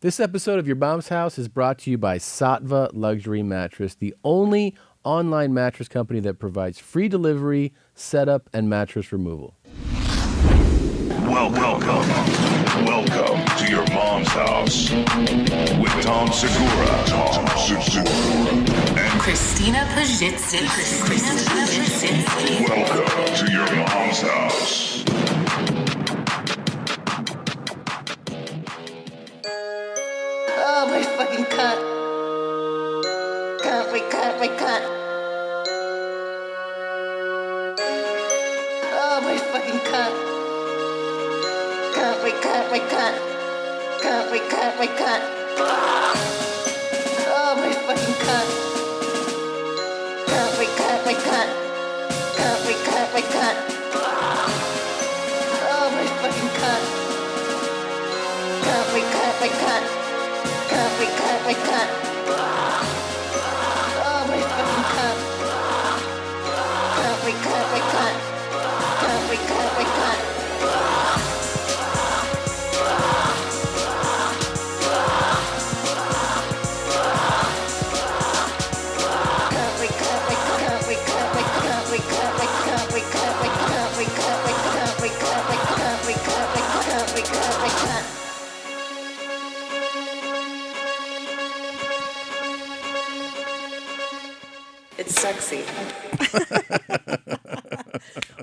This episode of Your Mom's House is brought to you by Sattva Luxury Mattress, the only online mattress company that provides free delivery, setup, and mattress removal. Welcome to Your Mom's House with Tom Segura, and Christina Pajitsin. welcome to Your Mom's House. Oh, my fucking cunt. My cunt. Oh, my fucking cunt. My cunt. My cunt. Oh, my fucking cunt. My cunt. My cunt. Oh, my fucking cunt. My cunt. My cunt. Oh, my fucking cunt. My cunt. It's sexy.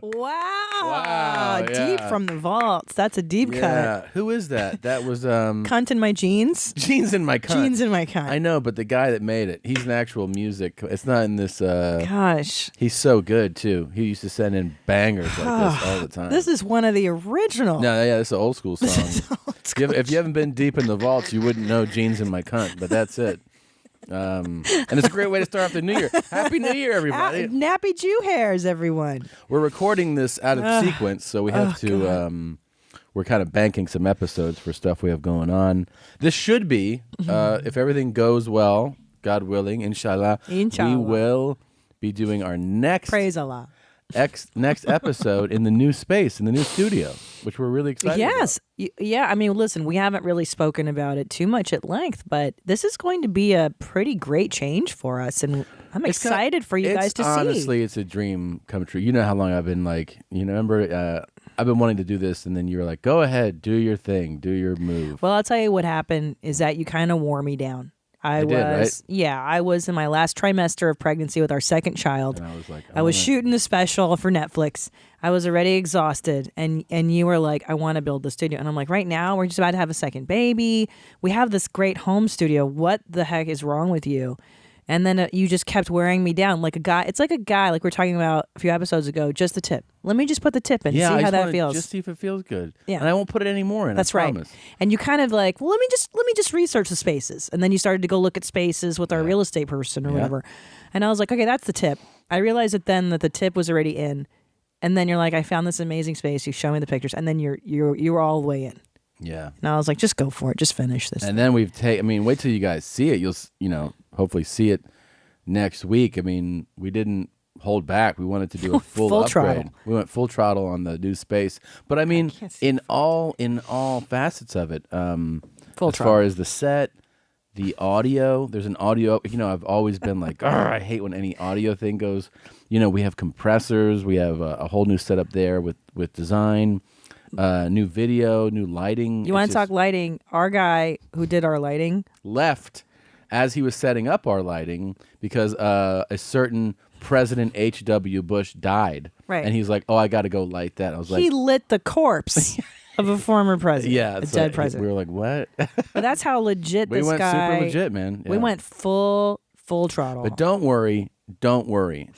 Wow. Deep yeah. from the vaults. That's a deep cut. Yeah, who is that? That was Cunt in my jeans. Jeans in my cunt. Jeans in my cunt. I know, but the guy that made it, he's an actual music. It's not in this. Gosh. He's so good too. He used to send in bangers like this all the time. This is one of the original. No, yeah, it's an old school song. This is old school. If you haven't been deep in the vaults, you wouldn't know Jeans in my cunt. But that's it. And it's a great way to start off the new year. Happy New Year, everybody! Nappy Jew hairs, everyone. We're recording this out of sequence, so we have to. We're kind of banking some episodes for stuff we have going on. This should be, if everything goes well, God willing, inshallah, Inshallah. we will be doing our next Praise Allah. next episode in the new space, in the new studio, which we're really excited Yes. Yeah. I mean, listen, we haven't really spoken about it too much at length, but this is going to be a pretty great change for us. And I'm excited for you guys to see. Honestly, it's a dream come true. You know how long I've been like, remember, I've been wanting to do this, and then you were like, go ahead, do your thing, do your move. Well, I'll tell you what happened is that you kind of wore me down. I was in my last trimester of pregnancy with our second child. And I was like, I was shooting the special for Netflix. I was already exhausted, and you were like, I want to build the studio. And I'm like, right now, we're just about to have a second baby. We have this great home studio. What the heck is wrong with you? And then you just kept wearing me down like a guy. It's like a guy, like we were talking about a few episodes ago, just the tip. Let me just put the tip in, see how that feels. Just see if it feels good. Yeah. And I won't put it any more in. That's I right. promise. And you kind of like, well, let me just research the spaces. And then you started to go look at spaces with our real estate person or whatever. And I was like, okay, that's the tip. I realized that then that the tip was already in. And then you're like, I found this amazing space. You show me the pictures, and then you're all the way in. Yeah. And I was like, just go for it. Just finish this. And then wait till you guys see it. You'll hopefully see it next week. I mean, we didn't hold back. We wanted to do a full upgrade. Throttle. We went full throttle on the new space. But I mean, in all facets of it, Full as throttle. far as the set, the audio, there's an audio. I've always been like, I hate when any audio thing goes. We have compressors. We have a whole new setup there with design, new video, new lighting. You want to talk lighting? Our guy who did our lighting left as he was setting up our lighting because a certain President H.W. Bush died. Right. And he's like, oh, I got to go light that. I was like, he lit the corpse of a former president. yeah, a so dead president. We were like, what? But that's how legit We this went guy. super legit, man. We Yeah. went full throttle. But don't worry.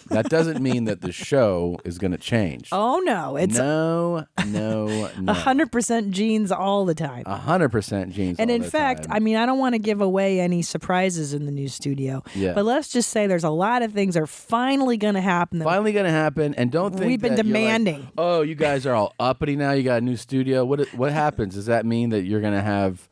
That doesn't mean that the show is going to change. Oh no, it's No. 100% jeans all the time. 100% jeans. And all in the fact, time. I mean, I don't want to give away any surprises in the new studio. Yeah. But let's just say there's a lot of things that are finally going to happen. Finally going to happen, and don't think We've been that you're like, demanding. oh, you guys are all uppity now. You got a new studio. What happens? Does that mean that you're going to have,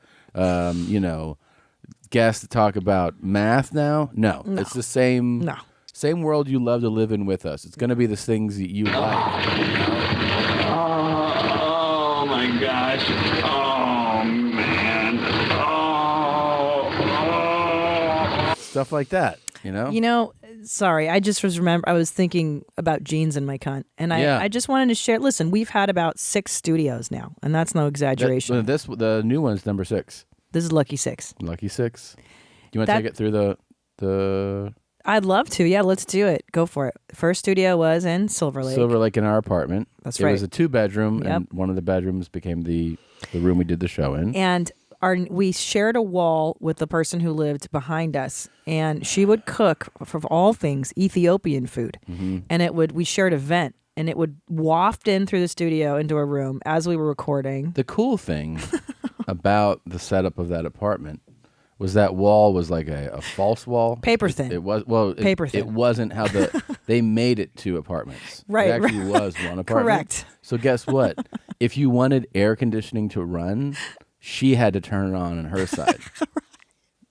guests to talk about math now? No. It's the same. No. Same world you love to live in with us. It's going to be the things that you like. Oh my gosh. Oh man. Oh stuff like that. Sorry, I just I was thinking about jeans in my cunt, and I just wanted to share. Listen, we've had about 6 studios now, and that's no exaggeration. The new one's number 6. This is Lucky 6. Lucky 6. Do you want to take it through the? I'd love to. Yeah, let's do it. Go for it. First studio was in Silver Lake. Silver Lake in our apartment. That's right. It was a 2-bedroom, and one of the bedrooms became the room we did the show in. And we shared a wall with the person who lived behind us, and she would cook, for all things, Ethiopian food. Mm-hmm. And we shared a vent, and it would waft in through the studio into a room as we were recording. The cool thing about the setup of that apartment was that wall was like a false wall. Paper thin. It was paper thin. It wasn't how they made it 2 apartments. Right. It actually was one apartment. Correct. So guess what? If you wanted air conditioning to run, she had to turn it on her side.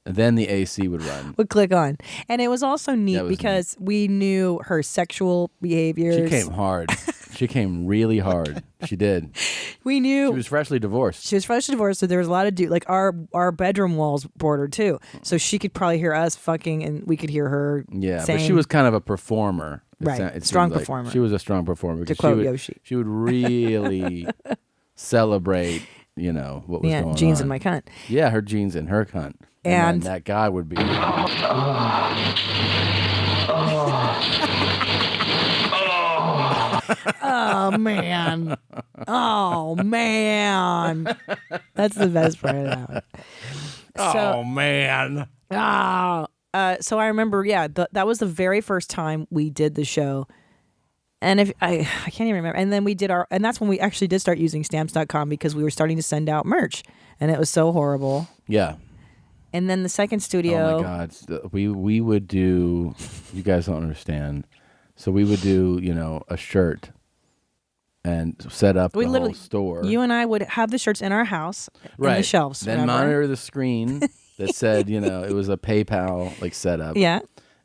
And then the AC would run. Would click on. And it was also neat because we knew her sexual behaviors. She came hard. She came really hard. She did. We knew. She was freshly divorced. So there was a lot of like our bedroom walls bordered too. So she could probably hear us fucking and we could hear her but she was kind of a performer. Right. Strong performer. She was a strong performer. To quote Yoshi. She would really celebrate, what was going on. Jeans in my cunt. Yeah, her jeans in her cunt. And then that guy would be... Oh, man. Oh, man. That's the best part of that. Oh, man. So I remember, that was the very first time we did the show. And if I can't even remember. And then we did and that's when we actually did start using stamps.com because we were starting to send out merch. And it was so horrible. Yeah. And then the second studio. Oh, my God. We would do, you guys don't understand. So we would do, a shirt and set up the whole store. You and I would have the shirts in our house, in the shelves. Then monitor the screen that said, it was a PayPal setup. Yeah.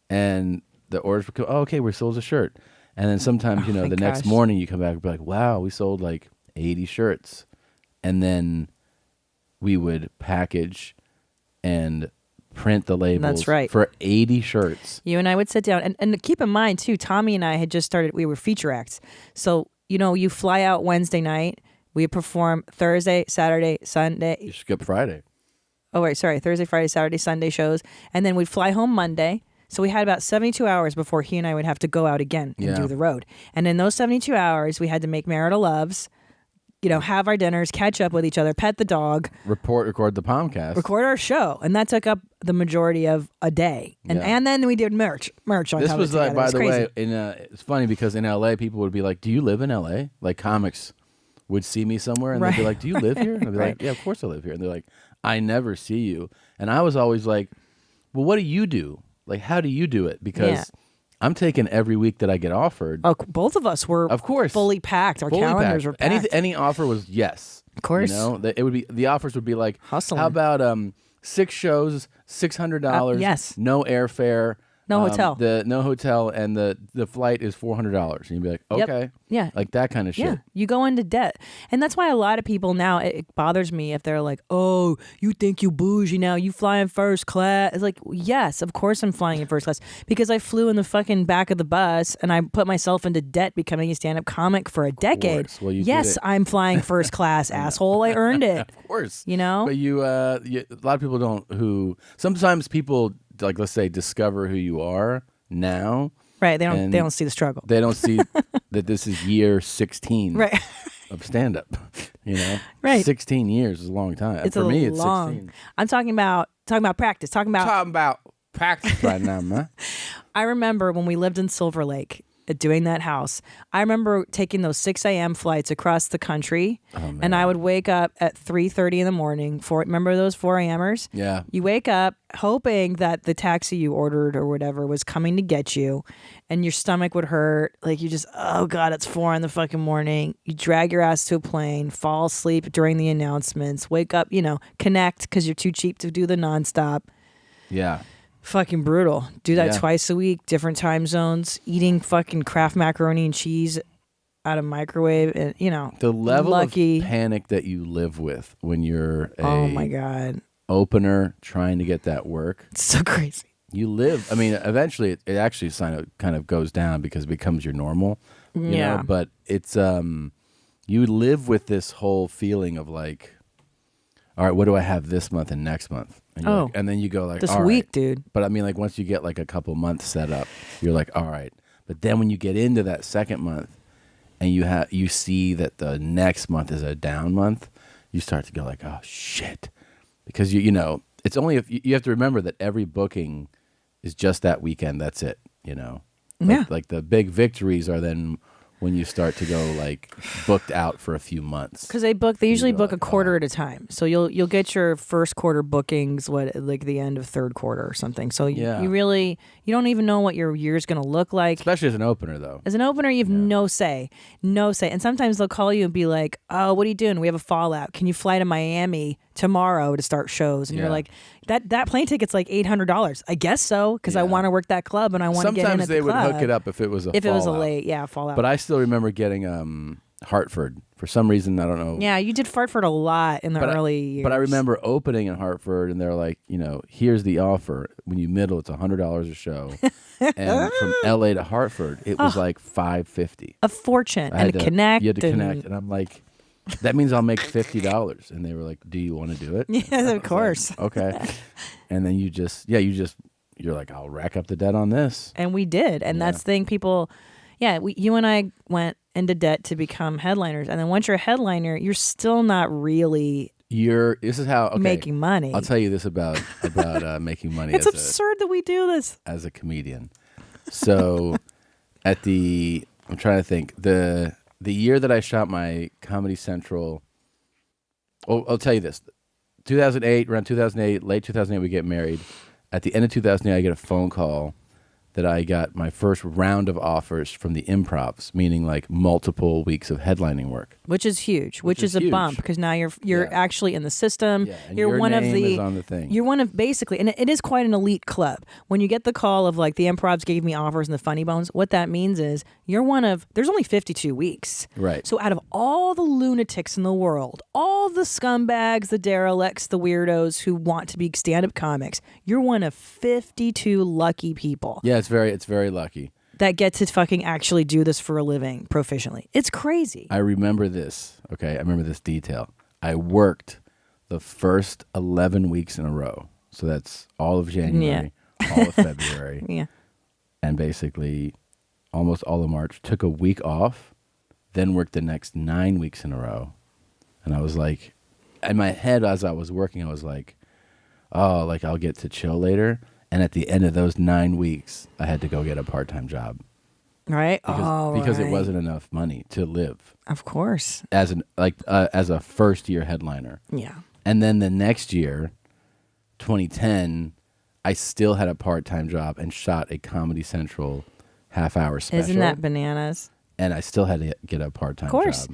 And the orders would come, okay, we sold a shirt. And then sometimes, the next morning you come back and be like, wow, we sold 80 shirts. And then we would package and print the labels. That's right. For 80 shirts. You and I would sit down. And keep in mind, too, Tommy and I had just started, we were feature acts. So, you fly out Wednesday night. We perform Thursday, Saturday, Sunday. You skip Friday. Oh, wait, sorry. Thursday, Friday, Saturday, Sunday shows. And then we'd fly home Monday. So we had about 72 hours before he and I would have to go out again and do the road. And in those 72 hours, we had to make marital loves, have our dinners, catch up with each other, pet the dog. Record the podcast. Record our show. And that took up the majority of a day. And then we did merch on top of it. This was together. by the way, it's funny because in LA, people would be like, do you live in LA? Like comics would see me somewhere and they'd be like, do you live here? And I'd be like, yeah, of course I live here. And they're like, I never see you. And I was always like, well, what do you do? How do you do it? Because I'm taking every week that I get offered. Oh, both of us were, of course, fully packed. Our calendars were packed. Any offer was yes. Of course. It would be, the offers would be like, hustling. How about 6 shows, $600, yes, no airfare, no hotel, no hotel, and the flight is $400, and you'd be like, okay, yeah, that kind of shit. Yeah, you go into debt, and that's why a lot of people now, it bothers me if they're like, oh, you think you bougie now, you fly in first class. It's like, yes, of course I'm flying in first class because I flew in the fucking back of the bus and I put myself into debt becoming a stand-up comic for a decade. Well, yes, I'm flying first class, asshole. I earned it. Of course, but a lot of people don't. Sometimes people, let's say, discover who you are now. Right, they don't see the struggle. They don't see that this is year 16 right. of stand-up. Right. 16 years is a long time. It's For me, it's long. 16. I'm talking about practice. Talking about practice right now, man. I remember when we lived in Silver Lake doing that house. I remember taking those 6 a.m. flights across the country, and I would wake up at 3:30 in the morning. Remember those 4 a.m.ers? Yeah. You wake up hoping that the taxi you ordered or whatever was coming to get you, and your stomach would hurt. You just, oh God, it's 4 in the fucking morning. You drag your ass to a plane, fall asleep during the announcements, wake up, connect because you're too cheap to do the nonstop. Yeah. Fucking brutal. Do that twice a week, different time zones, eating fucking Kraft macaroni and cheese out of microwave, and the level of panic that you live with when you're oh my God, opener trying to get that work. It's so crazy. you live. I mean, eventually it actually kind of goes down because it becomes your normal. You know? But it's you live with this whole feeling of like, all right, what do I have this month and next month? And you're like, and then you go like, this all week, right. dude. But I mean, like once you get like a couple months set up, you're like, all right. But then when you get into that second month, and you see that the next month is a down month, you start to go like, oh shit, because you know it's only if you have to remember that every booking is just that weekend. That's it. You know, like the big victories are then when you start to go like booked out for a few months. Because they usually book a quarter at a time. So you'll get your first quarter bookings like the end of third quarter or something. So you don't even know what your year's going to look like. Especially as an opener though. As an opener, you have no say. And sometimes they'll call you and be like, "Oh, what are you doing? We have a fallout. Can you fly to Miami tomorrow to start shows?" And you're like, "That plane ticket's like $800." I guess so, because I want to work that club and I want to get in at the club. Sometimes they would hook it up if it was a fallout. But I still remember getting Hartford for some reason. I don't know. Yeah, you did Hartford a lot in the early years. But I remember opening in Hartford, and they're like, you know, here's the offer. When you middle, it's $100 a show, and from LA to Hartford, it was like $550. A fortune, and to connect. You had to connect, and I'm like, that means I'll make $50. And they were like, do you want to do it? Yes, of course. Like, okay. And then you're like, I'll rack up the debt on this. And we did, and that's the thing. People, you and I went into debt to become headliners, and then once you're a headliner, you're still not really making money. I'll tell you this about making money. It's absurd that we do this as a comedian. So I'm trying to think, the year that I shot my Comedy Central, I'll tell you this, 2008, around 2008, late 2008, we get married. At the end of 2008, I get a phone call that I got my first round of offers from the Improvs, meaning like multiple weeks of headlining work, which is huge, which is a huge. Bump, because now you're actually in the system. Yeah, and you're your one name of the is on the thing. You're one of basically, and it is quite an elite club. When you get the call of like the Improvs gave me offers and the Funny Bones, what that means is you're one of. There's only 52 weeks, right? So out of all the lunatics in the world, all the scumbags, the derelicts, the weirdos who want to be stand-up comics, you're one of 52 lucky people. Yeah, it's very lucky that get to fucking actually do this for a living proficiently. It's crazy. I remember this. Okay, I remember this detail. I worked the first 11 weeks in a row. So that's all of January, all of February, and basically almost all of March. Took a week off, then worked the next 9 weeks in a row. And I was like, in my head as I was working, I was like, oh, like I'll get to chill later. And at the end of those 9 weeks, I had to go get a part-time job. Right? Because it wasn't enough money to live. Of course. As a first-year headliner. Yeah. And then the next year, 2010, I still had a part-time job and shot a Comedy Central half-hour special. Isn't that bananas? And I still had to get a part-time job. Of course.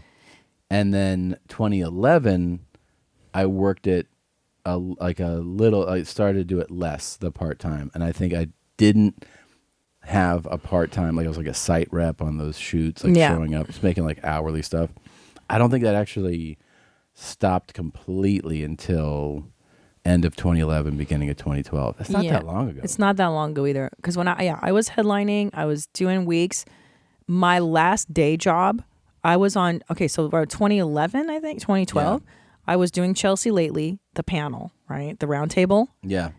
And then 2011, I worked it I started to do it less, the part-time. And I think I didn't have a part-time, like I was like a site rep on those shoots, like showing up, just making like hourly stuff. I don't think that actually stopped completely until end of 2011, beginning of 2012. That's not that long ago. It's not that long ago either. Because when I was headlining, I was doing weeks. My last day job, I was on, so about 2011, I think, 2012. Yeah. I was doing Chelsea Lately, the panel, right? The round table. Yeah.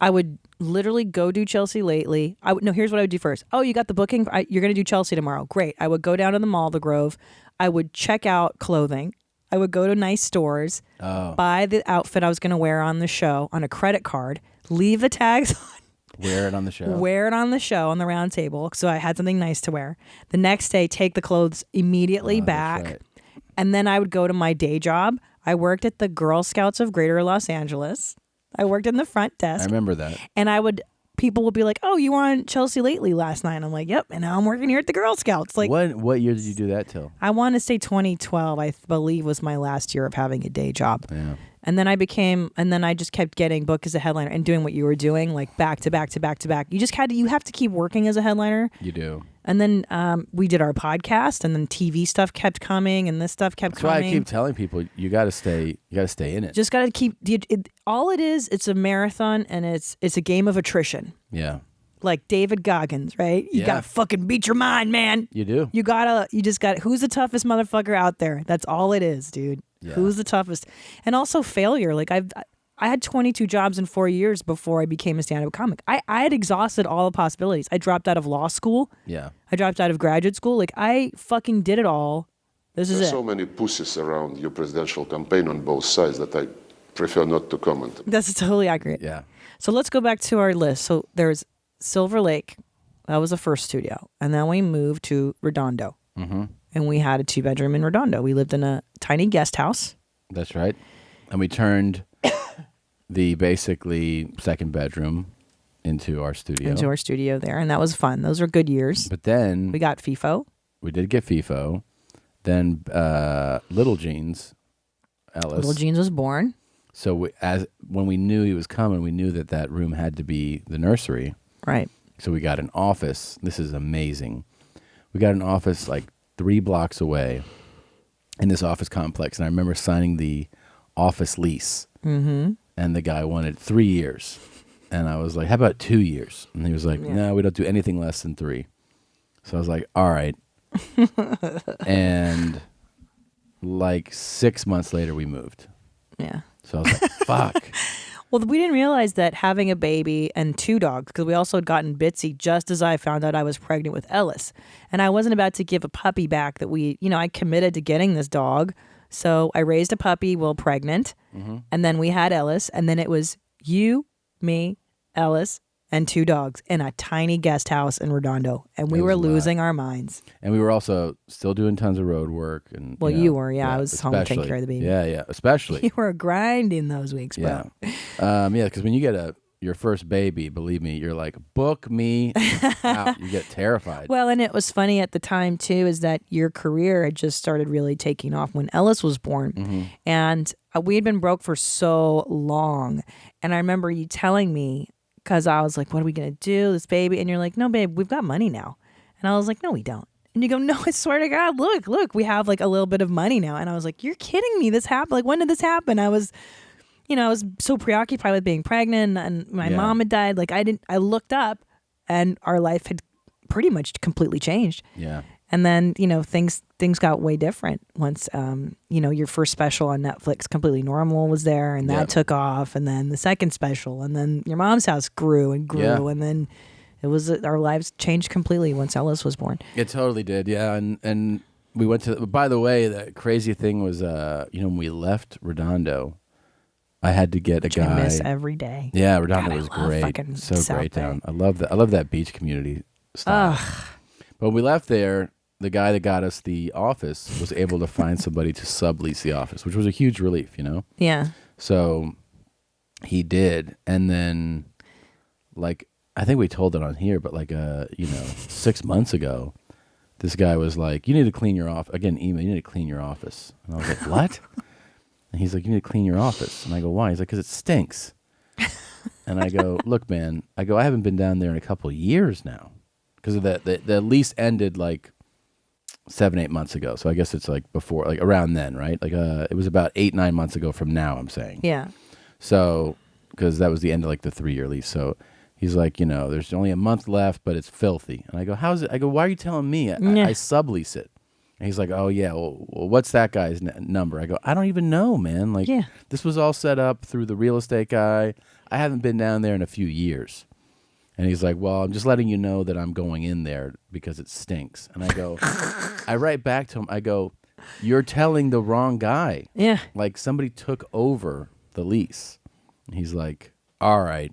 I would literally go do Chelsea Lately. Here's what I would do first. Oh, you got the booking? You're going to do Chelsea tomorrow. Great. I would go down to the mall, the Grove. I would check out clothing. I would go to nice stores, buy the outfit I was going to wear on the show on a credit card, leave the tags on. Wear it on the show. Wear it on the show on the round table. So I had something nice to wear. The next day, take the clothes immediately back. Right. And then I would go to my day job. I worked at the Girl Scouts of Greater Los Angeles. I worked in the front desk. I remember that. And people would be like, "Oh, you were on Chelsea Lately last night." I'm like, "Yep." And now I'm working here at the Girl Scouts. Like, what year did you do that till? I want to say 2012. I believe was my last year of having a day job. Yeah. And then I just kept getting booked as a headliner and doing what you were doing, like back to back to back to back. You have to keep working as a headliner. You do. And then we did our podcast, and then TV stuff kept coming, and this stuff kept That's coming. why I keep telling people you got to stay in it. Just got to keep all it is. It's a marathon, and it's a game of attrition. Yeah. Like David Goggins, right? You Yeah. gotta fucking beat your mind, man. You do. You just got. Who's the toughest motherfucker out there? That's all it is, dude. Yeah. Who's the toughest? And also failure. Like I had 22 jobs in 4 years before I became a stand-up comic. I had exhausted all the possibilities. I dropped out of law school. Yeah. I dropped out of graduate school. Like I fucking did it all. This is There's it. so many pussies around your presidential campaign on both sides that I prefer not to comment. That's totally accurate. Yeah. So let's go back to our list. So there's Silver Lake. That was the first studio. And then we moved to Redondo. Mm-hmm. And we had a 2-bedroom in Redondo. We lived in a tiny guest house. That's right. And we turned the basically second bedroom into our studio. There. And that was fun. Those were good years. But then We got FIFO. we did get FIFO. Then Little Jeans, Ellis. Little Jeans was born. So when we knew he was coming, we knew that room had to be the nursery. Right. So we got an office. This is amazing. We got an office like 3 blocks away in this office complex. And I remember signing the office lease. Mm-hmm. And the guy wanted 3 years. And I was like, how about 2 years? And he was like, no, we don't do anything less than 3. So I was like, all right. And like 6 months later, we moved. Yeah. So I was like, fuck. Well, we didn't realize that having a baby and 2 dogs, because we also had gotten Bitsy just as I found out I was pregnant with Ellis. And I wasn't about to give a puppy back that I committed to getting this dog. So I raised a puppy while pregnant. Mm-hmm. And then we had Ellis. And then it was you, me, Ellis, and 2 dogs in a tiny guest house in Redondo. And we It were was a lot. losing our minds. And we were also still doing tons of road work. And Well, you were, yeah. I was home taking especially. care of the baby. Yeah, especially. You were grinding those weeks, bro. Yeah. Because when you get your first baby, believe me, you're like, book me out. You get terrified. Well, and it was funny at the time, too, is that your career had just started really taking off when Ellis was born. Mm-hmm. And we had been broke for so long. And I remember you telling me, because I was like, what are we going to do, this baby? And you're like, no, babe, we've got money now. And I was like, no, we don't. And you go, no, I swear to God, look, we have like a little bit of money now. And I was like, you're kidding me. This happened. Like, when did this happen? I was so preoccupied with being pregnant and my mom had died. Like I looked up and our life had pretty much completely changed. Yeah. And then, things got way different once, your first special on Netflix, Completely Normal, was there, and that took off. And then the second special, and then Your Mom's House grew and grew. Yeah. And then our lives changed completely once Ellis was born. It totally did, yeah. And we went to, by the way, the crazy thing was, when we left Redondo, I had to get a guy. I miss every day. Yeah, Redondo God, I was love great. fucking So South great Bay. town. I love that beach community stuff. But when we left there, the guy that got us the office was able to find somebody to sublease the office, which was a huge relief, Yeah. So he did, and then, like, I think we told it on here, but 6 months ago, this guy was like, "You need to clean your office." Again, email. You need to clean your office, and I was like, "What?" And he's like, "You need to clean your office," and I go, "Why?" He's like, "Because it stinks." And I go, "Look, man," I go, "I haven't been down there in a couple of years now, because of the lease ended like 7-8 months ago. So I guess it's like before, like around then, right? Like it was about 8-9 months ago from now, I'm saying. Yeah. So, because that was the end of like the 3-year lease. So he's like, there's only a month left, but it's filthy. And I go, how's it? I go, why are you telling me? I sublease it. And he's like, oh yeah, well what's that guy's number? I go, I don't even know, man. Like, this was all set up through the real estate guy. I haven't been down there in a few years. And he's like, well, I'm just letting you know that I'm going in there because it stinks. And I go, I write back to him, I go, you're telling the wrong guy. Yeah. Like, somebody took over the lease. And he's like, all right.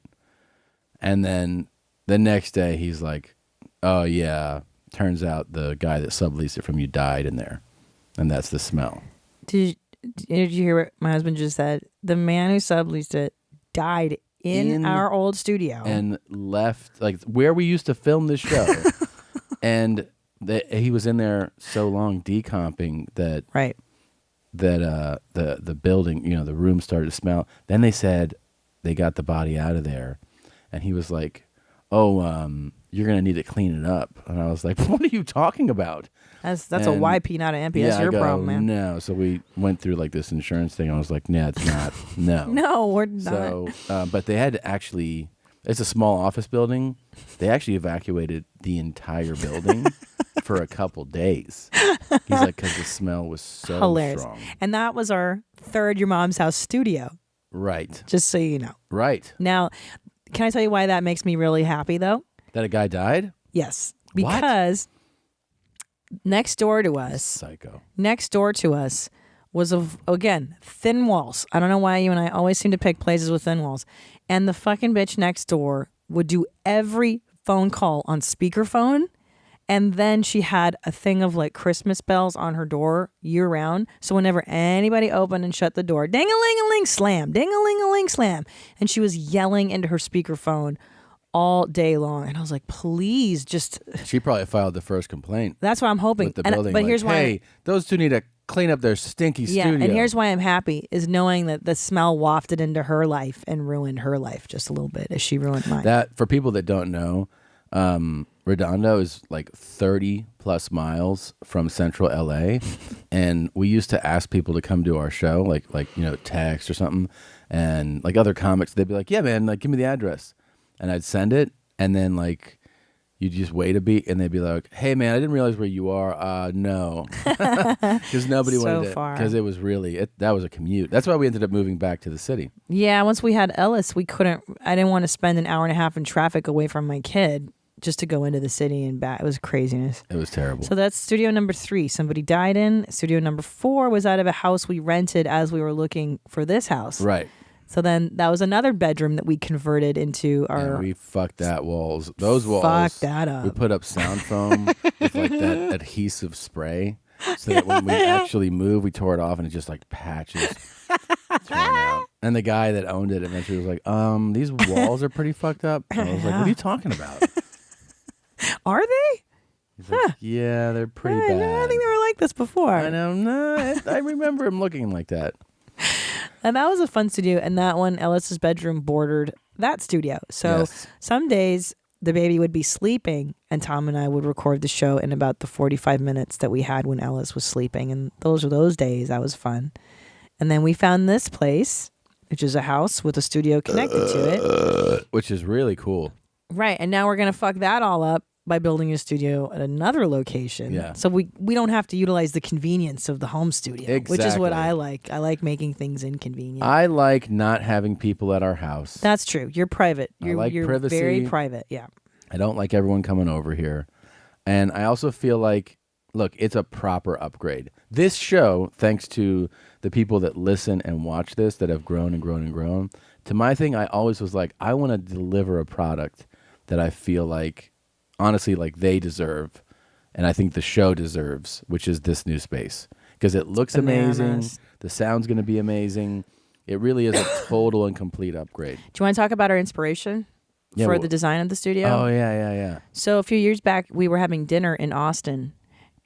And then the next day he's like, oh yeah, turns out the guy that subleased it from you died in there. And that's the smell. Did you hear what my husband just said? The man who subleased it died in our old studio and left, like, where we used to film this show. And he was in there so long decomping that that the building, the room started to smell. Then they said they got the body out of there, and he was like, "Oh, you're gonna need to clean it up." And I was like, "What are you talking about?" That's a YP, not an MP. That's I your go, problem, man. No, so we went through like this insurance thing. I was like, "Nah, it's not. No, No, we're not. So, but they had to actually. It's a small office building. They actually evacuated the entire building for a couple days. He's like, because the smell was so Hilarious. strong. And that was our third Your Mom's House studio, Right. just so you know. Right. Now, can I tell you why that makes me really happy, though? That a guy died? Yes. What? Because next door to us Psycho. was, again, thin walls. I don't know why you and I always seem to pick places with thin walls. And the fucking bitch next door would do every phone call on speakerphone. And then she had a thing of like Christmas bells on her door year round. So whenever anybody opened and shut the door, ding-a-ling-a-ling slam, ding-a-ling-a-ling slam. And she was yelling into her speakerphone all day long. And I was like, please just... She probably filed the first complaint. That's what I'm hoping. With the building. But like, here's why... hey, those two need to clean up their stinky studio. And here's why I'm happy, is knowing that the smell wafted into her life and ruined her life just a little bit as she ruined mine. That, for people that don't know, Redondo is like 30 plus miles from central LA. And we used to ask people to come to our show, like text or something. And like other comics, they'd be like, yeah, man, like give me the address. And I'd send it. And then like, you just wait a beat, and they'd be like, "Hey, man, I didn't realize where you are." No, because nobody So wanted to. far. Because it was really that was a commute. That's why we ended up moving back to the city. Yeah, once we had Ellis, I didn't want to spend an hour and a half in traffic away from my kid just to go into the city and back. It was craziness. It was terrible. So that's studio number 3. Somebody died in. Studio number 4 was out of a house we rented as we were looking for this house. Right. So then that was another bedroom that we converted into our... And we fucked that walls. Those walls. Fucked that up. We put up sound foam with like that adhesive spray, so that when we actually moved, we tore it off and it just like patches torn out. And the guy that owned it eventually was like, "These walls are pretty fucked up." And I was like, "What are you talking about?" Are they? He's like, "Yeah, they're pretty bad." No, I think they were like this before. I know. No, I remember him looking like that. And that was a fun studio. And that one, Ellis's bedroom bordered that studio. So Yes. some days the baby would be sleeping and Tom and I would record the show in about the 45 minutes that we had when Ellis was sleeping. And those were those days. That was fun. And then we found this place, which is a house with a studio connected to it. Which is really cool. Right. And now we're going to fuck that all up by building a studio at another location. Yeah. So we don't have to utilize the convenience of the home studio, which is what Exactly. I like. I like making things inconvenient. I like not having people at our house. That's true. You're private. I You're, like you're privacy. very private. Yeah. I don't like everyone coming over here. And I also feel like, look, it's a proper upgrade. This show, thanks to the people that listen and watch this that have grown and grown and grown, to my thing, I always was like, I want to deliver a product that I feel like, honestly, like they deserve, and I think the show deserves, which is this new space. Because it looks amazing. Bananas. The sound's going to be amazing. It really is a total and complete upgrade. Do you want to talk about our inspiration Yeah, for well- the design of the studio? Oh, yeah. So a few years back, we were having dinner in Austin,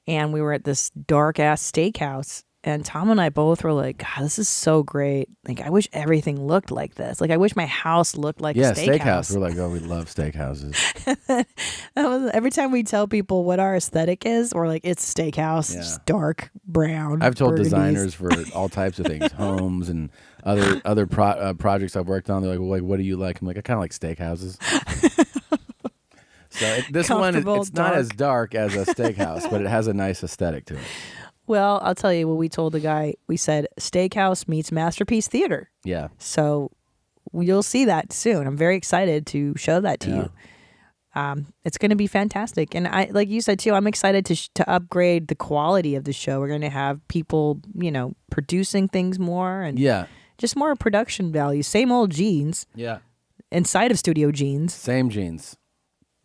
and we were at this dark-ass steakhouse, and Tom and I both were like, God, this is so great. Like, I wish everything looked like this. Like, I wish my house looked like a steakhouse. We're like, oh, we love steakhouses. That was, every time we tell people what our aesthetic is, we're like, it's a steakhouse, Yeah. just dark, brown. I've told burgundies. designers for all types of things, homes and other projects I've worked on. They're like, well, like, what do you like? I'm like, I kind of like steakhouses. So this one, Comfortable, it's not as dark as a steakhouse, but it has a nice aesthetic to it. Well, I'll tell you what we told the guy. We said steakhouse meets Masterpiece Theater. Yeah. So you'll see that soon. I'm very excited to show that to Yeah. you. It's going to be fantastic. And I, like you said too, I'm excited to upgrade the quality of the show. We're going to have people, producing things more and Yeah. just more production value. Same old jeans Yeah. inside of studio jeans, Same jeans.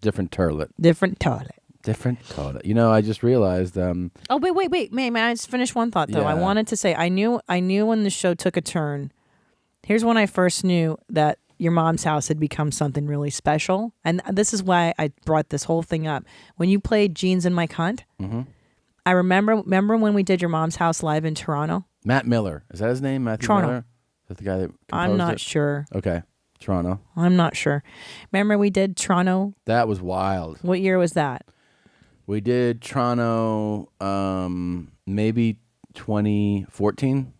Different toilet. different toilet. Different toilet. I just realized. Oh, wait. May I just finish one thought though? I Yeah. wanted to say I knew when the show took a turn. Here's when I first knew that Your Mom's House had become something really special. And this is why I brought this whole thing up. When you played Jeans in My Cunt, I remember when we did Your Mom's House live in Toronto? Matt Miller. Is that his name? Matthew Toronto. Miller? Is that the guy that composed I'm not it? sure. Okay. Toronto. I'm not sure. Remember we did Toronto? That was wild. What year was that? We did Toronto maybe 2014.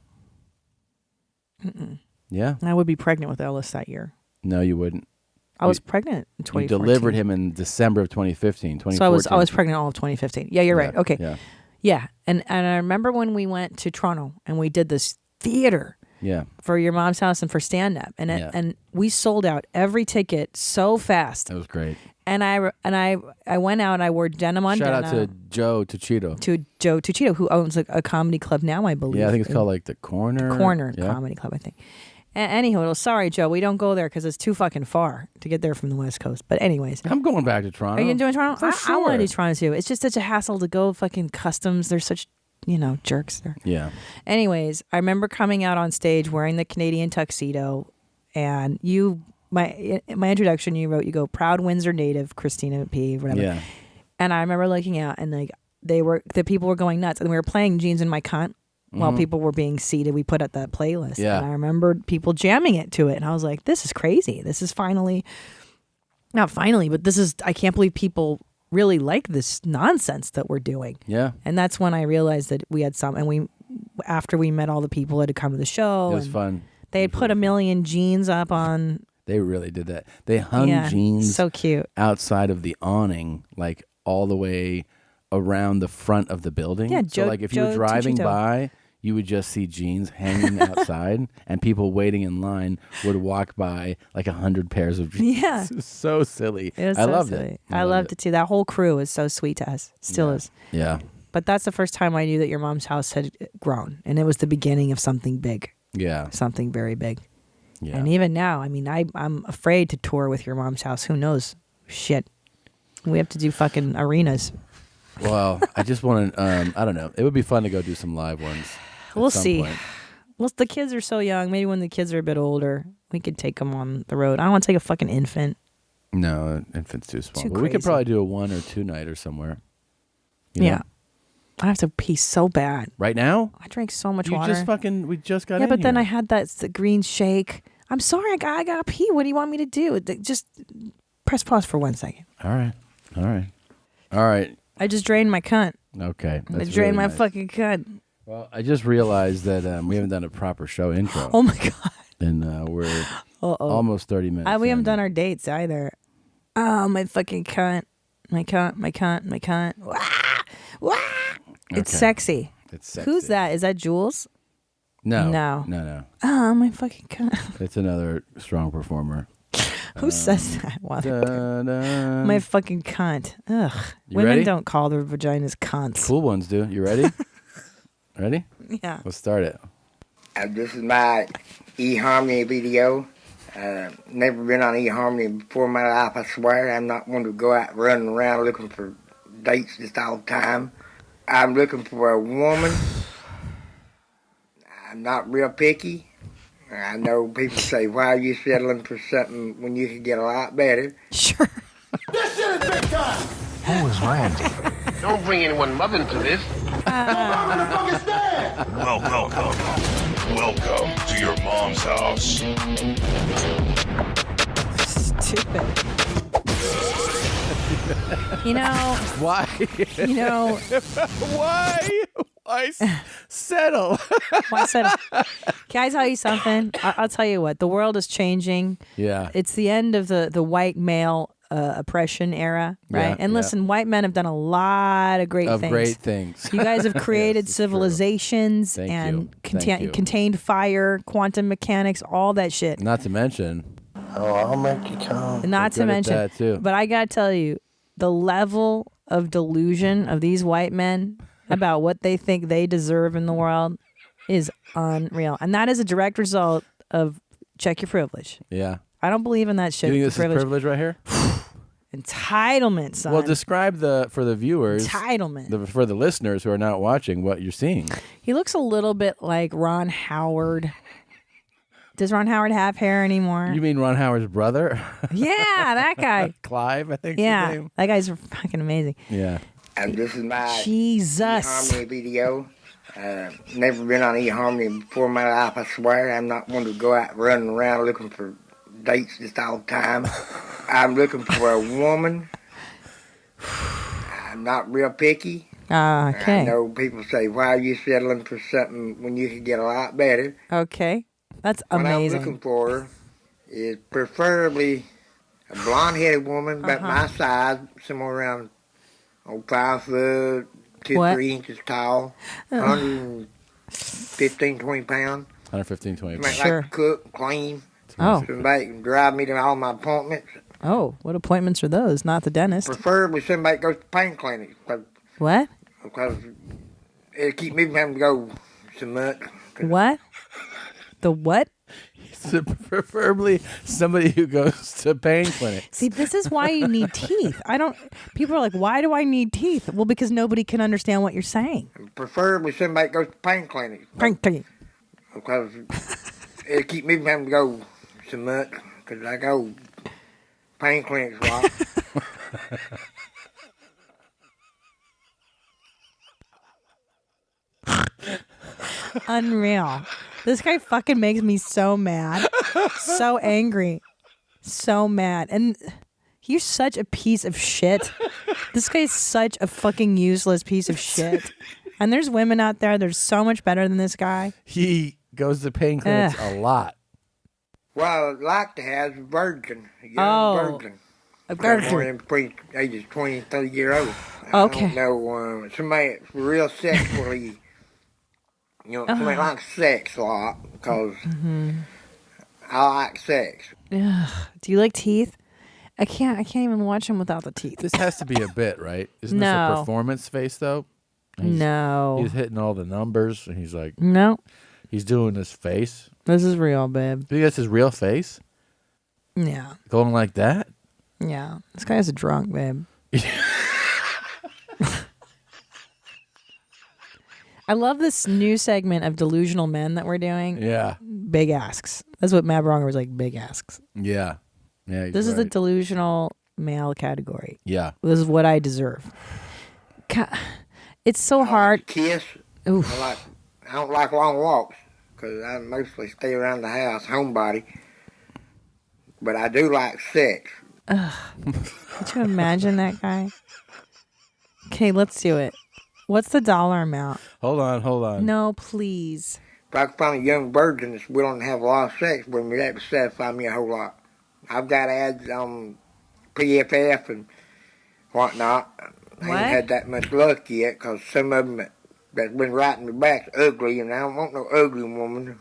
Yeah. I would be pregnant with Ellis that year. No, you wouldn't. I was pregnant in 2014. You delivered him in December of 2015. So I was pregnant all of 2015. Yeah, you're right. Okay. Yeah. Yeah. And I remember when we went to Toronto and we did this theater Yeah. for your mom's house and for stand up. And we sold out every ticket so fast. That was great. And I went out and I wore denim on Shout denim. out to Joe Tuchito. To Joe Tuchito, who owns a comedy club now, I believe. Yeah, I think it's called like the Corner. Corner Yeah. Comedy Club, I think. Anyhow, sorry, Joe, we don't go there because it's too fucking far to get there from the West Coast. But anyways, I'm going back to Toronto. are you doing Toronto? For I want to do sure. Toronto too. It's just such a hassle to go fucking customs. They're such, jerks there. Yeah. Anyways, I remember coming out on stage wearing the Canadian tuxedo, and my introduction, you wrote, you go, proud Windsor native, Christina P, whatever. Yeah. And I remember looking out, and like the people were going nuts, and we were playing Jeans in My Cunt while people were being seated. We put up that playlist, Yeah. and I remember people jamming it to it, and I was like, this is crazy. This is not finally, but this is, I can't believe people really like this nonsense that we're doing. Yeah. And that's when I realized that we had after we met all the people that had come to the show. It was and fun. They had put a million jeans up on. They really did that. They hung jeans so cute outside of the awning, like all the way around the front of the building. Yeah, so like if you were Joe driving Tuchito. by, you would just see jeans hanging outside, and people waiting in line would walk by like 100 pairs of jeans. Yeah. It was so silly. It was I so loved silly. it. I loved it too. That whole crew is so sweet to us. Still is. Yeah. But that's the first time I knew that your mom's house had grown, and it was the beginning of something big, Yeah. something very big. Yeah. And even now, I mean, I'm afraid to tour with your mom's house. Who knows? Shit. We have to do fucking arenas. Well, I just want to, I don't know. It would be fun to go do some live ones. at We'll some see. point. Well, the kids are so young. Maybe when the kids are a bit older, we could take them on the road. I don't want to take a fucking infant. No, infant's too small. Too But we could crazy. probably do a 1 or 2 night or somewhere. You know? Yeah. I have to pee so bad. Right now? I drank so much You water. we just got Yeah, in but then here. I had the green shake. I'm sorry, I got to pee. What do you want me to do? Just press pause for 1 second. All right. I just drained my cunt. Okay. I That's drained really my nice. fucking cunt. Well, I just realized that we haven't done a proper show intro. Oh my God. And we're almost 30 minutes. We haven't in. done our dates either. Oh, my fucking cunt. My cunt. Wah! Wah! It's Okay. sexy. It's sexy. Who's that? Is that Jules? No. No. Oh, my fucking cunt. It's another strong performer. Who says that? Wow. Da-da. My fucking cunt. Ugh. You Women ready? don't call their vaginas cunts. Cool ones do. You ready? Ready? Yeah. Let's start it. This is my eHarmony video. Never been on eHarmony before in my life, I swear. I'm not one to go out running around looking for dates just all the time. I'm looking for a woman. I'm not real picky. I know people say, why are you settling for something when you could get a lot better? Sure. Don't bring anyone mother into this. Welcome to your mom's house. Stupid. Why? Why settle? Why said, can I tell you something? I'll tell you what. The world is changing. Yeah. It's the end of the white male oppression era, right? Yeah, and yeah. listen, white men have done a lot of great things. You guys have created Yes, it's true. civilizations Thank and you. Thank you. contained fire, quantum mechanics, all that shit. Not to mention, I'll make you come. Not to good at mention, that, too. but I gotta tell you, the level of delusion of these white men about what they think they deserve in the world is unreal, and that is a direct result of check your privilege. yeah. I don't believe in that shit. Do you think this is privilege right here? Entitlement, son. Well, describe for the viewers, Entitlement. for the listeners who are not watching, what you're seeing. He looks a little bit like Ron Howard. Does Ron Howard have hair anymore? You mean Ron Howard's brother? Yeah, that guy. Clive, I think. His Yeah, name. that guy's fucking amazing. Yeah. And this is my Jesus. eHarmony video. Never been on eHarmony before in my life, I swear. I'm not one to go out running around looking for dates just all the time. I'm looking for a woman. I'm not real picky. Okay. I know people say, why are you settling for something when you could get a lot better? Okay. That's What I'm amazing. looking for is preferably a blonde-headed woman about my size, somewhere around 5 foot, 2, What? 3 inches tall, 115, 20 pounds. 115, 20. Somebody Sure. like to cook, clean. Oh. Somebody can drive me to all my appointments. Oh, what appointments are those? Not the dentist. Preferably somebody that goes to pain clinics. What? Because it'll keep me from having to go so much. What? The what? So preferably somebody who goes to pain clinics. See, this is why you need teeth. People are like, why do I need teeth? Well, because nobody can understand what you're saying. Preferably somebody that goes to pain clinics. Frankly. Because it'll keep me from having to go so much. Because I go pain clinics a lot. Unreal. This guy fucking makes me so mad. So angry. So mad. And you're such a piece of shit. This guy's such a fucking useless piece of shit. And there's women out there that are so much better than this guy. He goes to pain clinics a lot. Well, I'd like to have a virgin. A young virgin. A More virgin. than between ages 20 and 30 years old. Okay. I don't know, somebody that's real sexually, somebody likes sex a lot, because I like sex. Ugh. Do you like teeth? I can't even watch him without the teeth. This has to be a bit, right? Isn't this No. a performance face, though? No. He's hitting all the numbers, and he's like, No. he's doing his face. This is real, babe. Do you think that's his real face? Yeah. Going like that? Yeah. This guy's a drunk, babe. I love this new segment of delusional men that we're doing. Yeah. Big asks. That's what Matt Bronger was like, big asks. Yeah. Yeah. This is the delusional male category. Yeah. This is what I deserve. It's so hard. Kiss. Oof. I don't like long walks, because I mostly stay around the house, homebody. But I do like sex. Could you imagine that guy? Okay, let's do it. What's the dollar amount? Hold on. No, please. If I could find a young virgin that's willing to have a lot of sex with me, that would satisfy me a whole lot. I've got ads on PFF and whatnot. I What? ain't had that much luck yet, because some of them that's been writing me back ugly, and I don't want no ugly woman.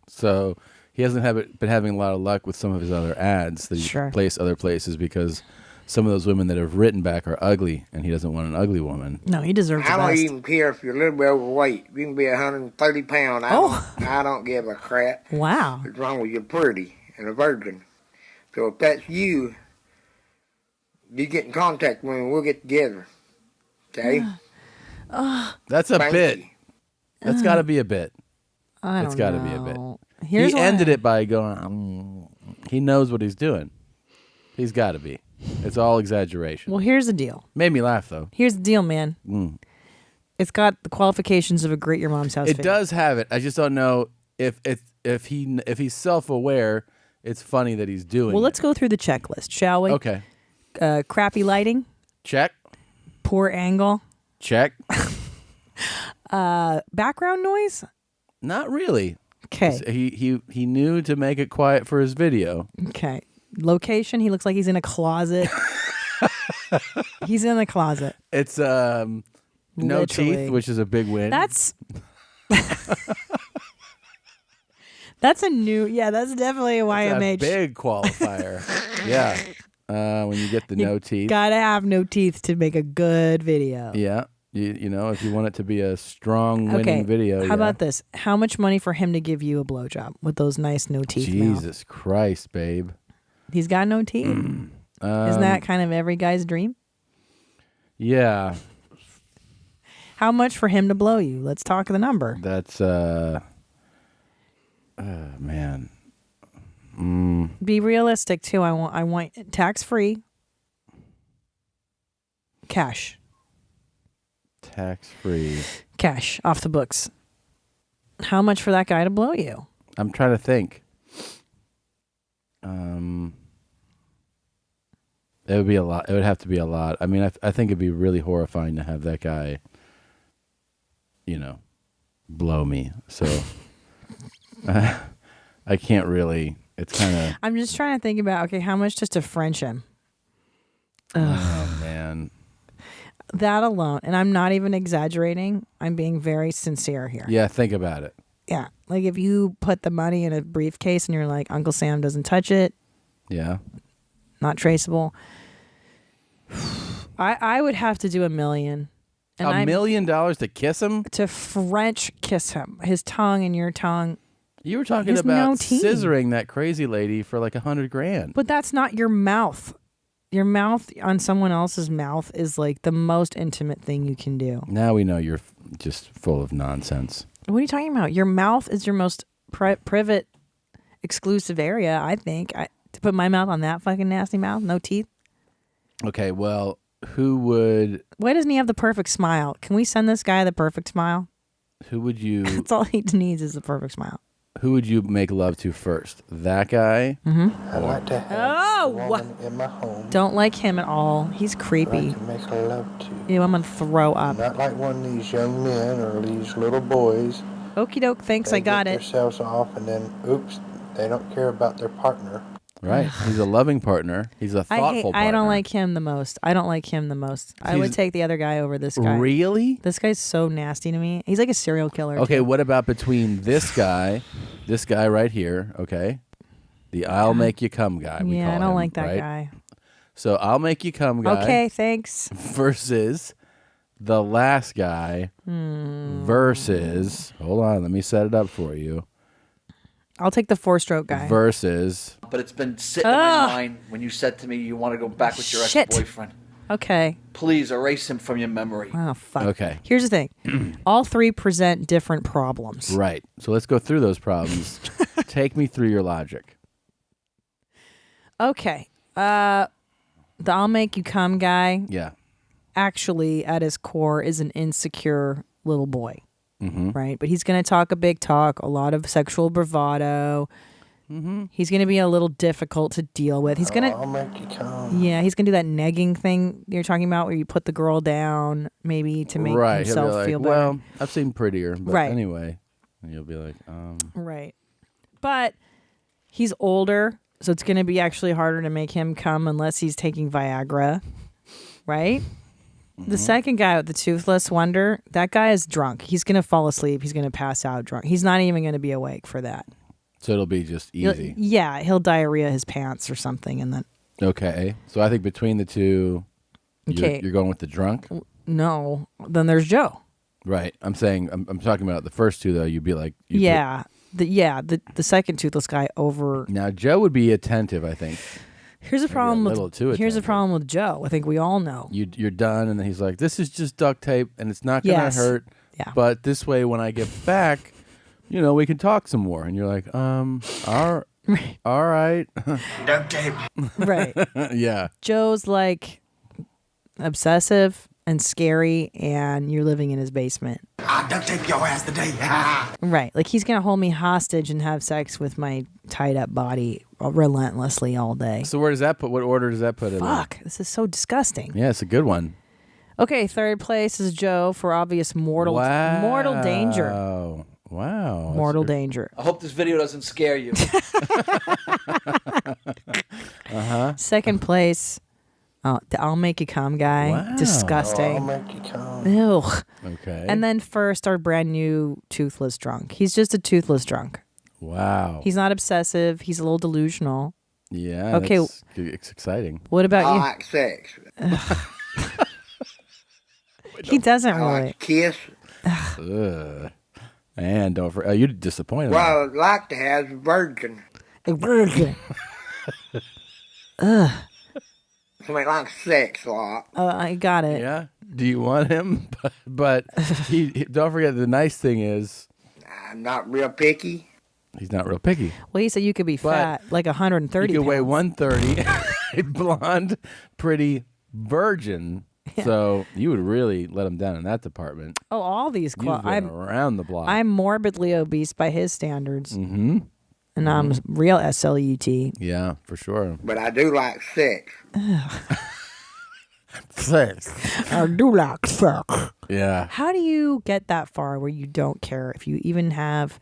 So he hasn't been having a lot of luck with some of his other ads that he placed other places because some of those women that have written back are ugly, and he doesn't want an ugly woman. No, he deserves I the don't best. even care if you're a little bit overweight. You can be 130 pounds. I don't give a crap. Wow. As long as you're pretty and a virgin. So if that's you, you get in contact with me and we'll get together. Okay? That's a Thank bit. you. That's got to be a bit. I don't It's got to know. be a bit. Here's he what ended it by going, he knows what he's doing. He's got to be. It's all exaggeration. Well, here's the deal. Made me laugh, though. Here's the deal, man. It's got the qualifications of a Great Your Mom's House It video. does have it. I just don't know if he's self-aware. It's funny that he's doing. Well, let's go through the checklist, shall we? Okay. Crappy lighting. Check. Poor angle. Check. Background noise. Not really. Okay. He knew to make it quiet for his video. Okay. Location. He looks like he's in a closet. He's in a closet. It's no Literally. teeth, which is a big win. That's that's a new. Yeah, that's definitely a That's YMH. a big qualifier. Yeah. When you get the no teeth. Gotta have no teeth to make a good video. Yeah. You know, if you want it to be a strong winning video. How about this? How much money for him to give you a blowjob with those nice no teeth? Jesus Christ, babe. He's got no teeth. Isn't that kind of every guy's dream? Yeah. How much for him to blow you? Let's talk the number. That's man. Be realistic too. I want tax free. Cash. Tax-free. Cash off the books. How much for that guy to blow you? I'm trying to think. It would be a lot. It would have to be a lot. I mean, I think it'd be really horrifying to have that guy, blow me. So I can't really. It's kind of. I'm just trying to think about, okay, how much just to French him? Oh, man. That alone, and I'm not even exaggerating. I'm being very sincere here. Yeah, think about it. Yeah. Like if you put the money in a briefcase and you're like, Uncle Sam doesn't touch it. Yeah. Not traceable. I would have to do $1 million. And $1 million to kiss him? To French kiss him. His tongue and your tongue. You were talking There's about no teeth. scissoring that crazy lady for like $100,000. But that's not your mouth. Your mouth on someone else's mouth is like the most intimate thing you can do. Now we know you're just full of nonsense. What are you talking about? Your mouth is your most private, exclusive area, I think. To put my mouth on that fucking nasty mouth, no teeth. Okay, well, who would... Why doesn't he have the perfect smile? Can we send this guy the perfect smile? Who would you... That's all he needs is the perfect smile. Who would you make love to first? That guy? Mm-hmm. I like to have a woman in my home. Don't like him at all. He's creepy. I can make her love to. Ew, I'm gonna throw up. Not like one of these young men or these little boys. Okie doke, thanks, I got They it. get themselves off and then, oops, they don't care about their partner. Right. He's a loving partner. He's a thoughtful partner. I don't like him the most. I would take the other guy over this guy. Really? This guy's so nasty to me. He's like a serial killer. Okay, too. what about between this guy right here, okay? The I'll make you come guy. We Yeah, call I don't him, like that right? guy. So I'll make you come guy. Okay, thanks. Versus the last guy versus, hold on, let me set it up for you. I'll take the 4-stroke guy. Versus. But it's been sitting in my mind when you said to me you want to go back with your Shit. ex-boyfriend. Okay. Please erase him from your memory. Oh, fuck. Okay. Here's the thing. All three present different problems. Right. So let's go through those problems. Take me through your logic. Okay. The I'll make you come guy Yeah. actually at his core is an insecure little boy. Mm-hmm. Right? But he's going to talk a big talk, a lot of sexual bravado. Mm-hmm. He's going to be a little difficult to deal with. He's going I'll make you come. Yeah, he's going to do that negging thing you're talking about where you put the girl down maybe to make Right. He'll be himself like, feel better. well, I've seen prettier, but Right. anyway. And you'll be like, Right. But he's older, so it's going to be actually harder to make him come unless he's taking Viagra. Right? The second guy with the toothless wonder, that guy is drunk. He's going to fall asleep. He's going to pass out drunk. He's not even going to be awake for that. so it'll be just easy. He'll diarrhea his pants or something. And then, Okay. So I think between the two, Okay. you're going with the drunk? no, then there's Joe. Right. I'm saying, I'm talking about the first two, though. You'd be like... The second toothless guy over. Now, Joe would be attentive, I think. Here's a problem little too with attentive. with Joe. I think we all know. You're done, and then he's like, this is just duct tape, and it's not going to Yes. hurt. Yeah. But this way, when I get back, we can talk some more. And you're like, all right. Duct tape. Right. Yeah. Joe's like obsessive and scary, and you're living in his basement. I'll duct tape your ass today. Right. Like he's going to hold me hostage and have sex with my tied up body relentlessly all day. So where does that put? What order does that put it in? Fuck. This is so disgusting. Yeah, it's a good one. Okay, third place is Joe for obvious mortal danger. Wow. Mortal danger. I hope this video doesn't scare you. Second place, the I'll make you come guy. Wow. I'll Disgusting. make you come. Ew. Okay. And then first, our brand new toothless drunk. He's just a toothless drunk. Wow. He's not obsessive. He's a little delusional. Yeah. Okay. It's exciting. What about I you? like sex. He doesn't I really. like to kiss. Ugh. And don't forget, you're disappointed. What I would like to have is a virgin. Somebody likes sex a lot. I got it. Yeah. Do you want him? But he don't forget the nice thing is I'm not real picky. he's not real picky. Well, he said you could be fat, like 130 You could weigh pounds. 130, a blonde, pretty virgin So you would really let him down in that department. Oh, all these You've been I'm around the block. I'm morbidly obese by his standards, Mm-hmm. and I'm real SLUT. Yeah, for sure. But I do like sex. I do like sex. Yeah. How do you get that far where you don't care if you even have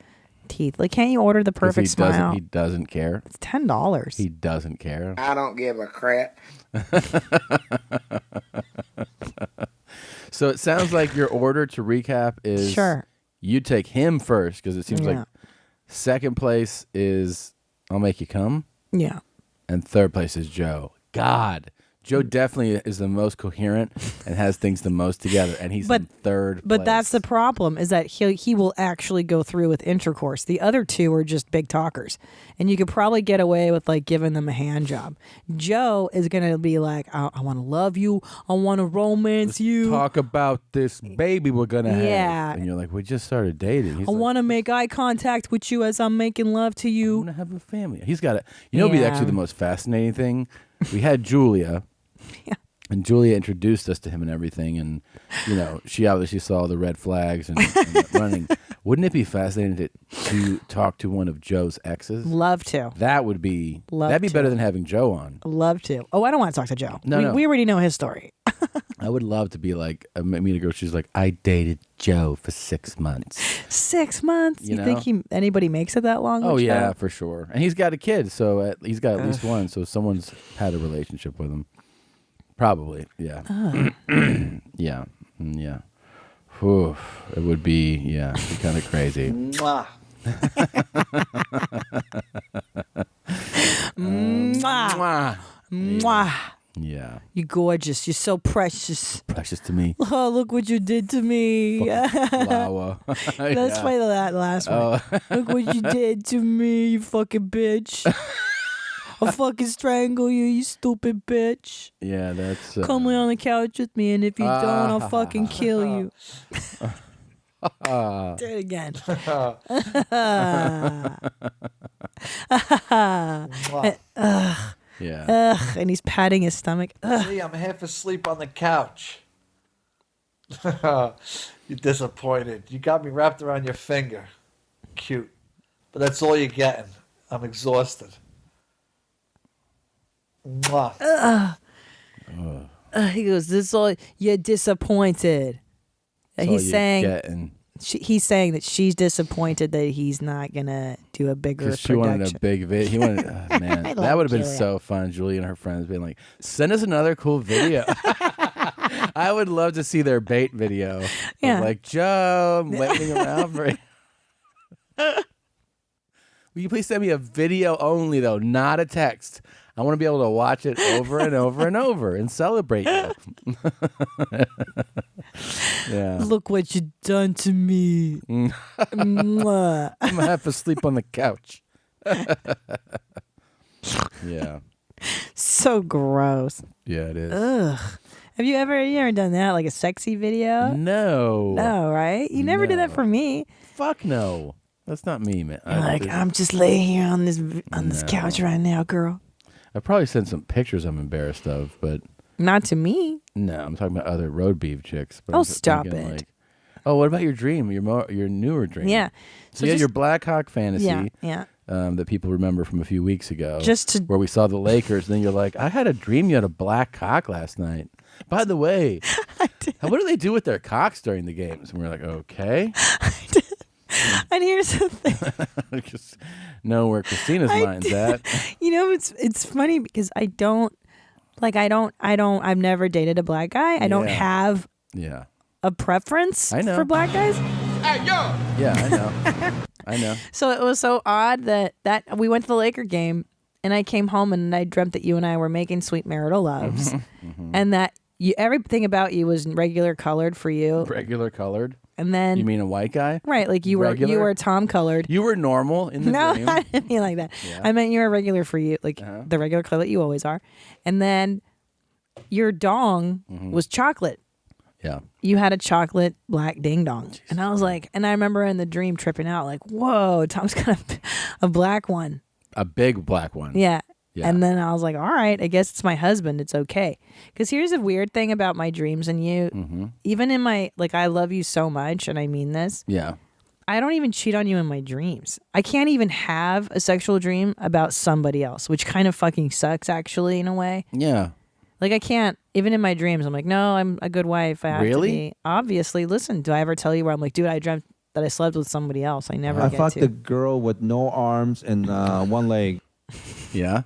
teeth? Like, can't you order the 'Cause perfect smile? He doesn't care. It's $10. He doesn't care. I don't give a crap. So it sounds like your order to recap is Sure. you take him first because it seems Yeah. like second place is I'll make you come, Yeah. and third place is Joe. God, Joe definitely is the most coherent and has things the most together, and he's in third place. But that's the problem, is that he will actually go through with intercourse. The other two are just big talkers. And you could probably get away with like giving them a hand job. Joe is going to be like, I want to love you. I want to romance you. Talk about this baby we're going to have. Yeah. And you're like, we just started dating. He's I like, want to make eye contact with you as I'm making love to I you. want to have a family. He's got it. You know, what'd be Yeah. actually the most fascinating thing. We had Julia, and Julia introduced us to him and everything. And you know, she obviously saw the red flags and running. Wouldn't it be fascinating to talk to one of Joe's exes? Love to. That would be. Love that'd be to. better than having Joe on. Love to. Oh, I don't want to talk to Joe. No. We already know his story. I would love to be like meet a girl. She's like, I dated Joe for 6 months. 6 months? You You think anybody makes it that long? Oh with yeah, Joe? for sure. And he's got a kid, so he's got at least one. So someone's had a relationship with him. Probably, yeah. Yeah, yeah. Whew. It would be, yeah, it'd be kind of crazy. Mwah. Mwah. Mwah. Yeah. You're gorgeous. You're so precious. Precious to me. Oh, look what you did to me. Flower. Let's play that last one. Look what you did to me, you fucking bitch. I'll fucking strangle you, you stupid bitch. Yeah, that's. Come lay on the couch with me, and if you don't, I'll fucking kill you. Do it again. Yeah. Ugh, and he's patting his stomach. Ugh. See, I'm half asleep on the couch. You're disappointed. You got me wrapped around your finger. Cute. But that's all you're getting. I'm exhausted. Mwah. He goes, "This is all you're disappointed." That's all He's you're saying getting. he's saying that she's disappointed that he's not gonna do a bigger 'Cause she wanted production. a big video. He wanted, man, I that love would have been Julia. so fun. Julie and her friends being like, send us another cool video. I would love to see their bait video. Of Yeah. like, Joe, I'm waiting around for you. Will you please send me a video only, though, not a text? I want to be able to watch it over and over and over and celebrate you. Yeah. Look what you done to me. Mwah. I'm going to have to sleep on the couch. Yeah. So gross. Yeah, it is. Ugh. Have you ever done that, like a sexy video? No. No, right? You never did that No. for me. Fuck no. That's not me, man. You're like, I'm just laying here on this couch right now, girl. I probably sent some pictures I'm embarrassed of, but Not to me. no, I'm talking about other road beef chicks. But Oh, I'm stop thinking, it. Like, oh, what about your dream? Your newer dream? Yeah. So you had your Black Hawk fantasy. Yeah. That people remember from a few weeks ago. Just to- where we saw the Lakers, and then you're like, I had a dream you had a black cock last night. By the way, what do they do with their cocks during the games? And we're like, okay. And here's the thing. Just know where Christina's mind's at. It's funny because I've never dated a black guy. I don't Yeah. have Yeah. a preference I know. for black guys. Yeah, I know. I know. So it was so odd that we went to the Laker game and I came home and I dreamt that you and I were making sweet marital loves and that everything about you was regular colored for you. Regular colored. And then You mean a white guy? right, like you regular? were Tom colored. You were normal in the No, dream. I didn't mean like that. Yeah. I meant you were regular for you, like the regular color that you always are. And then your dong was chocolate. Yeah. You had a chocolate black ding dong. And I was like, and I remember in the dream tripping out, like, whoa, Tom's got a black one. A big black one. Yeah. Yeah. And then I was like, all right, I guess it's my husband. It's okay. Because here's the weird thing about my dreams and you. Mm-hmm. Even in my, like, I love you so much, and I mean this. Yeah. I don't even cheat on you in my dreams. I can't even have a sexual dream about somebody else, which kind of fucking sucks, actually, in a way. Yeah. Like, I can't, even in my dreams, I'm like, no, I'm a good wife. I have Really? to be. Obviously, listen, do I ever tell you where I'm like, dude, I dreamt that I slept with somebody else? I never I get fucked to. a girl with no arms and one leg. Yeah.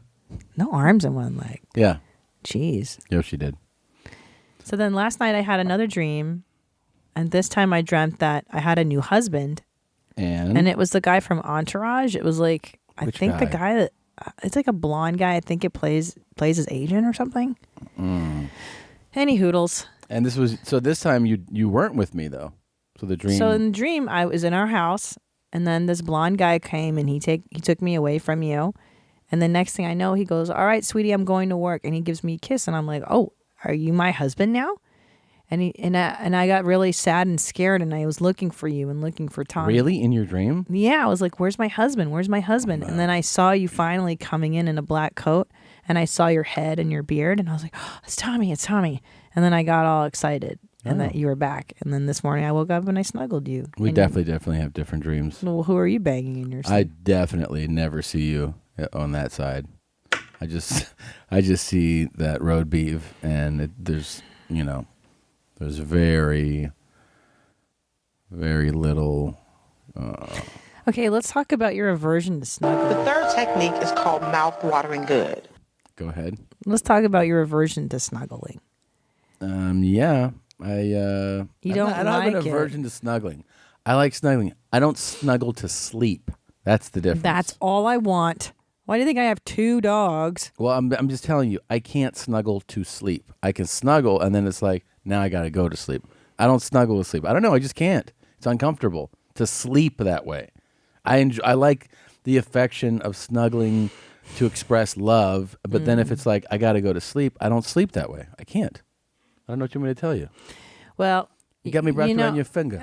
No arms and one leg. Yeah. Jeez. Yeah, she did. So then last night I had another dream, and this time I dreamt that I had a new husband, and it was the guy from Entourage. It was like, I Which think the guy? guy that, it's like a blonde guy. I think it plays his agent or something. Any hoodles. And this time you weren't with me though. So the dream. So in the dream, I was in our house, and then this blonde guy came and he took me away from you, and the next thing I know, he goes, "All right, sweetie, I'm going to work," and he gives me a kiss, and I'm like, "Oh, are you my husband now?" And I got really sad and scared, and I was looking for you and looking for Tom. Really, in your dream? Yeah, I was like, "Where's my husband? Where's my husband?" And then I saw you finally coming in a black coat, and I saw your head and your beard, and I was like, "Oh, it's Tommy, it's Tommy." And then I got all excited, and that you were back. And then this morning I woke up and I snuggled you. We And definitely have different dreams. Well, who are you banging in your sleep? I definitely never see you on that side. I just see that road beef, and there's very, very little. Okay, let's talk about your aversion to snuggling. The third technique is called mouth-watering good. Go ahead. Let's talk about your aversion to snuggling. Yeah, I don't I don't have like an it. aversion to snuggling. I like snuggling. I don't snuggle to sleep. That's the difference. That's all I want. Why do you think I have 2 dogs? Well, I'm just telling you, I can't snuggle to sleep. I can snuggle, and then it's like, now I got to go to sleep. I don't snuggle to sleep. I don't know. I just can't. It's uncomfortable to sleep that way. I like the affection of snuggling to express love, but then if it's like, I got to go to sleep, I don't sleep that way. I can't. I don't know what you want me to tell you. Well, You got me wrapped know, around your finger.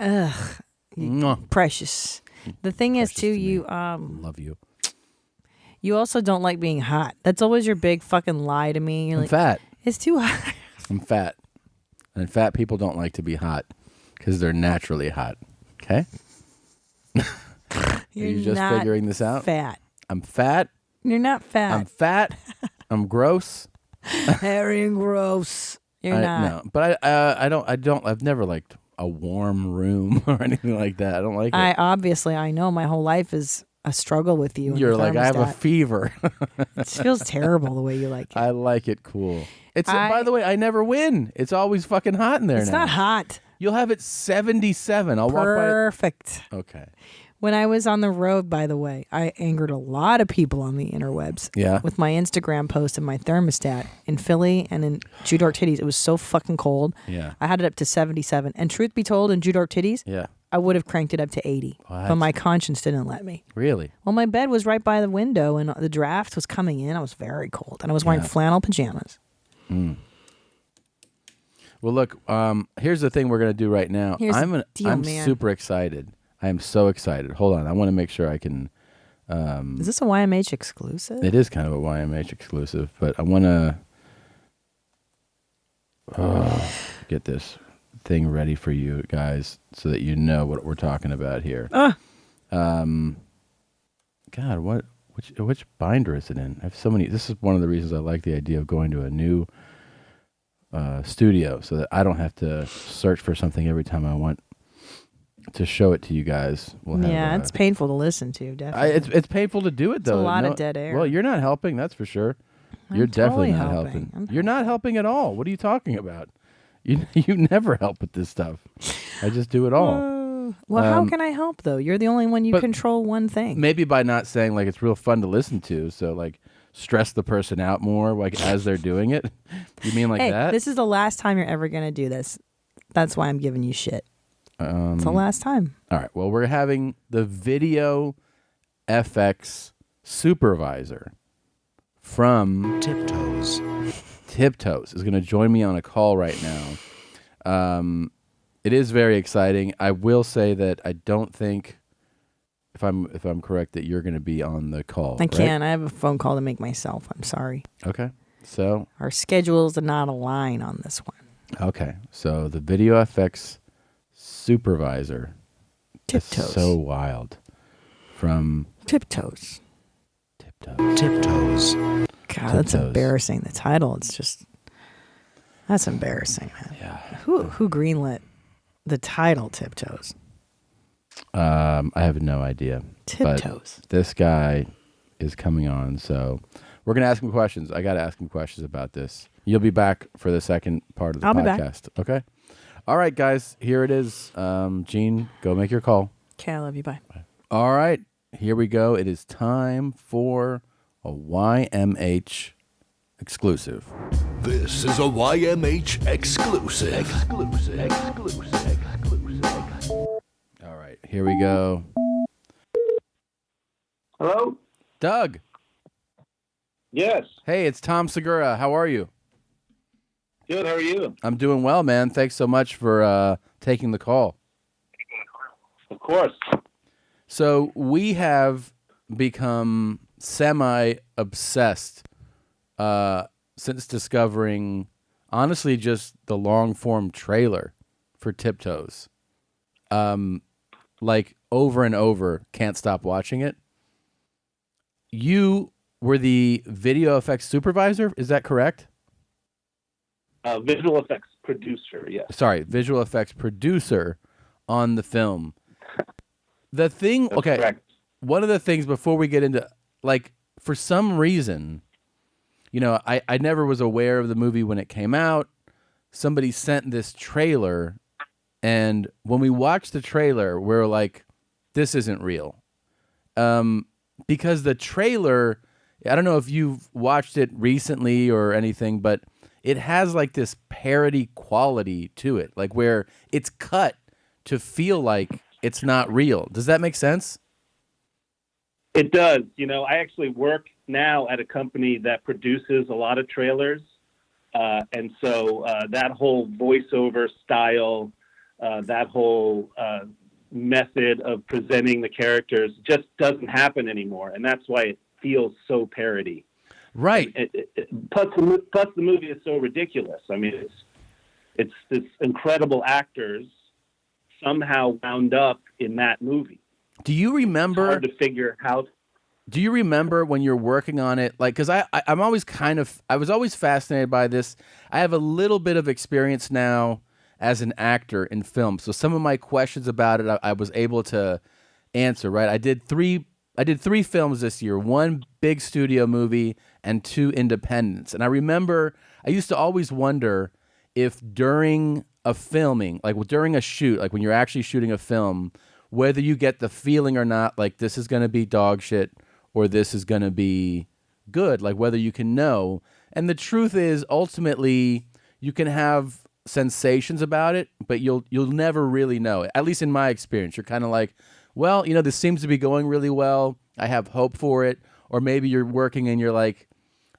Mwah. precious. The thing is, too, you Love you. you also don't like being hot. That's always your big fucking lie to me. You're I'm like, fat. it's too hot. I'm fat. And fat people don't like to be hot because they're naturally hot. Okay? Are you just not figuring this out? Fat. I'm fat. You're not fat. I'm fat. I'm gross. hairy and gross. You're not. No, but I've never liked a warm room or anything like that. I don't like it. I know my whole life is a struggle with you. and You're the like, I have a thermostat. fever. It feels terrible the way you like it. I like it cool. By the way, I never win. It's always fucking hot in there It's now. not hot. You'll have it 77. I'll walk Perfect. by. Okay. When I was on the road, by the way, I angered a lot of people on the interwebs. Yeah. With my Instagram post and my thermostat in Philly and in Jew Dark Titties. It was so fucking cold. Yeah. I had it up to 77. And truth be told, in Jew Dark Titties, Yeah. I would have cranked it up to 80. What? But my conscience didn't let me. Really? Well, my bed was right by the window and the draft was coming in. I was very cold. And I was wearing flannel pajamas. Well, look, here's the thing we're going to do right now. Here's I'm the deal, man. super excited. I am so excited. Hold on. I want to make sure I can. Is this a YMH exclusive? It is kind of a YMH exclusive, but I want to get this thing ready for you guys so that you know what we're talking about here. God, which binder is it in? I have so many. This is one of the reasons I like the idea of going to a new studio so that I don't have to search for something every time I want to show it to you guys. It's painful to listen to, definitely. It's painful to do it though. a lot of dead air. Well, you're not helping, that's for sure. You're totally definitely not helping. helping. You're not helping at all. What are you talking about? You never help with this stuff. I just do it all. Well, how can I help, though? You're the only one you but control one thing. Maybe by not saying like it's real fun to listen to, so like stress the person out more like as they're doing it. You mean like hey, that? this is the last time you're ever going to do this. That's why I'm giving you shit. It's the last time. All right. Well, we're having the Video FX supervisor from Tiptoes. Tiptoes is going to join me on a call right now. It is very exciting. I will say that I don't think if I'm correct, that you're going to be on the call. I right? can't. I have a phone call to make myself. I'm sorry. Okay. So Our schedules do not align on this one. okay. So the video effects supervisor. Tiptoes. So wild. From Tiptoes. Tiptoes. God, that's embarrassing. The title, that's embarrassing, man. Yeah. Who greenlit the title Tiptoes? I have no idea. Tiptoes. But this guy is coming on, so we're gonna ask him questions. I gotta ask him questions about this. You'll be back for the second part of the I'll be back. podcast. Okay. All right, guys. Here it is. Gene, go make your call. Okay, I love you. Bye. All right. Here we go. It is time for a YMH exclusive. This is a YMH exclusive. All right. Here we go. Hello? Doug. Yes. Hey, it's Tom Segura. How are you? Good. How are you? I'm doing well, man. Thanks so much for taking the call. Of course. So we have become semi-obsessed since discovering, honestly, just the long-form trailer for Tiptoes. Like over and over, can't stop watching it. You were the video effects supervisor, is that correct? Visual effects producer, yes. Sorry, visual effects producer on the film. The thing, That's okay, correct. One of the things before we get into, like, for some reason, you know, I never was aware of the movie when it came out. Somebody sent this trailer, and when we watched the trailer, we're like, this isn't real. Because the trailer, I don't know if you've watched it recently or anything, but it has like this parody quality to it, like where it's cut to feel like it's not real. Does that make sense? It does. You know, I actually work now at a company that produces a lot of trailers. And so that whole voiceover style, that whole method of presenting the characters just doesn't happen anymore. And that's why it feels so parody. Right. Plus the movie is so ridiculous. I mean, it's this incredible actors somehow wound up in that movie. Do you remember? It's hard to figure how. Do you remember when you're working on it? Like, because I'm always I was always fascinated by this. I have a little bit of experience now as an actor in film, so some of my questions about it I was able to answer. Right, I did three films this year, one big studio movie and two independents. And I remember I used to always wonder if during a filming, like during a shoot, like when you're actually shooting a film, whether you get the feeling or not, like this is going to be dog shit or this is going to be good, like whether you can know. And the truth is, ultimately, you can have sensations about it, but you'll never really know. At least in my experience, you're kind of like, well, you know, this seems to be going really well. I have hope for it. Or maybe you're working and you're like,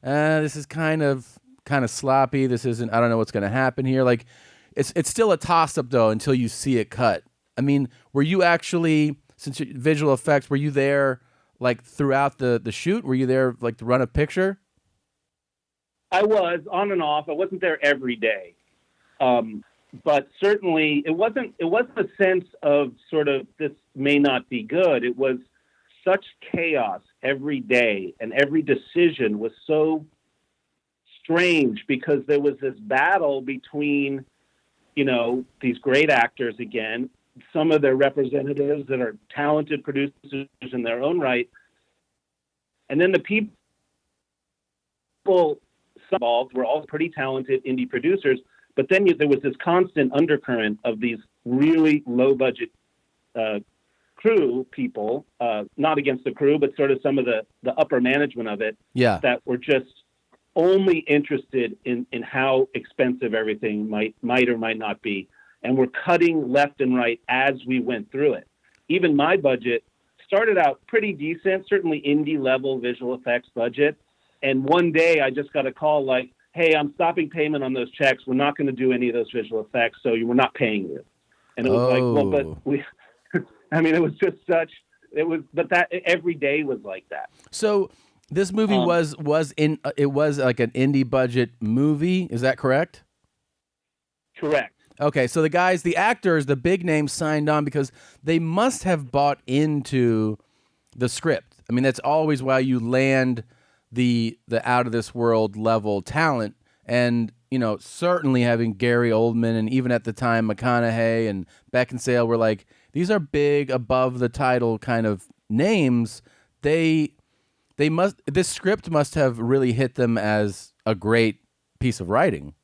this is kind of sloppy. This isn't, I don't know what's going to happen here. Like, it's still a toss-up, though, until you see it cut. I mean, were you actually, since visual effects, were you there, like, throughout the shoot? Were you there, like, to run a picture? I was, on and off. I wasn't there every day. But certainly, it wasn't a sense of sort of, this may not be good. It was such chaos every day, and every decision was so strange because there was this battle between, you know, these great actors again, some of their representatives that are talented producers in their own right, and then the people involved were all pretty talented indie producers, but then there was this constant undercurrent of these really low-budget crew people, not against the crew, but sort of some of the upper management of it, that were just only interested in how expensive everything might or might not be. And we're cutting left and right as we went through it. Even my budget started out pretty decent, certainly indie level visual effects budget. And one day I just got a call like, hey, I'm stopping payment on those checks. We're not going to do any of those visual effects, so we're not paying you. And it was like, well, but we, I mean, it was just such It was, but that every day was like that. So this movie was it was like an indie budget movie. Is that correct? Correct. Okay, so the actors, the big names signed on because they must have bought into the script. I mean, that's always why you land the out of this world level talent, and certainly having Gary Oldman and even at the time McConaughey and Beckinsale were like, these are big above the title kind of names. This script must have really hit them as a great piece of writing.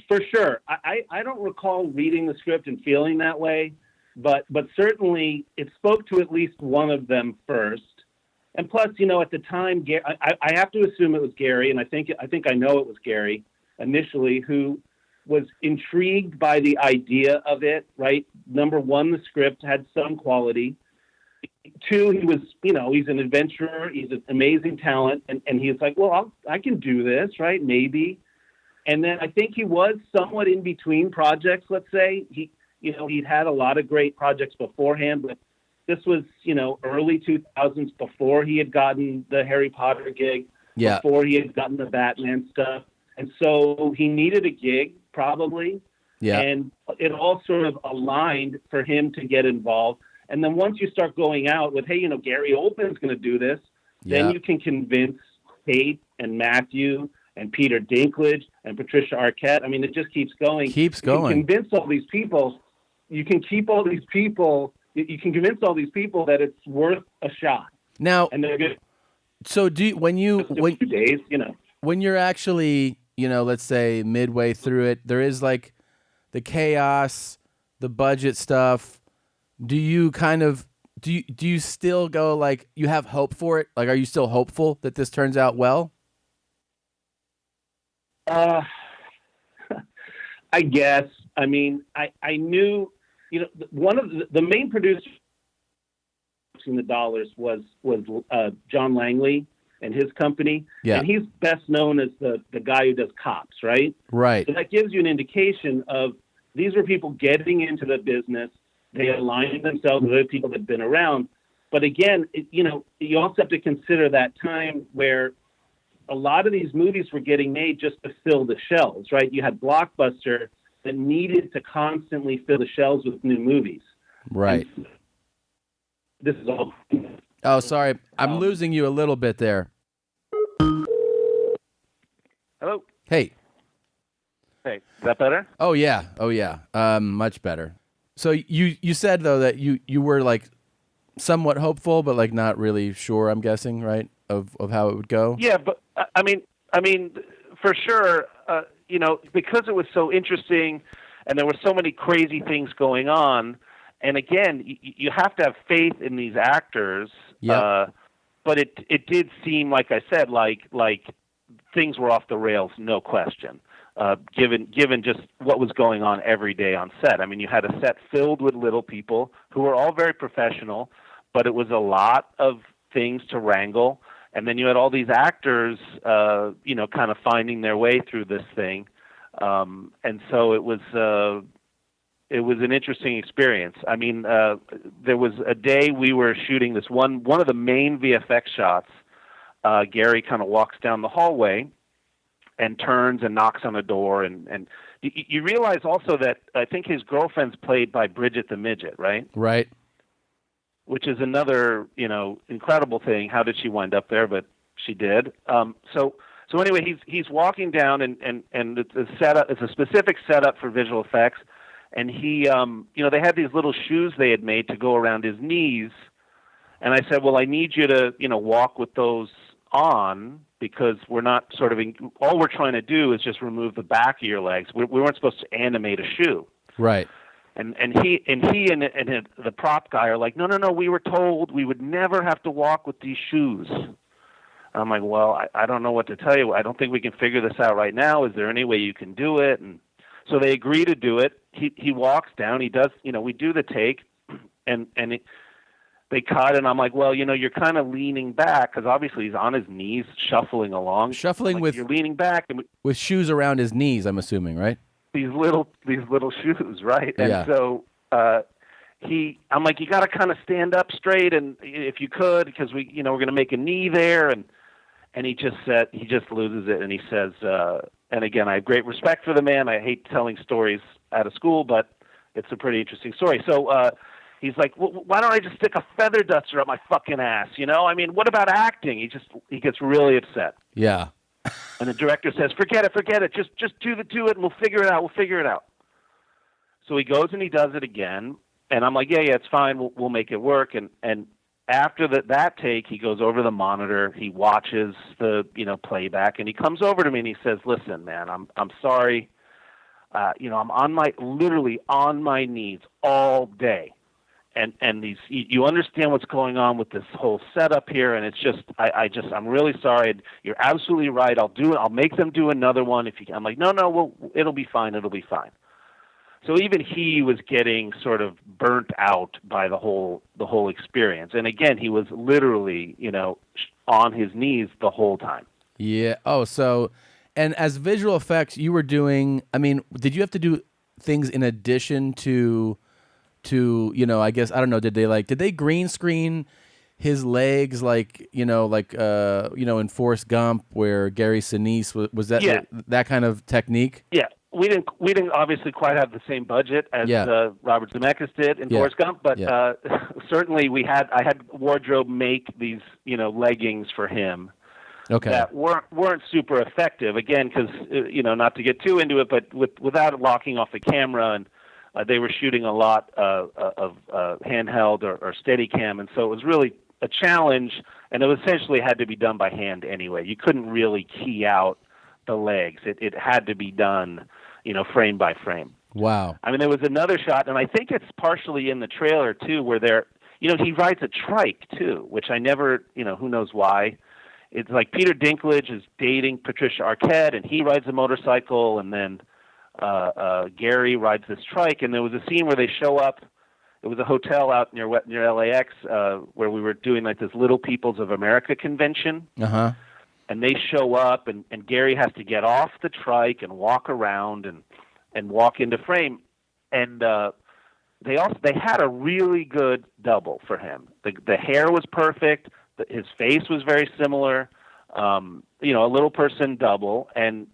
For sure. I don't recall reading the script and feeling that way, but certainly it spoke to at least one of them first. And plus, at the time, I have to assume it was Gary, and I think I know it was Gary initially, who was intrigued by the idea of it, right? Number one, the script had some quality. Two, he was, he's an adventurer, he's an amazing talent, and he was like, well, I can do this, right? Maybe. And then I think he was somewhat in between projects, let's say. He'd had a lot of great projects beforehand, but this was, early 2000s before he had gotten the Harry Potter gig, before he had gotten the Batman stuff. And so he needed a gig, probably. Yeah. And it all sort of aligned for him to get involved. And then once you start going out with, hey, Gary Oldman's going to do this, then you can convince Kate and Matthew and Peter Dinklage and Patricia Arquette. I mean, it just keeps going. You can convince all these people. You can keep all these people. You can convince all these people that it's worth a shot. Now, and they're good. So when you're actually, let's say midway through it, there is like the chaos, the budget stuff. Do you still go like you have hope for it? Like, are you still hopeful that this turns out well? I guess. I mean, I knew, one of the main producers in the dollars was John Langley and his company. Yeah. And he's best known as the guy who does Cops, right? Right. So that gives you an indication of these were people getting into the business. They aligned themselves with other people that had been around. But again, you also have to consider that time where a lot of these movies were getting made just to fill the shelves, right? You had Blockbuster that needed to constantly fill the shelves with new movies. Right. And this is all. Oh, sorry. I'm losing you a little bit there. Hello? Hey. Hey, is that better? Oh, yeah. Much better. So you said, though, that you were, like, somewhat hopeful, but, like, not really sure, I'm guessing, right, of how it would go? Yeah, but, I mean, for sure, because it was so interesting and there were so many crazy things going on, and again, you have to have faith in these actors, but it did seem, like I said, like things were off the rails, no question. Given just what was going on every day on set. I mean, you had a set filled with little people who were all very professional, but it was a lot of things to wrangle. And then you had all these actors, kind of finding their way through this thing. And so it was an interesting experience. I mean, there was a day we were shooting this one of the main VFX shots. Gary kind of walks down the hallway and turns and knocks on a door, and you realize also that I think his girlfriend's played by Bridget the Midget, right? Right. Which is another, incredible thing. How did she wind up there? But she did. So anyway, he's walking down, and it's a setup. It's a specific setup for visual effects, and he, they had these little shoes they had made to go around his knees, and I said, well, I need you to, walk with those on, because we're not sort of all we're trying to do is just remove the back of your legs. We weren't supposed to animate a shoe. Right. And he and the prop guy are like, no, we were told we would never have to walk with these shoes. I'm like, well, I don't know what to tell you. I don't think we can figure this out right now. Is there any way you can do it? And so they agree to do it. He walks down. He does, we do the take, and they cut, and I'm like, well, you're kind of leaning back, because obviously he's on his knees, shuffling along. With you're leaning back, and with shoes around his knees, I'm assuming, right? These little shoes, right? And so I'm like, you got to kind of stand up straight, and if you could, because we're going to make a knee there, and he just loses it, and he says, and again, I have great respect for the man. I hate telling stories out of school, but it's a pretty interesting story. So he's like, well, why don't I just stick a feather duster up my fucking ass? I mean, what about acting? He gets really upset. Yeah. And the director says, forget it. Just do it, and we'll figure it out. So he goes and he does it again. And I'm like, yeah, it's fine. We'll make it work. And after that take, he goes over the monitor. He watches the playback, and he comes over to me and he says, "Listen, man, I'm sorry. I'm literally on my knees all day, and these you understand what's going on with this whole setup here, and it's just I'm really sorry. You're absolutely right. I'll do it. I'll make them do another one if you can." I'm like, no, it'll be fine. It'll be fine. So even he was getting sort of burnt out by the whole experience. And again, he was literally, on his knees the whole time. Yeah. Oh, so, and as visual effects, you were doing, I mean, did you have to do things in addition to, I guess, I don't know, did they green screen his legs in Forrest Gump where Gary Sinise was that that kind of technique? Yeah. We didn't obviously quite have the same budget as Robert Zemeckis did in Forrest Gump, but certainly I had wardrobe make these leggings for him that weren't super effective. Again, because not to get too into it, but without locking off the camera, and they were shooting a lot of handheld or Steadicam, and so it was really a challenge, and it essentially had to be done by hand anyway. You couldn't really key out the legs. It had to be done, frame by frame. Wow. I mean, there was another shot, and I think it's partially in the trailer too, where he rides a trike too, which I never, who knows why. It's like Peter Dinklage is dating Patricia Arquette, and he rides a motorcycle, and then Gary rides this trike, and there was a scene where they show up. It was a hotel out near LAX where we were doing like this Little Peoples of America convention. Uh-huh. And they show up, and Gary has to get off the trike and walk around and walk into frame. And they had a really good double for him. The hair was perfect. His face was very similar. A little person double. And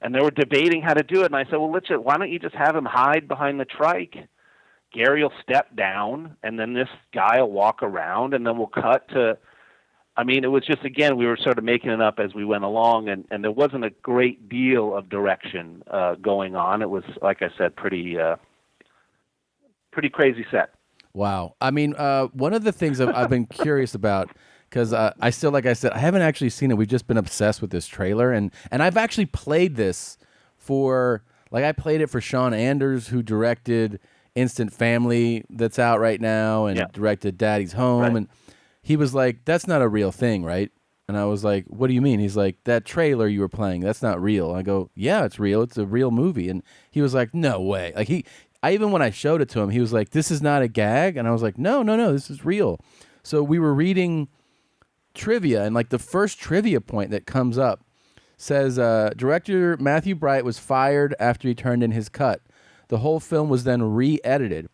they were debating how to do it. And I said, well, why don't you just have him hide behind the trike? Gary will step down, and then this guy will walk around, and then we'll cut to... I mean, it was just, again, we were sort of making it up as we went along, and there wasn't a great deal of direction going on. It was, like I said, pretty crazy set. Wow. I mean, one of the things I've been curious about, because I still, like I said, I haven't actually seen it. We've just been obsessed with this trailer, and I've actually played this I played it for Sean Anders, who directed Instant Family that's out right now, and directed Daddy's Home, right. And he was like, that's not a real thing, right? And I was like, what do you mean? He's like, that trailer you were playing, that's not real. I go, yeah, it's real. It's a real movie. And he was like, no way. Like even when I showed it to him, he was like, this is not a gag. And I was like, no, this is real. So we were reading trivia, and like the first trivia point that comes up says, director Matthew Bright was fired after he turned in his cut. The whole film was then re-edited.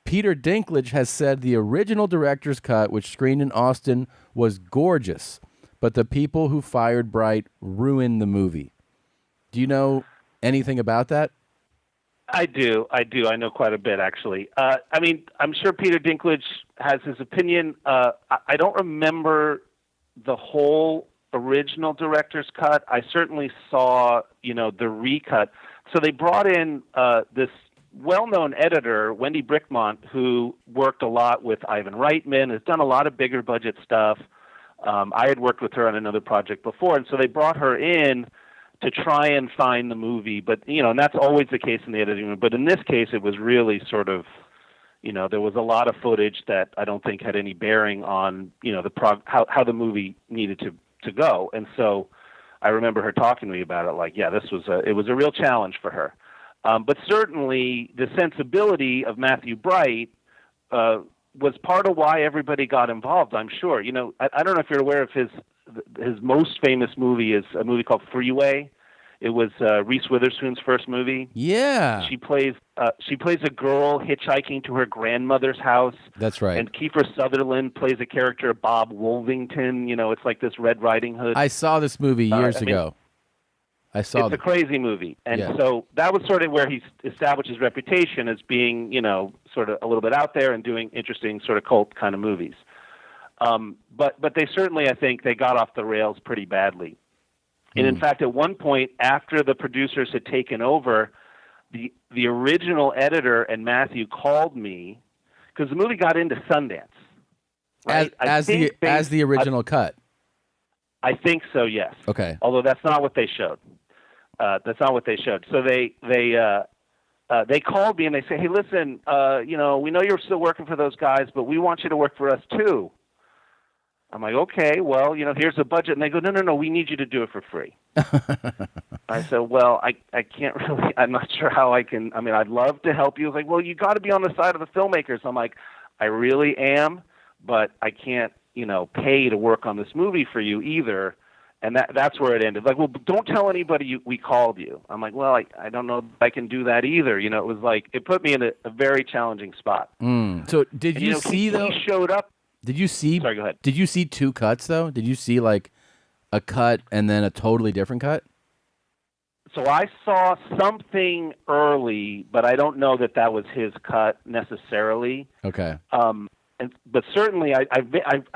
Peter Dinklage has said the original director's cut, which screened in Austin, was gorgeous, but the people who fired Bright ruined the movie. Do you know anything about that? I do. I know quite a bit, actually. I mean, I'm sure Peter Dinklage has his opinion. I don't remember the whole original director's cut. I certainly saw, the recut. So they brought in this well-known editor, Wendy Brickmont, who worked a lot with Ivan Reitman, has done a lot of bigger budget stuff. I had worked with her on another project before, and so they brought her in to try and find the movie. But, and that's always the case in the editing room. But in this case, it was really sort of, there was a lot of footage that I don't think had any bearing on, how the movie needed to go. And so I remember her talking to me about it, like, yeah, it was a real challenge for her. But certainly the sensibility of Matthew Bright was part of why everybody got involved, I'm sure. I don't know if you're aware of his most famous movie is a movie called Freeway. It was Reese Witherspoon's first movie. Yeah. She plays a girl hitchhiking to her grandmother's house. That's right. And Kiefer Sutherland plays a character, Bob Wolvington. You know, it's like this Red Riding Hood. I saw this movie years ago. It's a crazy movie. And so that was sort of where he established his reputation as being, you know, sort of a little bit out there and doing interesting sort of cult kind of movies. But they certainly, I think, they got off the rails pretty badly. And in fact, at one point, after the producers had taken over, the original editor and Matthew called me because the movie got into Sundance. Right? As the original cut. I think so, yes. Okay. Although that's not what they showed. That's not what they showed. So they called me and they say, "Hey, listen, you know, we know you're still working for those guys, but we want you to work for us too." I'm like, "Okay, well, you know, here's the budget." And they go, No, we need you to do it for free." I said, "Well, I can't really, I'm not sure how I can, I mean, I'd love to help you." It's like, "Well, you got to be on the side of the filmmakers." I'm like, "I really am, but I can't, you know, pay to work on this movie for you either." And that's where it ended. Like, "Well, don't tell anybody we called you." I'm like, "Well, I don't know if I can do that either." You know, it was like, it put me in a very challenging spot. So did you see, though? He showed up. Did you see? Sorry, go ahead. Did you see two cuts though? Did you see like a cut and then a totally different cut? So I saw something early, but I don't know that was his cut necessarily. Okay. But certainly I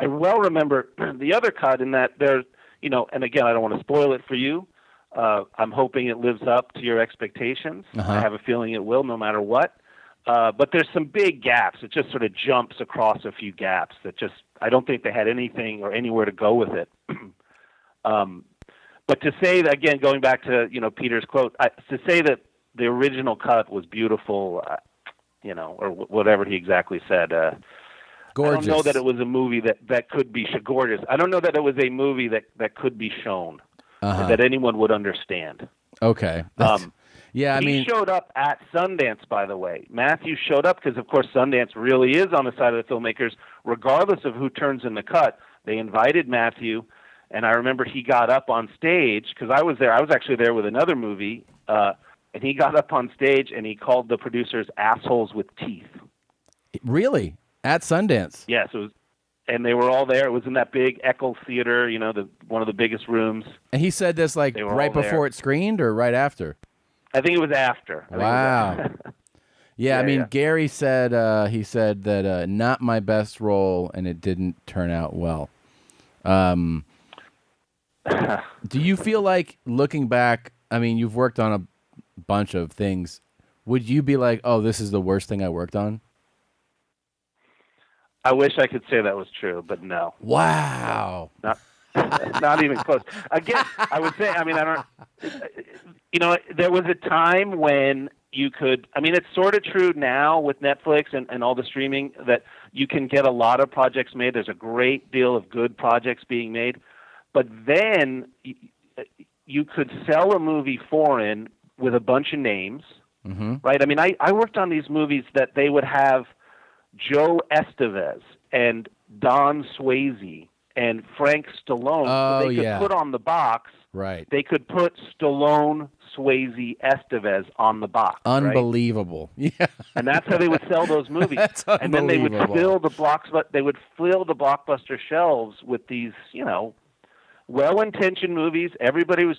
well remember the other cut in that there's, you know, and again, I don't want to spoil it for you. I'm hoping it lives up to your expectations. I have a feeling it will, no matter what. But there's some big gaps. It just sort of jumps across a few gaps that just, I don't think they had anything or anywhere to go with it. But to say that, again, going back to, you know, Peter's quote, to say that the original cut was beautiful, you know, or whatever he exactly said. Gorgeous. I don't know that it was a movie that could be gorgeous. I don't know that it was a movie that could be shown, that anyone would understand. Okay. Yeah, I mean, he showed up at Sundance, by the way. Matthew showed up because, of course, Sundance really is on the side of the filmmakers, regardless of who turns in the cut. They invited Matthew, and I remember he got up on stage because I was there. I was actually there with another movie, and he got up on stage and he called the producers assholes with teeth. Really? At Sundance? Yes, it was, and they were all there. It was in that big Eccles Theater, you know, one of the biggest rooms. And he said this like right before it screened or right after? I think it was after. Wow. Yeah, I mean, Gary said he said that not my best role, and it didn't turn out well. Do you feel like, looking back, I mean, you've worked on a bunch of things. Would you be like, "Oh, this is the worst thing I worked on"? I wish I could say that was true, but no. Wow. Not even close. Again, I would say, I mean, I don't, you know, there was a time when you could, I mean, it's sort of true now with Netflix and all the streaming that you can get a lot of projects made. There's a great deal of good projects being made. But then you could sell a movie foreign with a bunch of names, right? I mean, I worked on these movies that they would have Joe Estevez and Don Swayze and Frank Stallone. So they could put on the box. Right. They could put Stallone, Swayze, Estevez on the box. Unbelievable. Right? Yeah. And that's how they would sell those movies. That's and then they would unbelievable. fill the blockbuster shelves with these, you know, well-intentioned movies. Everybody was,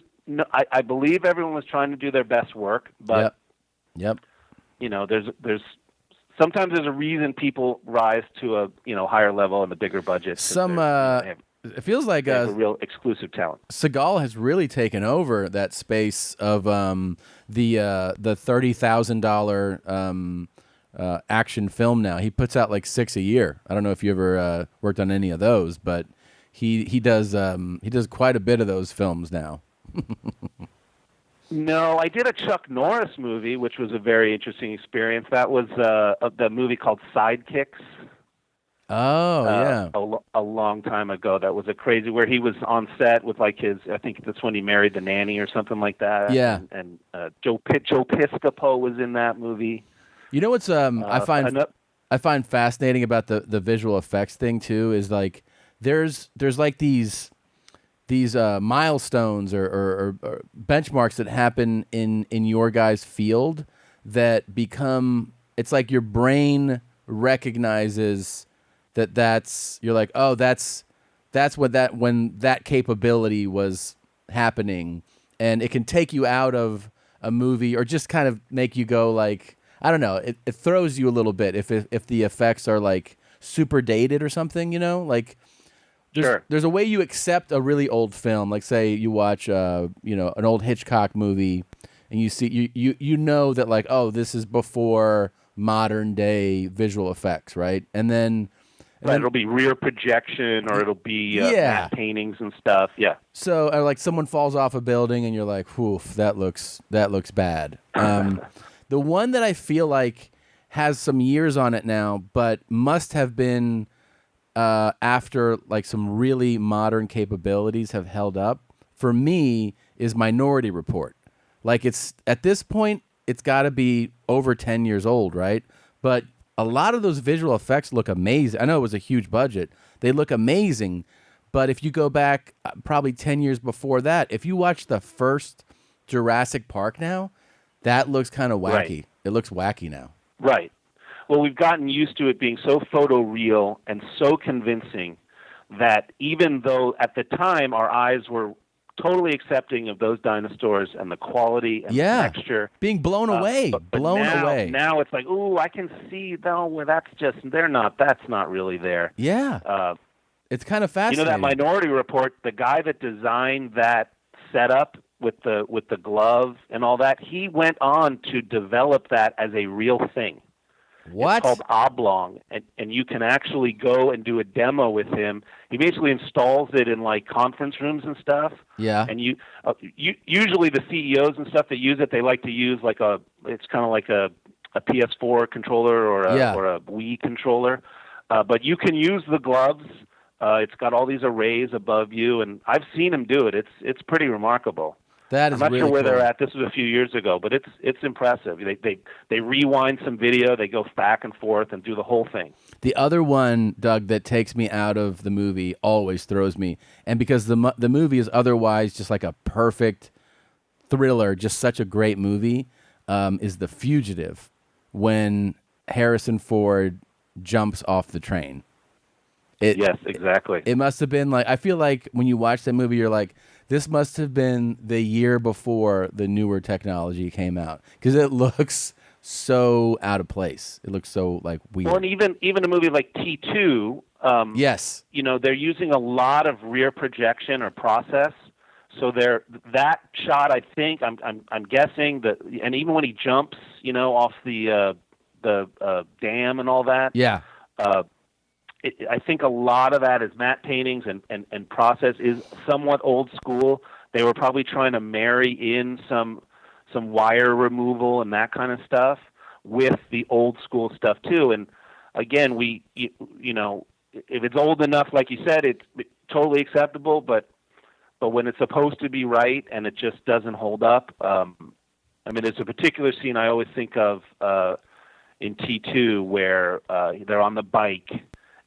I believe everyone was trying to do their best work, but Yep. You know, there's sometimes there's a reason people rise to a, you know, higher level and a bigger budget. It feels like a real exclusive talent. Seagal has really taken over that space of the $30,000 action film now. He puts out like 6 a year. I don't know if you ever worked on any of those, but he does quite a bit of those films now. No, I did a Chuck Norris movie, which was a very interesting experience. That was the movie called Sidekicks. Oh, yeah. A long time ago. That was a crazy, where he was on set with like I think that's when he married the nanny or something like that. Yeah. And Joe Piscopo was in that movie. You know what's I find fascinating about the visual effects thing too is like there's like these milestones or benchmarks that happen in your guys' field that become, it's like your brain recognizes that's you're like, oh, that's when that capability was happening, and it can take you out of a movie or just kind of make you go like, I don't know, it throws you a little bit if the effects are like super dated or something, like there's a way you accept a really old film, like say you watch an old Hitchcock movie and you see you know that like, oh, this is before modern day visual effects, right? And then it'll be rear projection, or it'll be matte paintings and stuff. Yeah. So, like someone falls off a building, and you're like, "Woof, that looks bad." The one that I feel like has some years on it now, but must have been after like some really modern capabilities have held up for me is Minority Report. Like it's at this point, it's got to be over 10 years old, right? But a lot of those visual effects look amazing. I know it was a huge budget. They look amazing. But if you go back probably 10 years before that, if you watch the first Jurassic Park now, that looks kind of wacky. Right. It looks wacky now. Right. Well, we've gotten used to it being so photoreal and so convincing that even though at the time our eyes were totally accepting of those dinosaurs and the quality and the texture. Being blown away. But now it's like, ooh, I can see, that's not really there. Yeah. It's kind of fascinating. That Minority Report, the guy that designed that setup with the glove and all that, he went on to develop that as a real thing. What? It's called Oblong, and you can actually go and do a demo with him. He basically installs it in like conference rooms and stuff. Yeah. And you usually the CEOs and stuff that use it, they like to use it's kind of like a PS4 controller or a Wii controller. But you can use the gloves. It's got all these arrays above you, and I've seen him do it. It's pretty remarkable. That is I'm not really sure where cool. they're at. This was a few years ago, but it's impressive. They rewind some video, they go back and forth and do the whole thing. The other one, Doug, that takes me out of the movie, always throws me, and because the movie is otherwise just like a perfect thriller, just such a great movie, is The Fugitive, when Harrison Ford jumps off the train. Yes, exactly. It must have been like, I feel like when you watch that movie, you're like, this must have been the year before the newer technology came out, because it looks so out of place. It looks so like weird. Well, and even a movie like T2, yes, they're using a lot of rear projection or process. So that shot, I think, I'm guessing that, and even when he jumps, off the dam and all that. Yeah. I think a lot of that is matte paintings and process is somewhat old school. They were probably trying to marry in some wire removal and that kind of stuff with the old school stuff too. And again, if it's old enough, like you said, it's totally acceptable. But when it's supposed to be right and it just doesn't hold up, there's a particular scene I always think of in T2 where they're on the bike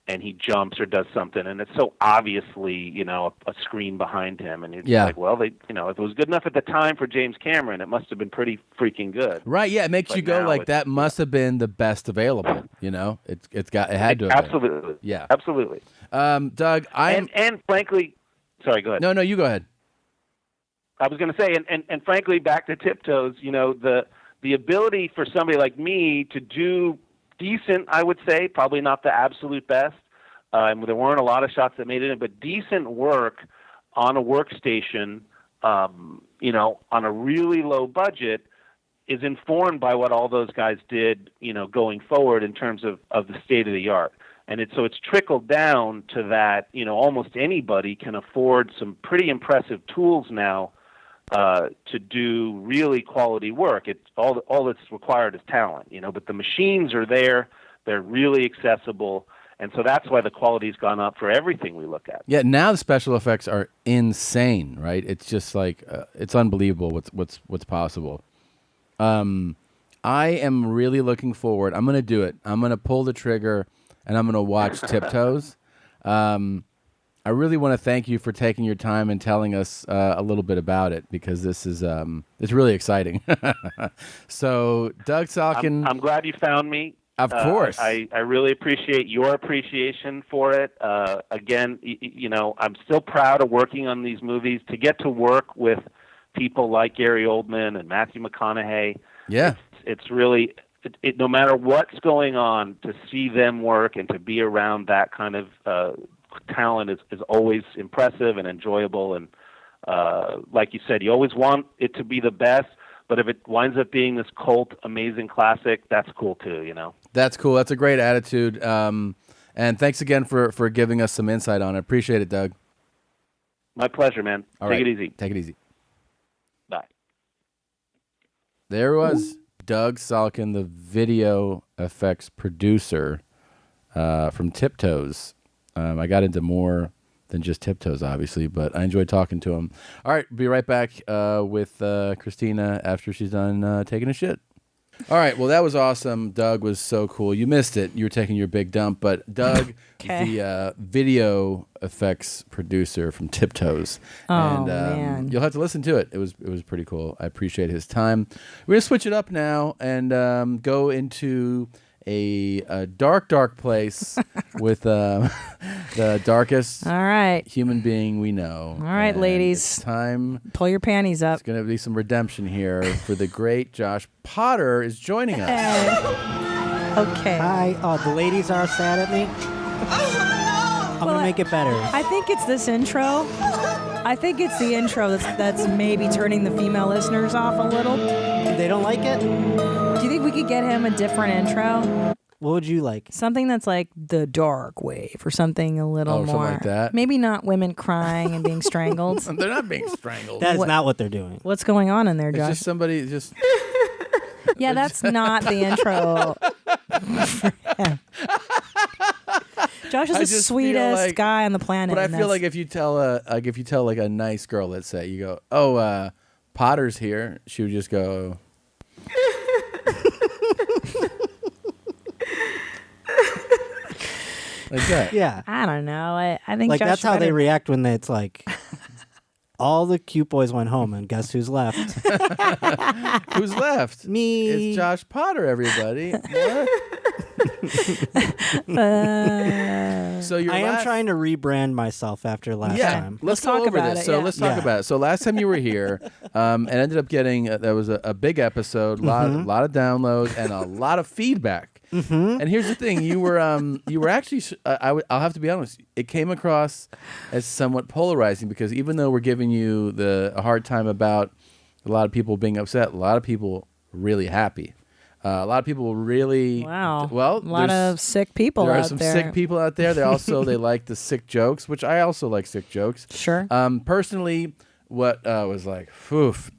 and he jumps or does something, and it's so obviously, a screen behind him, and it's like, well, if it was good enough at the time for James Cameron, it must have been pretty freaking good. Right? Yeah, it makes you go like, that must have been the best available. It had to have absolutely been. Yeah, absolutely. Doug, and frankly, sorry, go ahead. No, you go ahead. I was going to say, and frankly, back to Tiptoes, the ability for somebody like me to do decent, I would say, probably not the absolute best. There weren't a lot of shots that made it in, but decent work on a workstation, on a really low budget, is informed by what all those guys did, going forward in terms of the state of the art. And it's trickled down to that, almost anybody can afford some pretty impressive tools now to do really quality work. It's all that's required is talent, but the machines are there. They're really accessible. And so that's why the quality's gone up for everything we look at. Yeah, now the special effects are insane, right? It's just like, it's unbelievable what's possible. I am really looking forward. I'm going to do it. I'm going to pull the trigger and I'm going to watch Tiptoes. I I really want to thank you for taking your time and telling us a little bit about it, because this is it's really exciting. So, Doug Salkin, I'm glad you found me. Of course. I really appreciate your appreciation for it. Again, I'm still proud of working on these movies. To get to work with people like Gary Oldman and Matthew McConaughey, yeah, it's really, no matter what's going on, to see them work and to be around that kind of talent is always impressive and enjoyable. And like you said, you always want it to be the best, but if it winds up being this cult, amazing classic, that's cool too, That's cool. That's a great attitude. And thanks again for giving us some insight on it. Appreciate it, Doug. My pleasure, man. Take it easy. Take it easy. Bye. There was Doug Salkin, the video effects producer from Tiptoes. I got into more than just Tiptoes, obviously, but I enjoyed talking to him. All right, be right back with Christina after she's done taking a shit. All right, well, that was awesome. Doug was so cool. You missed it. You were taking your big dump, but Doug, the video effects producer from Tiptoes. Man. You'll have to listen to it. It was pretty cool. I appreciate his time. We're going to switch it up now and go into a dark place with the darkest human being we know. All right, and ladies. It's time. Pull your panties up. It's going to be some redemption here for the great Josh Potter is joining us. Okay. Hi. The ladies are sad at me. I'm going to make it better. I think it's this intro. I think it's the intro that's maybe turning the female listeners off a little. They don't like it? Do you think we could get him a different intro? What would you like? Something that's like the dark wave or something a little more. Something like that. Maybe not women crying and being strangled. They're not being strangled. That is not what they're doing. What's going on in there, Josh? It's just somebody just... Yeah, that's not the intro. Josh is the sweetest guy on the planet. But I feel like if you tell a nice girl, let's say, you go, "Oh, Potter's here," she would just go. Like that. Yeah. I don't know. I think like Josh that's how they better- react when it's like all the cute boys went home and guess who's left? Who's left? Me. It's Josh Potter, everybody. So I am trying to rebrand myself after last time. Let's go talk over about this. it, So yeah. let's talk about it. So last time you were here, it ended up getting that was a big episode, lot of downloads, and a lot of feedback. And here's the thing: you were actually. I'll have to be honest. It came across as somewhat polarizing because even though we're giving you a hard time about a lot of people being upset, a lot of people really happy. A lot of people really Wow. Well, a lot of sick people there out are some there. sick people out there. They like the sick jokes, which I also like sick jokes. Sure. Personally, what was like,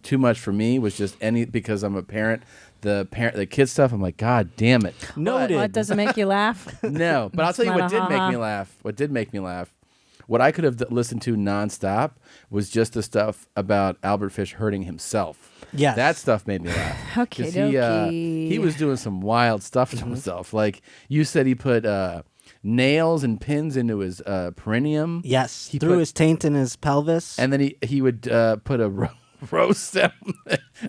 too much for me was just because I'm a parent. The kid stuff. I'm like, God damn it. Noted. What doesn't make you laugh? No, but I'll tell you It's what not did a make me laugh. What did make me laugh. What I could have listened to nonstop was just the stuff about Albert Fish hurting himself. Yes. That stuff made me laugh. Okay, 'Cause dokey. he was doing some wild stuff to himself. Like you said, he put nails and pins into his perineum. Yes. He Through put- his taint in his pelvis. And then he would put a rose stem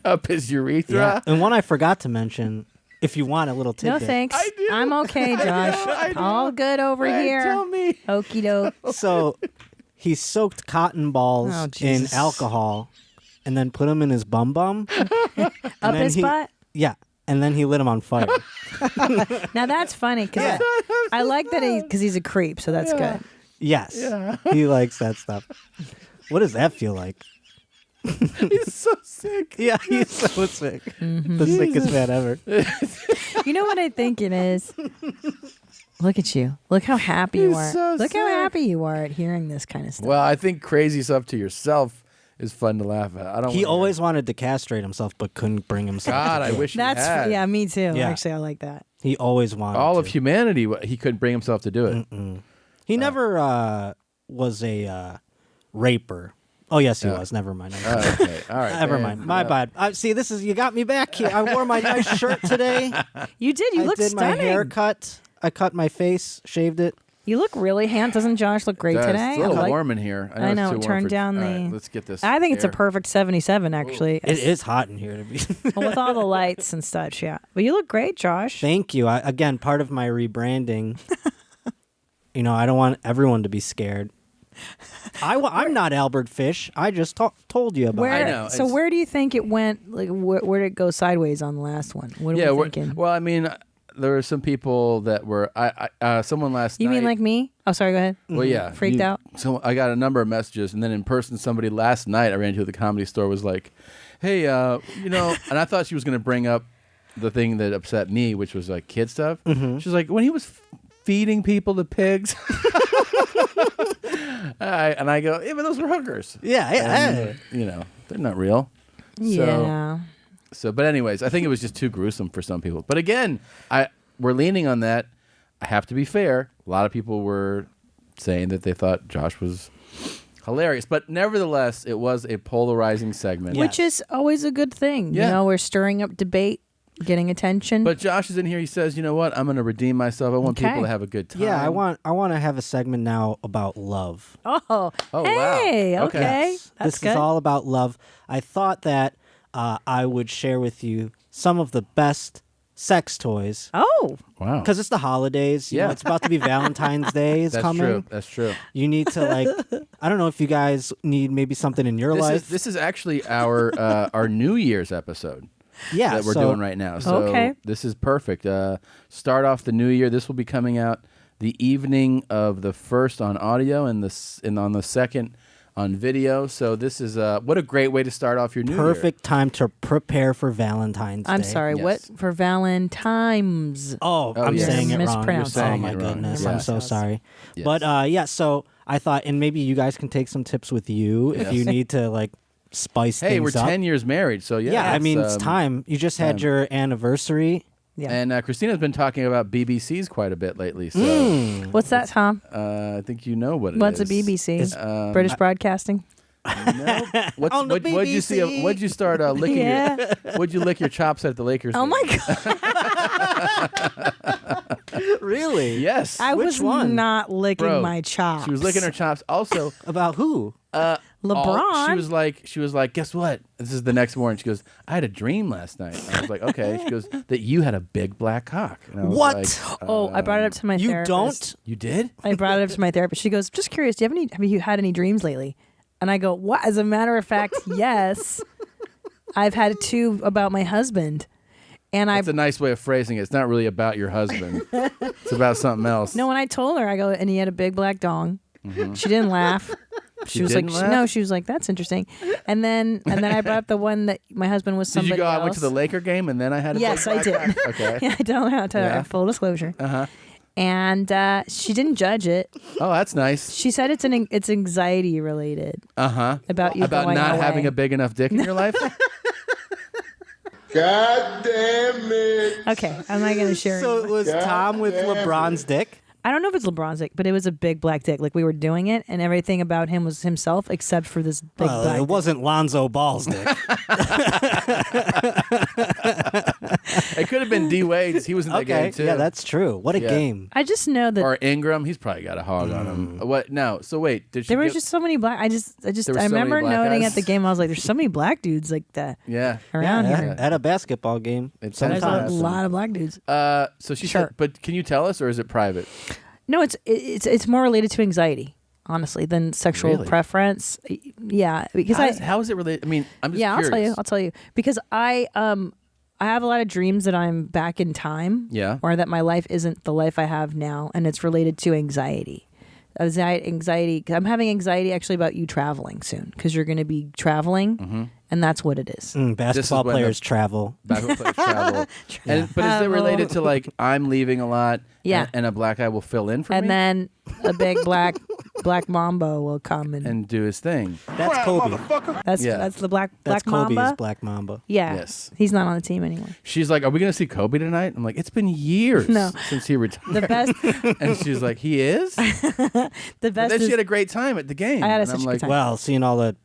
up his urethra. Yeah. And one I forgot to mention, if you want a little No tidbit. thanks. I do. I'm okay, Josh. I do. All good over Hey, here. tell me. Okie doke. So he soaked cotton balls Oh, in Jesus. alcohol and then put them in his bum. Up then his butt? Yeah. And then he lit him on fire. Now that's funny because I like that because he's a creep, so that's good. Yes. Yeah. He likes that stuff. What does that feel like? He's so sick. Yeah, he's so sick. The sickest man ever. You know what I think it is? Look at you. Look how happy you He's are. so Look how sick. happy you are at hearing this kind of stuff. Well, I think crazy stuff to yourself is fun to laugh at. I don't. He wanna- always wanted to castrate himself, but couldn't bring himself. God, to I do it. wish he That's had. yeah, me too. Yeah. Actually, I like that. He always wanted All to. of humanity, he couldn't bring himself to do it. He never was a raper. Oh yes, he was. Never mind. Okay, all right. Never man. mind. My bad. See, this is you got me back here. I wore my nice shirt today. You did. You I look did stunning. my haircut. I cut my face, shaved it. You look really handsome. Doesn't Josh look great today? It's a little warm in here. I know. It's too warm Turn for- down all the. right, let's get this. I think it's a air. perfect 77. Actually, It is hot in here to be. Well, with all the lights and such. Yeah, but you look great, Josh. Thank you. Again, part of my rebranding. I don't want everyone to be scared. I'm not Albert Fish. I just told you about Where, it. I know, So it's- where do you think it went? Like, where did it go sideways on the last one? What are we we're- thinking? well, I mean, there were some people that were. Someone last You night. mean like me? Oh, sorry. Go ahead. Well, yeah, Freaked out. So I got a number of messages, and then in person, somebody last night I ran to at the Comedy Store was like, "Hey, and I thought she was going to bring up the thing that upset me, which was like kid stuff. Mm-hmm. She's like, when he was feeding people to pigs." And I go, yeah, but those were hookers. Yeah. And, they're not real. Yeah. So, but anyways, I think it was just too gruesome for some people. But again, we're leaning on that. I have to be fair. A lot of people were saying that they thought Josh was hilarious, but nevertheless, it was a polarizing segment. Which is always a good thing. Yeah. We're stirring up debate, getting attention. But Josh is in here. He says, "You know what? I'm going to redeem myself. I want Okay. people to have a good time." Yeah, I want to have a segment now about love. Oh, wow. hey, okay. Yes. That's This good. is all about love. I thought that I would share with you some of the best sex toys. Oh, wow. Because it's the holidays. You Yeah. know, it's about to be Valentine's Day is That's coming. true. That's true. You need to I don't know if you guys need maybe something in your life. This is actually our New Year's episode. Yeah, that we're so- doing right now. So Okay. this is perfect. Start off the new year. This will be coming out the evening of the first on audio and on the second on video. So this is what a great way to start off your new year. Perfect time to prepare for Valentine's Day. I'm sorry. Yes. What for Valentine's? Oh, I'm yes. saying it wrong. Mispronounced Oh saying my it wrong. goodness, Yeah. I'm so sorry. Yes. But so I thought, and maybe you guys can take some tips with you if Yes. you need to spice Hey, things we're up. 10 years married, so yeah. Yeah, I mean it's time. You just had time. your anniversary. Yeah. And Christina's been talking about BBCs quite a bit lately. So What's that, Tom? I think you know what it is. What's a BBC? British Broadcasting. No. On the What'd you see? BBC. What'd you start licking? Yeah. What'd you lick your chops at the Lakers? Oh game? my God! Really? Yes. I Which was one? not licking Bro, my chops. She was licking her chops. Also, About who? LeBron. She was like, guess what? This is the next morning. She goes, I had a dream last night. And I was like, okay. She goes, that you had a big black cock. And I was What? like, Oh, I brought it up to my You therapist. don't? You did? I brought it up to my therapist. She goes, just curious, have you had any dreams lately? And I go, what? As a matter of fact, yes. I've had 2 about my husband. And That's a nice way of phrasing it. It's not really about your husband. It's about something else. No, when I told her, I go, and he had a big black dong. She didn't laugh. She was didn't like, laugh? no, she was like, that's interesting. And then I brought up the one that my husband was Did somebody you go? else. I went to the Laker game and then I had a Yes, big I black did. cock? Okay. Yeah, I don't know how to Yeah. full disclosure. Uh-huh. And she didn't judge it. Oh, that's nice. She said it's anxiety related Uh-huh. about you About going not away. having a big enough dick in your life? God damn it. Okay, I'm not gonna share. So it anymore. was Tom with LeBron's dick? I don't know if it's LeBron's dick, but it was a big black dick. Like we were doing it, and everything about him was himself except for this big Well, black. it dick. wasn't Lonzo Ball's dick. It could have been D Wade's. He was in that Okay, game too. yeah, that's true. What a Yeah. game. I just know that Or Ingram. He's probably got a hog on him. What? No. So wait. Did she there was give- just so many black. I There were so I many remember black noting guys. at the game. I was like, "There's so many black dudes like that Yeah. around Yeah, here." at a basketball game. It tends There's to a happen. lot of black dudes. So she Sure. said, but can you tell us, or is it private? No, it's more related to anxiety, honestly, than sexual Really? preference. Yeah, because How is it related? I mean, I'm just yeah, curious. I'll tell you because I have a lot of dreams that I'm back in time. Yeah. Or that my life isn't the life I have now, and it's related to anxiety. Anxiety. 'Cause I'm having anxiety actually about you traveling soon because you're going to be traveling, and that's what it is. Basketball when players travel. Basketball players travel. But is it related to like I'm leaving a lot? Yeah. And a black guy will fill in for And me then a big black mamba will come and do his thing. That's Kobe. that's Yeah. that's the black That's Kobe's mamba. Black Mamba. Yeah. Yes. He's not on the team anymore. She's like, "Are we gonna see Kobe tonight?" I'm like, "It's been years No. since he retired." The best. And she's like, "He is." The But best. then is, she had a great time at the game. I had And such I'm a good like, time. Well, seeing all the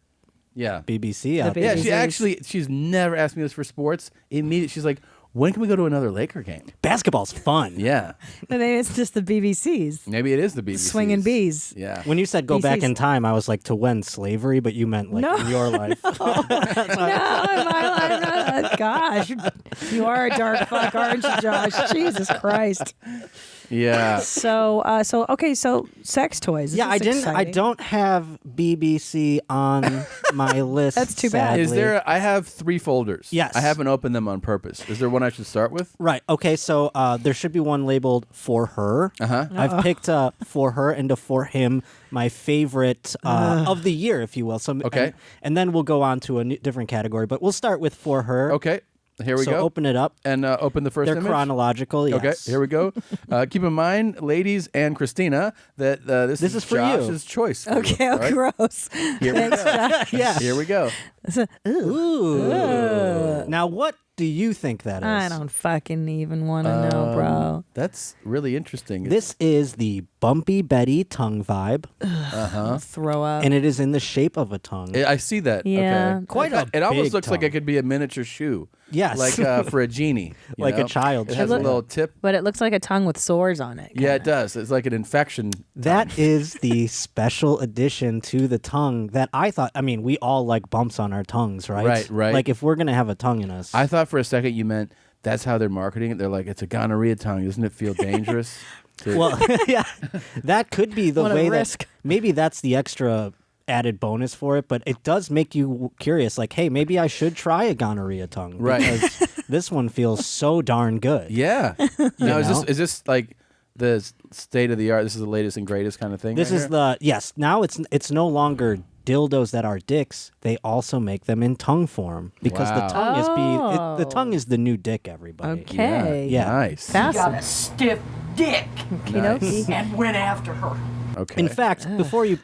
Yeah. BBC out The there. Yeah, BBC. she's never asked me this for sports. Immediately, she's like, when can we go to another Laker game? Basketball's fun. Yeah. Maybe it's just the BBCs. Maybe it is the BBC. Swinging bees. Yeah. When you said go back BCs. in time, I was like, to when slavery, but you meant like No. in your life. No, in my life. Gosh, you are a dark fuck, aren't you, Josh? Jesus Christ. Yeah. So sex toys. This Yeah, I is didn't. I exciting. don't have BBC on my list. That's too bad. Is sadly. there? I have 3 folders. Yes. I haven't opened them on purpose. Is there one I should start with? Right. Okay. So there should be one labeled for her. Uh-huh. I've picked for her and a for him, my favorite of the year, if you will. So Okay. and then we'll go on to a different category, but we'll start with for her. Okay. Here we So go. open it up. And open the first They're image. chronological. Yes. Okay, here we go. Keep in mind, ladies and Christina, that this is for you. Josh's choice. for Okay, you, all right? gross. Here we Thanks, go. Josh. Yeah. Here we go. Ooh. Now, what do you think that is? I don't fucking even want to know, bro. That's really interesting. This is the Bumpy Betty tongue vibe, Uh-huh. Throw up. and it is in the shape of a tongue. I see that. Yeah. Okay. Quite a It almost big looks like tongue. it could be a miniature shoe. Yes. Like for a genie. you Like a know? child's It has shoe. a little tip. But it looks like a tongue with sores on it. Yeah, it does. It's like an infection. That is the special addition to the tongue that I thought. I mean, we all like bumps on our tongues, right? Right, right. Like if we're gonna have a tongue in us, I thought for a second you meant that's how they're marketing it. They're like, it's a gonorrhea tongue. Doesn't it feel dangerous? well, yeah, that could be the What a way risk. that maybe that's the extra added bonus for it. But it does make you curious. Like, hey, maybe I should try a gonorrhea tongue, Right. Because this one feels so darn good. Yeah. Now, know? is this like the state of the art? This is the latest and greatest kind of thing? This right is here? the yes. Now it's no longer dildos that are dicks. They also make them in tongue form because Wow. the tongue the tongue is the new dick. Everybody. Okay. Yeah. Nice. Fascinating. Stiff dick Okey-dokey. and went after her. Okay. In fact, before you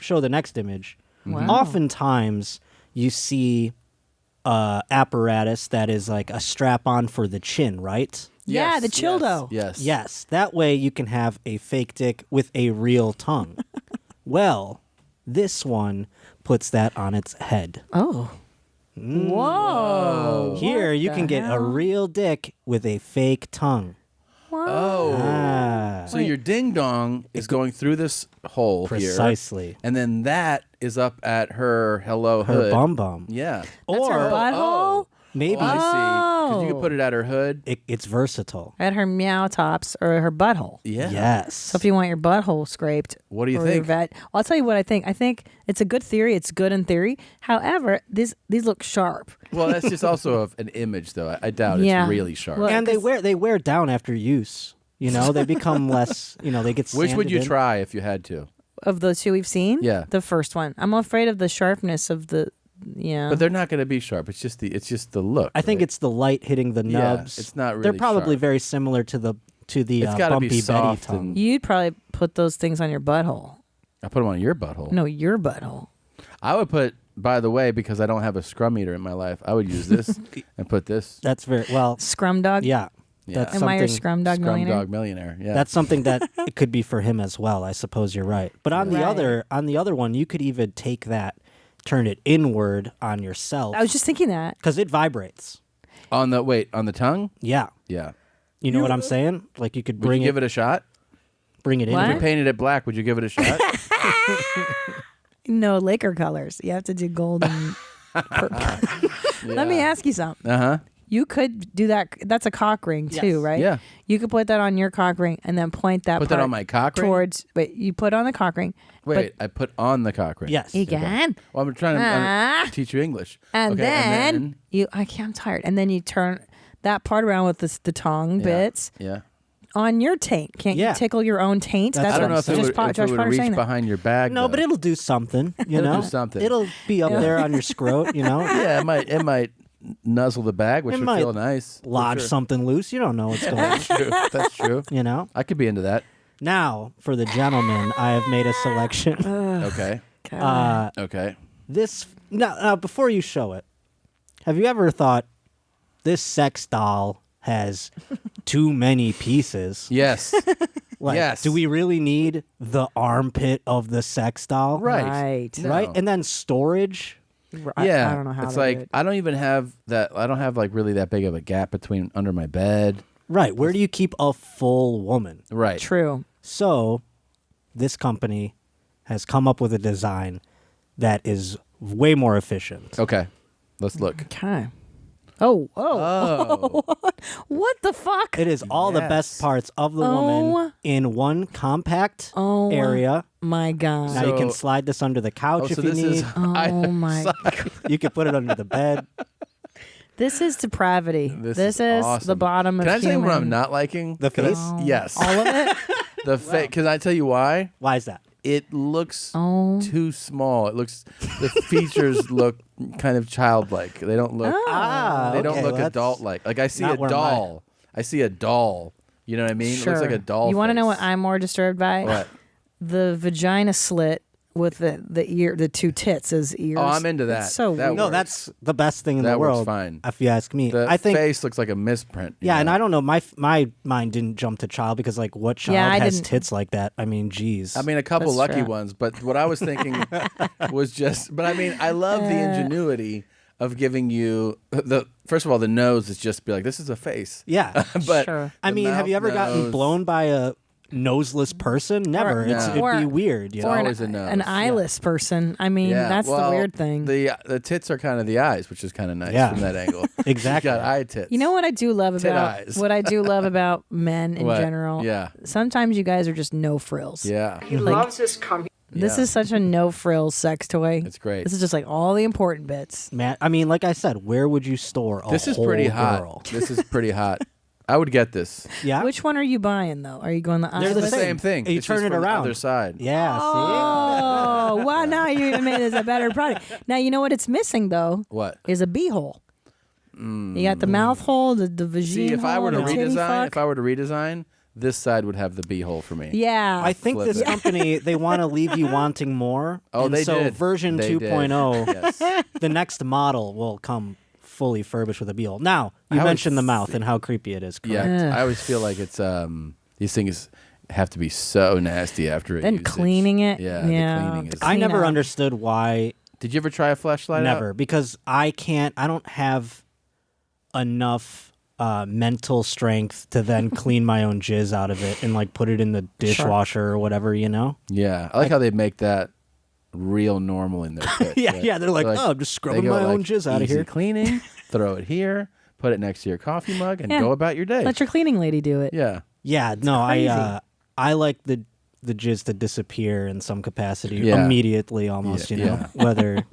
show the next image, Wow. oftentimes you see apparatus that is like a strap on for the chin, right? Yeah, the childo. Yes. Yes, that way you can have a fake dick with a real tongue. Well, this one puts that on its head. Oh. Whoa. Here you What can the get a hell? real dick with a fake tongue. Oh. Ah, So your ding dong is going through this hole precisely. here. And then that is up at her Her hood. bum bum. Yeah. That's her butthole? Maybe Oh, I see. Because you Oh. can put it at her hood. it's versatile. At her meow tops or her butthole. Yeah. Yes. So if you want your butthole scraped, What do you or your think? vet- I'll tell you what I think. I think it's a good theory. It's good in theory. However, these look sharp. Well, that's just also an image, though. I doubt Yeah. it's really sharp. Well, and they wear down after use. You know, they become less. You know, they get. Which would sanded you in. try if you had to? Of those two we've seen, Yeah. the first one. I'm afraid of the sharpness of the. Yeah. But they're not going to be sharp. It's just the look. I think right? it's the light hitting the Yeah, nubs. it's not They're really probably sharp. very similar to the It's gotta be Bumpy soft Betty tongue. and- You'd probably put those things on your butthole. I put them on your butthole. No, your butthole. I would put, by the way, because I don't have a scrum meter in my life, I would use this and put this. That's very well. Scrum dog. Yeah. Yeah. That's Am I your something- scrum dog Scrum millionaire? dog millionaire. Yeah. That's something that it could be for him as well. I suppose you're right. But on Right. the other one, you could even take that, turn it inward on yourself I was just thinking that. because it vibrates. on the tongue? Yeah. Yeah. You know what I'm saying? Like you could Would bring you give it a shot? bring it in. What? If you painted it black, would you give it a shot? No Laker colors. You have to do gold and purple. Let me ask you something. Uh-huh. You could do that. That's a cock ring too, Yes. right? Yeah. You could put that on your cock ring and then point that. Put that part on my cock ring? towards. Wait, you put on the cock ring. Wait, I put on the cock ring. Yes. You can. Well, I'm trying to teach you English. And Okay, then you. I'm tired. And then you turn that part around with the tongue Yeah. bits Yeah. on your taint. Can't Yeah. you tickle your own taint? That's I don't what know if it just would, Josh if it would Potter reach saying that. behind your bag. No, though. but it'll do something. You It'll know, do something. It'll be up there on your scrot. You know, Yeah, it might nuzzle the bag, which It would might feel nice. for lodge sure. something loose. You don't know what's going on. That's true. That's true. You know. I could be into that. Now for the gentleman, I have made a selection. Okay. Okay. This now before you show it, have you ever thought this sex doll has too many pieces? Yes. Like, Yes. do we really need the armpit of the sex doll? Right. Right. No. Right, and then storage. Yeah, I don't know how it's to like do it. I don't even have that. I don't have like really that big of a gap between under my bed. Right. Where do you keep a full woman? Right. True. So, this company has come up with a design that is way more efficient. Okay, let's look. Okay. Oh. What the fuck? It is all the best parts of the woman in one compact area. My God. Now you can slide this under the couch if so you this need. is- Oh my God. You can put it under the bed. This is depravity. This is awesome. the bottom of Can I tell you what I'm human- not liking? The face? Yes. All of it? The face. Because I tell you why. Why is that? It looks too small. It looks. The features look kind of childlike. They don't look. They don't okay, look well, that's adult-like. Like I see a not where doll. I see a doll. You know what I mean? Sure. It looks like a doll. You want to know face. what I'm more disturbed by? What? The vagina slit with the two tits as ears. Oh, I'm into that. It's so That weird. No, works. that's the best thing in That the works world. fine. If you ask me, The I think face looks like a misprint. you Yeah, and know? I don't know. My mind didn't jump to child because like what child Yeah, I has didn't- tits like that? I mean, geez. I mean, a couple That's lucky true. ones, but what I was thinking was just. But I mean, I love the ingenuity of giving you the. First of all, the nose is just be like, this is a face. Yeah, but Sure. I the mean, have mouth, you ever gotten nose- blown by a noseless person? Never. No. It'd Or- be weird. You Or know? always a nose. an eyeless person. I mean, Yeah, that's the well, weird thing. The tits are kind of the eyes, which is kind of nice Yeah. from that angle. Exactly. Got eye tits. You know what I do love Tit about eyes. what I do love about men in What? general? Yeah. Sometimes you guys are just no frills. Yeah. He loves his cum. This Yeah. is such a no frills sex toy. It's great. This is just like all the important bits. Man, I mean, like I said, where would you store a This is whole pretty girl? hot. This is pretty hot. I would get this. Yeah, Which one are you buying though? Are you going the They're It's the eyeless? same thing. You It's turn just it from the around. other side. yeah. Oh, wow! Now you even made this a better product. Now you know what it's missing though What? is a beehole. You got the mouth hole, the vagina See, if I hole, were to the titty redesign, fuck. if I were to redesign, this side would have the beehole for me. Yeah, I think Flip this it. company they want to leave you wanting more. Oh, and they so did. version They did. 2.0, Yes. the next model will come fully furbished with a beehole. Now I you always mentioned the mouth and how creepy it is. Correct? Yeah. I always feel like it's these things have to be so nasty after it. Then cleaning it. Yeah. Yeah. The cleaning is. I never Clean up. understood why. Did you ever try a fleshlight? Never, because I don't have enough mental strength to then clean my own jizz out of it and like put it in the dishwasher or whatever, you know? Yeah, I like how they make that real normal in their pit. Yeah, they're like, oh, I'm just scrubbing my own jizz out of easy here. cleaning, throw it here, put it next to your coffee mug, and Yeah. go about your day. Let your cleaning lady do it. Yeah. Yeah, no, crazy. I like the jizz to disappear in some capacity Yeah. immediately almost, Yeah, you know? yeah. Whether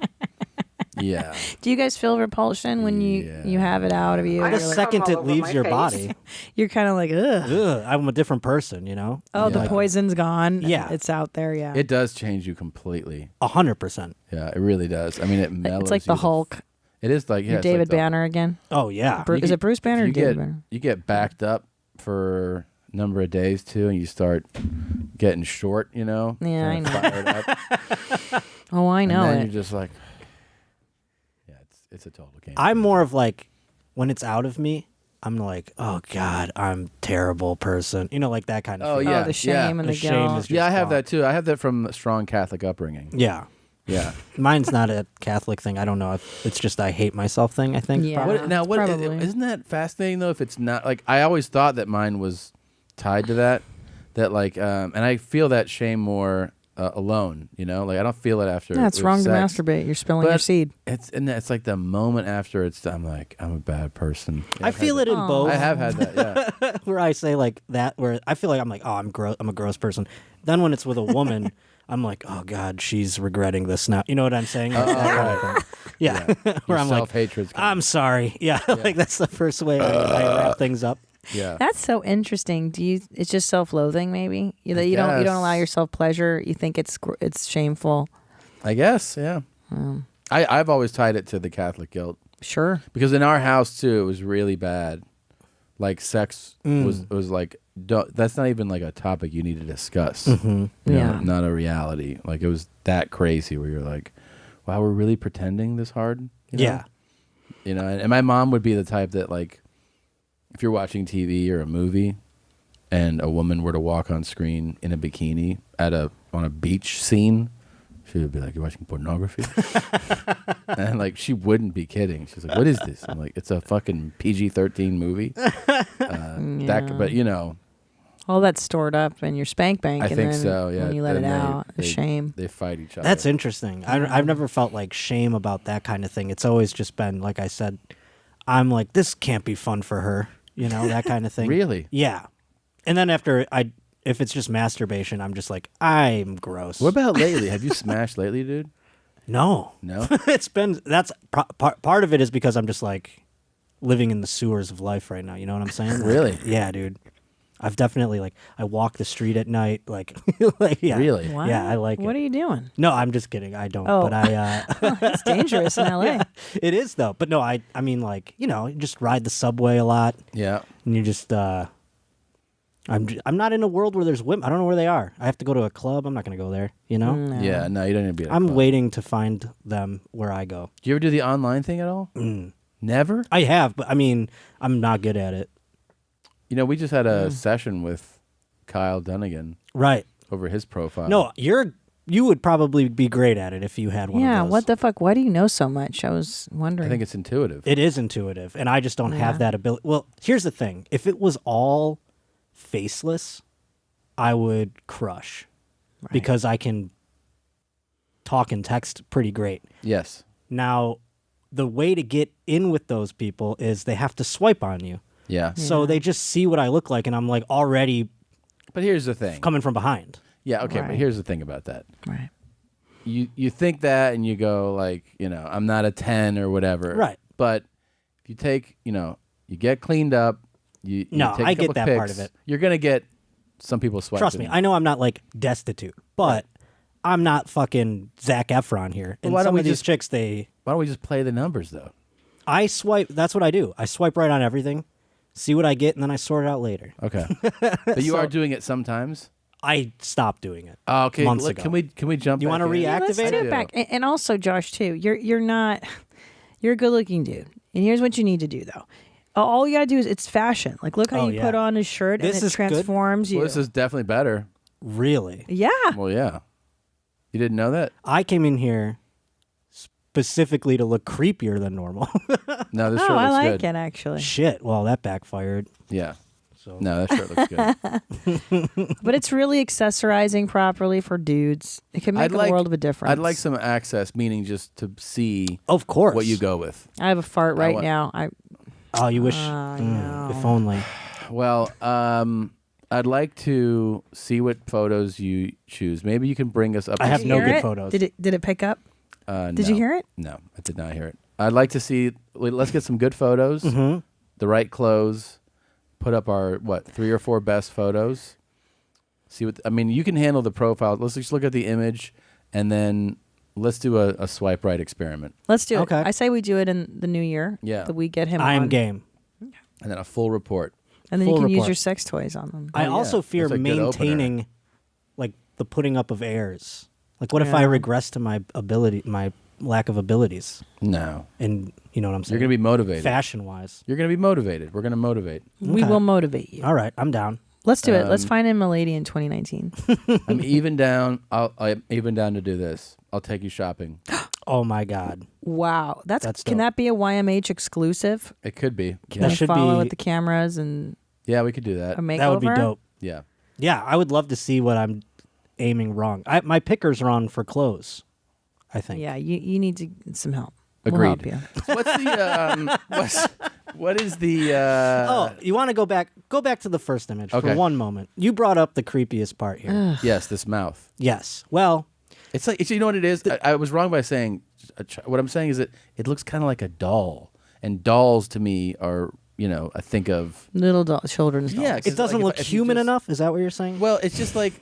Yeah. Do you guys feel repulsion when you have it out of you? I the You're have like- second cum it all over leaves my your face. body, You're kind of like, ugh. I'm a different person, you know? Oh, the Like, poison's gone. Yeah. It's out there. Yeah. It does change you completely. 100%. Yeah, it really does. I mean, it mellows. it's like the you. Hulk. It is like yeah, You're it's like David the- Banner again. Oh, yeah. Is it Bruce Banner or you David get, Banner? You get backed up for a number of days too, and you start getting short. You know. Yeah, kinda I know. fired up. Oh, I know and then it. you're just like, yeah, it's a total game. I'm more of like, when it's out of me, I'm like, oh God, I'm a terrible person. You know, like that kind of Oh feeling. yeah, the shame yeah. and The the shame guilt. is just Yeah, I have gone. that too. I have that from a strong Catholic upbringing. Yeah. Yeah. Mine's not a Catholic thing. I don't know. It's just I hate myself thing, I think. Yeah. probably. What, now, what probably. isn't that fascinating though? If it's not like I always thought that mine was tied to that, like, and I feel that shame more alone. You know, like I don't feel it after. Yeah, it's with wrong sex. to masturbate. You're spilling your But seed. It's like the moment after it's. I'm like I'm a bad person. Yeah, I I've had feel that. it in both. I have had that. Yeah. Where I say like that, where I feel like I'm like, oh, I'm a gross person. Then when it's with a woman, I'm like, oh God, she's regretting this now. You know what I'm saying? Like that kind of thing. Yeah. Where I'm like, self-hatred's I'm sorry. Yeah. Like that's the first way I wrap things up. Yeah. That's so interesting. It's just self-loathing, maybe. You I don't guess. allow yourself pleasure. You think it's shameful. I guess. Yeah. I've always tied it to the Catholic guilt. Sure. Because in our house too, it was really bad. Like sex was like that's not even like a topic you need to discuss. You know, Yeah. not a reality. Like it was that crazy where you're like, wow, we're really pretending this hard. You know? Yeah. You know, and my mom would be the type that like, if you're watching TV or a movie, and a woman were to walk on screen in a bikini on a beach scene, She would be like, "You're watching pornography," and like she wouldn't be kidding. She's like, "What is this?" I'm like, "It's a fucking PG-13 movie." But you know, all that's stored up in your spank bank. I and think then so. Yeah, when you let it and out, a shame. They fight each other. That's interesting. I've never felt like shame about that kind of thing. It's always just been, like I said, I'm like, this can't be fun for her. You know, that kind of thing. Really? Yeah. And then if it's just masturbation, I'm just like, I'm gross. What about lately? Have you smashed lately, dude? No. No? That's part of it is because I'm just like living in the sewers of life right now. You know what I'm saying? Really? Yeah, dude. I've definitely I walk the street at night, yeah. Really? What? Yeah, I like it. What are you doing? No, I'm just kidding. I don't. Oh. But I. It's dangerous in LA. Yeah, it is though. But no, I mean, like, you know, you just ride the subway a lot. Yeah. And you just. I'm not in a world where there's women. I don't know where they are. I have to go to a club. I'm not going to go there. You know. No. Yeah. No, you don't need to be. At a I'm club. waiting to find them where I go. Do you ever do the online thing at all? Never. I have, but I mean, I'm not good at it. You know, we just had a session with Kyle Dunnigan. Right. Over his profile. No, you would probably be great at it if you had one Yeah, of those. what the fuck? Why do you know so much? I was wondering. I think it's intuitive. It is intuitive, and I just don't have that ability. Well, here's the thing. If it was all faceless, I would crush because I can talk and text pretty great. Yes. Now, the way to get in with those people is they have to swipe on you. Yeah. So they just see what I look like, and I'm like already But here's the thing. coming from behind. Yeah, okay, but Right. here's the thing about that. Right. You think that and you go like, you know, I'm not a 10 or whatever. Right. But if you take, you know, you get cleaned up, you No, take a I get couple that part pics, of it. You're going to get some people swiping. Trust me, I know I'm not like destitute, but I'm not fucking Zac Efron here. And why don't some we of these just- chicks, they Why don't we just play the numbers though? I swipe. That's what I do. I swipe right on everything, see what I get, and then I sort it out later. Okay. But you So- are doing it sometimes? I stopped doing it. Okay, months look, ago. can we jump You back wanna in? reactivate Let's it? do it back. And also, Josh, too, you're not, you're a good looking dude. And here's what you need to do, though. All you got to do is, it's fashion. Like, look how Oh, you yeah. put on his shirt This and it is good. transforms you. Well, this is definitely better. Really? Yeah. Well, yeah. You didn't know that? I came in here specifically to look creepier than normal. No, this Oh, shirt I looks like good. it, actually. Shit. Well, that backfired. Yeah. So No, that shirt looks good. But it's really accessorizing properly for dudes. It can make a world of a difference. I'd like some access, meaning just to see of course what you go with. I have a fart right want- now. Oh, you wish. no. If only. Well, I'd like to see what photos you choose. Maybe you can bring us up. I to have speed. no Hear good it? photos. Did it pick up? Did No. you hear it? No, I did not hear it. I'd like to see. Let's get some good photos, Mm-hmm. the right clothes. Put up our 3 or 4 best photos. See what I mean. You can handle the profile. Let's just look at the image, and then let's do a swipe right experiment. Let's do Okay. it. I say we do it in the new year. Yeah. That we get him I am on. game. And then a full report. And then you Full can use report. your sex toys on them. I yeah. also fear That's a good opener. maintaining, like the putting up of airs. Like, what if I Yeah. regress to my lack of abilities? No, And you know what I'm saying? you're gonna be motivated. fashion wise. You're gonna be motivated. We're gonna motivate. We Okay. will motivate you. All right, I'm down. Let's do it. Let's Um, find him a lady in 2019. I'm even down. I'm even down to do this. I'll take you shopping. Oh my god, Wow. That's Can dope. that be a YMH exclusive? It could be. Can Yeah. I should follow be- with the cameras and Yeah, we could do that. a makeover? that would be dope. Yeah. Yeah, I would love to see what I'm aiming wrong. My pickers are on for clothes. I think. Yeah, you need to get some help. Agreed. We'll help you. What's the what is the Oh, you want to go back? Go back to the first image Okay. for one moment. You brought up the creepiest part here. yes, this mouth. Yes. Well, It's like you know what it is. I was wrong by saying what I'm saying is that it looks kind of like a doll, and dolls to me are I think of Little children's dolls. Yeah, 'cause it doesn't like look if you human just- enough. Is that what you're saying? Well, it's just like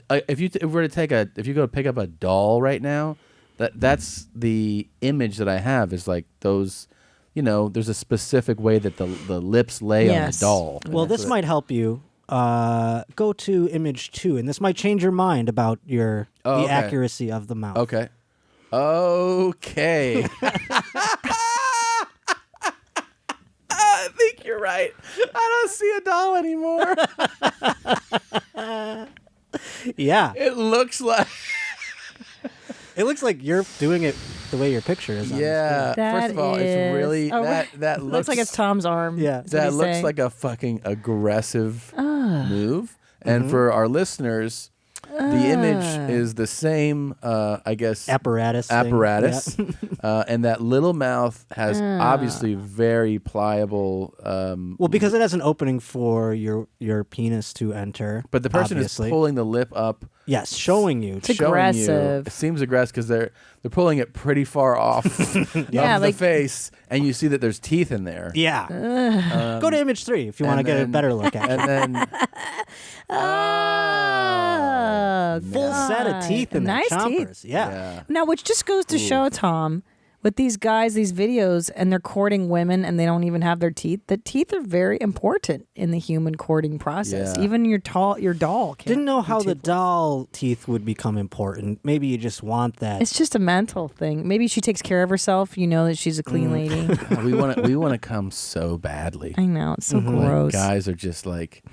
if you were to take if you go to pick up a doll right now, that's the image that I have is like those. There's a specific way that the lips lay on a Yes. doll. Well, this might help you. Go to image 2, and this might change your mind about the okay. accuracy of the mouth. Okay. Okay. I think you're right. I don't see a doll anymore. Yeah. It looks like It looks like you're doing it the way your picture is. On Yeah. First of all, it's really that looks like it's Tom's arm. Yeah. that looks like a fucking aggressive move. And Mm-hmm. for our listeners, the image is the same, I guess, apparatus. And that little mouth has obviously very pliable. Well, because it has an opening for your penis to enter. But the person obviously. is pulling the lip up. Yes, showing you. It's aggressive. It seems aggressive because they're pulling it pretty far off of the face, and you see that there's teeth in there. Yeah. Go to image 3 if you want to get a better look at it. And then full set of teeth in nice the chompers. teeth. Yeah. Now, which just goes to show, Tom, with these guys, these videos, and they're courting women and they don't even have their teeth. The teeth are very important in the human courting process. Yeah. Even your doll can't. Didn't know how the doll teeth would become important. Maybe you just want that. It's just a mental thing. Maybe she takes care of herself. You know that she's a clean lady. we want to come so badly. I know, it's so Like, gross. guys are just like,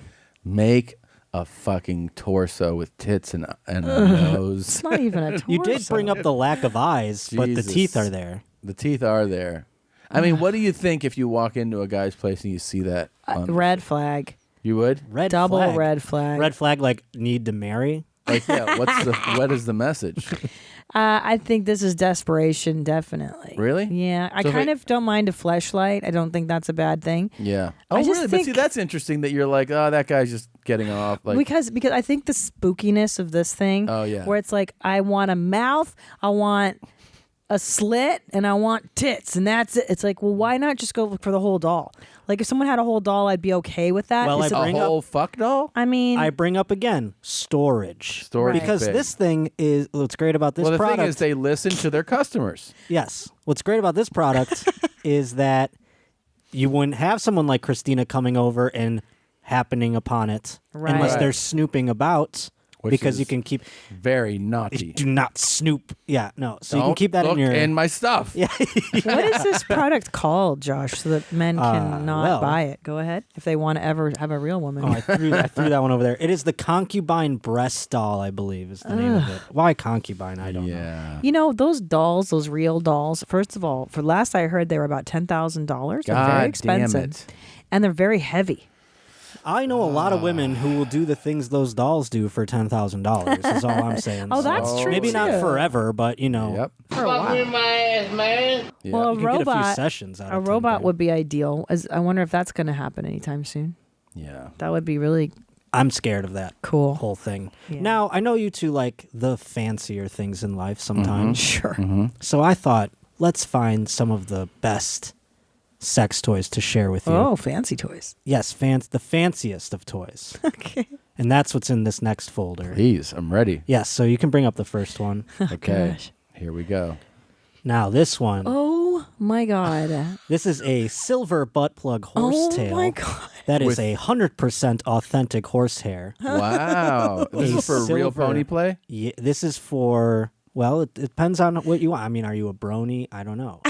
make a fucking torso with tits and a nose. It's not even a torso. You did bring up the lack of eyes, but the Jesus. teeth are there. The teeth are there. I mean, what do you think if you walk into a guy's place and you see that? Red flag. You would? Double flag. red flag. Red flag, like need to marry. Like, yeah. What is the message? I think this is desperation, definitely. Really? Yeah. I So if kind it- of don't mind a fleshlight. I don't think that's a bad thing. Yeah. I Oh, just really? But see, think- that's interesting that you're like, oh, that guy's just getting off. Like, because I think the spookiness of this thing, Oh, yeah. where it's like I want a mouth, I want a slit, and I want tits, and that's it. It's like, well, why not just go for the whole doll? Like if someone had a whole doll, I'd be okay with that. Well, It's I bring a whole fuck doll? I mean, I bring up again storage. Storage Because big. this thing is what's great about this Well, the product. thing is, they listen to their customers. Yes. What's great about this product is that you wouldn't have someone like Christina coming over and happening upon it Right. unless Right. they're snooping about. Which because is you can keep very naughty. Do not snoop. Yeah, no. So you can Don't keep that look in your in my stuff. Yeah. what is this product called, Josh, so that men can not well- buy it? Go ahead. If they want to ever have a real woman. Oh, I threw that one over there. It is the concubine breast doll, I believe, is the name of it. Why concubine? I don't know. You know, those dolls, those real dolls, first of all, for last I heard, they were about $10,000. They're God very damn expensive. it. And they're very heavy. I know a lot of women who will do the things those dolls do for $10,000. Is all I'm saying. Oh, that's true, Maybe not too. forever, but you know. Yep. For a while. my ass, man. Well, a You can get a few robot, sessions out a of robot would be ideal. I wonder if that's going to happen anytime soon. Yeah. That would be really I'm scared of that cool. whole thing. Yeah. Now, I know you two like the fancier things in life sometimes. Sure. So I thought, let's find some of the best sex toys to share with you. Oh, fancy toys. Yes, the fanciest of toys. Okay. And that's what's in this next folder. Please, I'm ready. Yes, so you can bring up the first one. Okay. gosh. Here we go. Now, this one. Oh, my God. This is a silver butt plug horsetail. Oh, my God. That is With- 100% authentic horsehair. Wow. This A is for real silver- pony play? Yeah, this is for, well, it depends on what you want. I mean, are you a brony? I don't know.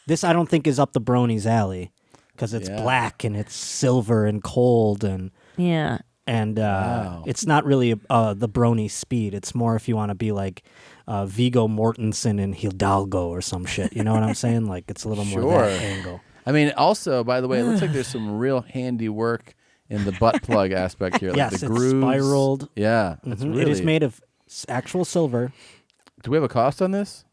This I don't think is up the brony's alley because it's Yeah. black and it's silver and cold and Yeah. Wow. it's not really the brony speed. It's more if you want to be like Viggo Mortensen in Hidalgo or some shit. You know what I'm saying? Like it's a little more Sure. that angle. I mean, also, by the way, it looks like there's some real handy work in the butt plug aspect here. Like Yes, the it's grooves. spiraled. Yeah. It's Mhm. really, It is made of actual silver. Do we have a cost on this?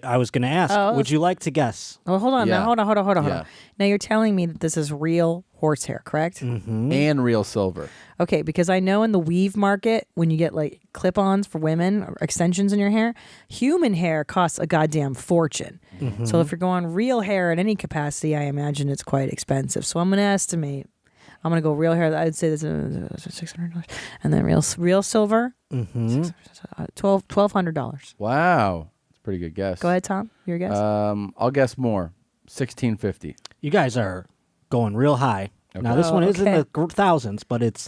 I was going to ask, Oh, would you like to guess? Oh, hold on. Yeah. Now, hold on. Yeah. Now, you're telling me that this is real horsehair, correct? And real silver. Okay, because I know in the weave market, when you get like clip-ons for women or extensions in your hair, human hair costs a goddamn fortune. So if you're going real hair in any capacity, I imagine it's quite expensive. So I'm going to estimate. I'm going to go real hair. I'd say this is $600. And then real silver, $1,200. Wow. It's a pretty good guess. Go ahead, Tom. Your guess? I'll guess more. $1,650. You guys are going real high. Now, this Oh, one is in okay. the thousands, but it's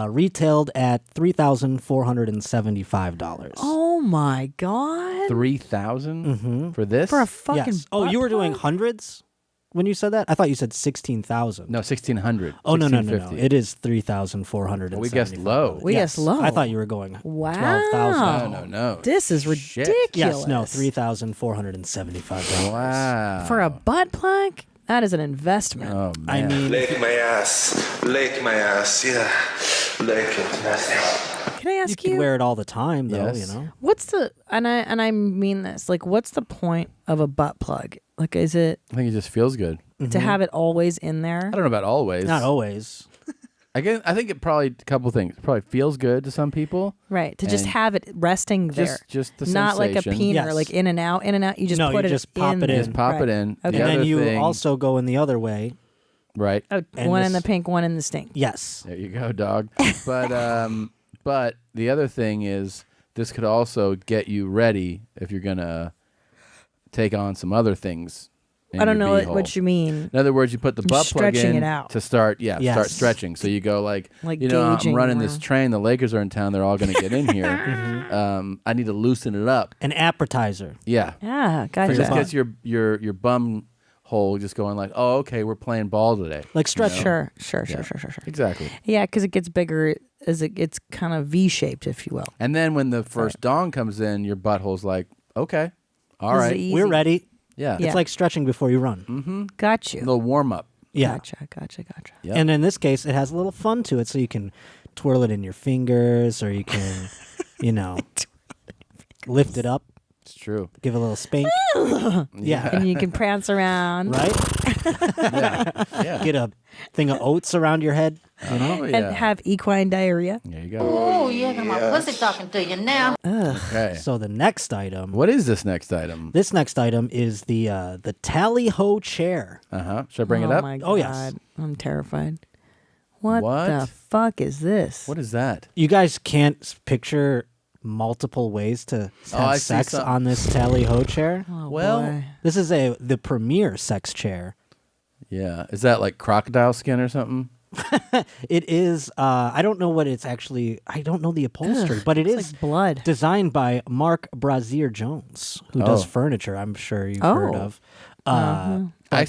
retailed at $3,475. Oh, my God. 3,000 for this? For a fucking Yes. Oh, you were butt doing plug? hundreds? when you said that? I thought you said 16,000. No, 1,600. Oh no. 1650. It is 3,400. Well, we guessed low. We guessed low. I thought you were going. Wow. 12,000. No. This is Shit. ridiculous. Yes, no, $3,475. Wow. For a butt plug? That is an investment. Oh, man. I mean, Lick my ass. Lick my ass. Yeah. Lick it. Can I ask you? could wear it all the time, though. Yes. You know. What's the and I mean this, like, what's the point of a butt plug? Like, is it I think it just feels good. to have it always in there? I don't know about always. Not always. I think it probably a couple things. It probably feels good to some people. Right, to just And have it resting there. just the not like a sensation. peener, Yes. like in and out. You just No, put you it just pop in it there. in. Just pop Right. it in. Okay. The And then other you thing, also go in the other way. right. Oh, And one in this- the pink, one in the stink. Yes. There you go, dog. But the other thing is, this could also get you ready if you're gonna take on some other things. in I don't your know beehole. what you mean. In other words, you put the butt plug Stretching in it out. to start, Yes. start stretching. So you go like I'm gauging running this around. train. The Lakers are in town. They're all going to get in here. I need to loosen it up. An appetizer. Yeah, Yeah, it gotcha. just gets your bum hole just going like, oh, okay, we're playing ball today. Like stretch. Sure. Exactly. Yeah, because it gets bigger as it gets kind of V-shaped, if you will. And then when the first dong comes in, your butthole's like, okay, all This is right, easy. We're ready. yeah, Yeah. It's like stretching before you run. Mm-hmm. Got a you. little warm up. Yeah. Gotcha. Yep. And in this case, it has a little fun to it, so you can twirl it in your fingers, or you can, lift it up, It's true. give it a little spank. Yeah. And you can prance around. Right? Yeah. Get a thing of oats around your head. You know? Oh, yeah. And have equine diarrhea. There you go. Oh, yeah, got my pussy talking to you now. Okay. So the next item. What is this next item? This next item is the Tallyho Chair. Should I bring it Oh up? my God. Oh, yes. I'm terrified. What What? the fuck is this? What is that? You guys can't picture multiple ways to Oh, have I see sex some- on this Tallyho chair. Oh, Well, boy. This is the premier sex chair. Yeah. Is that like crocodile skin or something? It is. I don't know what it's actually. I don't know the upholstery, but it It's is like blood. designed by Mark Brazier Jones, who does Oh. furniture. I'm sure you've heard Oh. of. I But,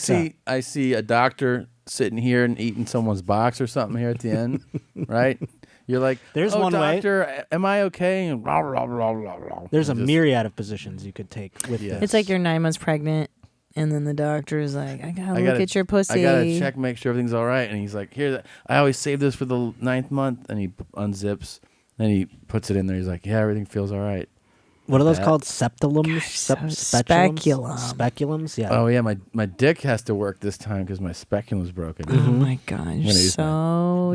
see a doctor sitting here and eating someone's box or something here at the end, right? You're like, There's oh, one way. doctor, am I okay? And blah, blah, blah, blah, blah. There's a Just- myriad of positions you could take with Yeah. this. It's like you're 9 months pregnant, and then the doctor is like, I gotta look at your pussy. I gotta check, make sure everything's all right. And he's like, here, I always save this for the 9th month. And he unzips, then he puts it in there. He's like, yeah, everything feels all right. What are those That- called? Septulums? speculum. Speculums? Yeah. Oh yeah, my dick has to work this time because my speculum's broken. Oh my God, gonna you're use so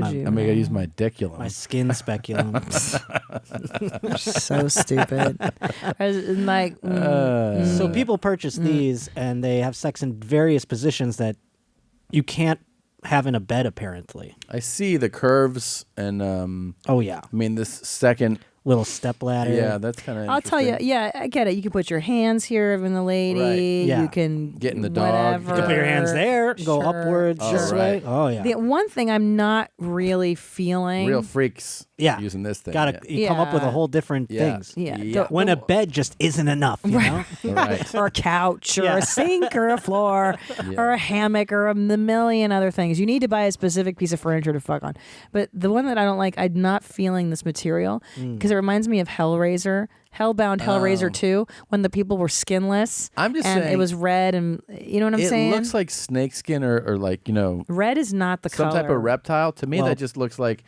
I'm gonna use my diculum. My skin speculum. You're so stupid. Like, So people purchase these and they have sex in various positions that you can't have in a bed, apparently. I see the curves and Oh, yeah. I mean this second. Little step ladder. Yeah, that's kind of. I'll tell you, yeah, I get it. You can put your hands here in the lady. Right. Yeah. You can Get in the dog. whatever. You can Put your hands there, go Sure, upwards Oh, this right. way. Oh, yeah. The one thing I'm not really feeling. Real freaks. Yeah. Using this thing. Gotta you come up with a Yeah. whole different Yeah. things. Yeah. Yeah. When a bed just isn't enough, you know? Right. or a couch or Yeah. a sink or a floor or a hammock or the million other things. You need to buy a specific piece of furniture to fuck on. But the one that I don't like, I'm not feeling this material because it reminds me of Hellraiser. Hellbound Hellraiser 2 when the people were skinless. I'm just and saying, it was red and you know what I'm it saying? looks like snakeskin or like, red is not the some color. type of reptile. To me, Well- that just looks like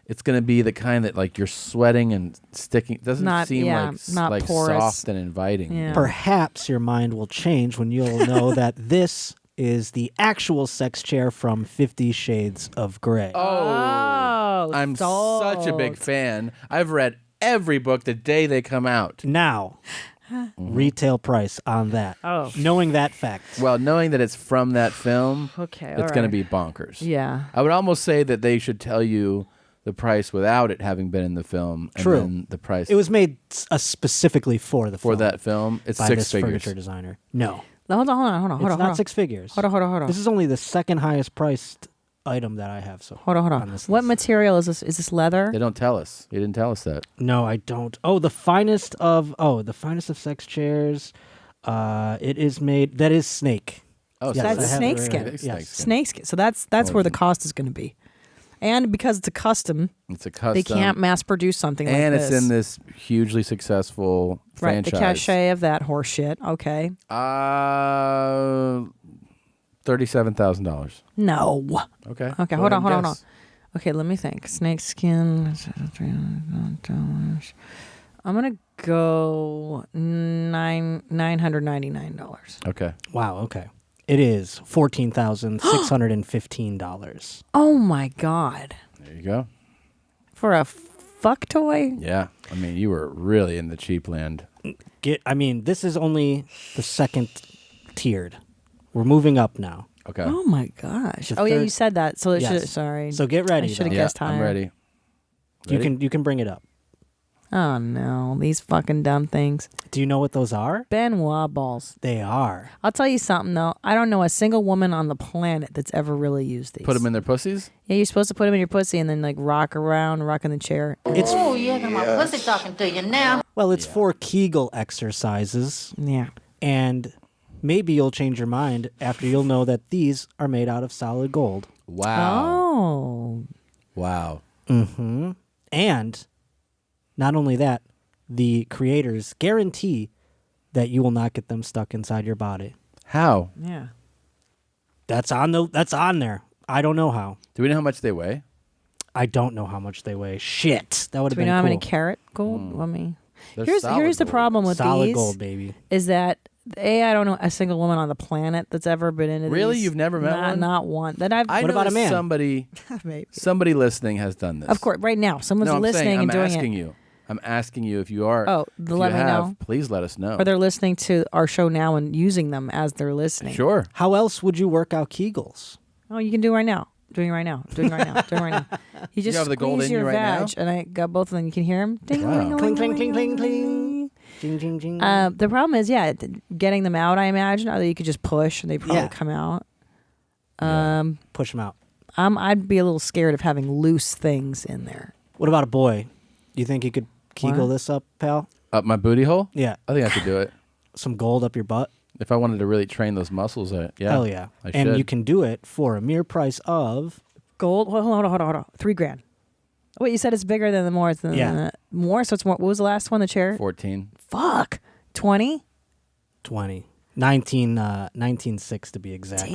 it's going to be the kind that like you're sweating and sticking. It doesn't Not- seem yeah, like not like porous. soft and inviting. Yeah. Perhaps your mind will change when you'll know that this is the actual sex chair from 50 Shades of Grey. Oh, I'm such a big sold. fan. I've read every book the day they come out. Now, retail price on that. Oh. Knowing that fact. Well, knowing that it's from that film, Okay, it's all going to right. be bonkers. Yeah. I would almost say that they should tell you the price without it having been in the film. And True. then the price It was made specifically for the for film that film. It's by 6 this figures. furniture designer. No. Hold on. It's not 6 figures. Hold on. This is only the second highest priced item that I have. So Hold on. this What list. material is this? Is this leather? They don't tell us. You didn't tell us that. No, I don't. Oh, the finest of sex chairs. It is made. That is snake. Oh, So so that's they have snake it skin. right. It is Yes. snake Snake skin. So that's where the cost is going to be. And because it's a custom, It's a custom. they can't mass produce something like and this. it's in this hugely successful right, franchise. the cachet of that horse shit. Okay. $37,000. No. Okay. Okay, Go hold ahead on. and guess. Okay, let me think. Snake skin. I'm gonna go $999. Okay. Wow. Okay. It is $14,615. Oh my god! There you go. For a fuck toy? Yeah. I mean, you were really in the cheap land. This is only the second tiered. We're moving up now. Okay. Oh my gosh! The Oh yeah, third- you said that. So it Yes. should. Sorry. So get ready, I should have though. guessed higher. I'm ready. You can bring it up. Oh no, these fucking dumb things. Do you know what those are? Benoit balls. They are. I'll tell you something though. I don't know a single woman on the planet that's ever really used these. Put them in their pussies? Yeah, you're supposed to put them in your pussy and then like rock around, rock in the chair. It's Oh, yeah, got my pussy talking to you now. Well, it's for Kegel exercises. Yeah. And maybe you'll change your mind after you'll know that these are made out of solid gold. Wow. Oh. Wow. Mm-hmm. And not only that, the creators guarantee that you will not get them stuck inside your body. How? Yeah. That's on there. I don't know how. Do we know how much they weigh? I don't know how much they weigh. Shit. That would Do have we been know how many cool. carat gold? Let me. They're Here's solid the gold. problem with Solid these. gold, baby. Is that I don't know a single woman on the planet that's ever been into Really? these. You've never met one? Not one. That I've. I What know about a that man? Maybe. Somebody listening has done this. Of course, right now someone's No, I'm listening saying, and I'm doing asking it. you. I'm asking you if you are. Oh, if let you me have, know. Please let us know. Or they're listening to our show now and using them as they're listening. Sure. How else would you work out Kegels? Oh, you can do it right now. Doing it right now. Doing it right now. Doing it right now. You just have the gold squeeze in you your right now? vag, and I got both of them. You can hear them. Ding, Wow. ling, Cling, ling, cling, ling, cling, cling, ling. Jing, jing, jing. The problem is, getting them out. I imagine, or you could just push and they probably Yeah. come out. Push them out. I'd be a little scared of having loose things in there. What about a boy? You think you could Kegel What? this up, pal? Up my booty hole? Yeah. I think I could do it. Some gold up your butt? If I wanted to really train those muscles, yeah. Hell yeah. I And should. you can do it for a mere price of... Gold. Hold on. $3,000. Wait, you said it's bigger than the more. Yeah. More. So it's more. What was the last one? The chair. 14. Fuck. 20. 20. 19.6 to be exact.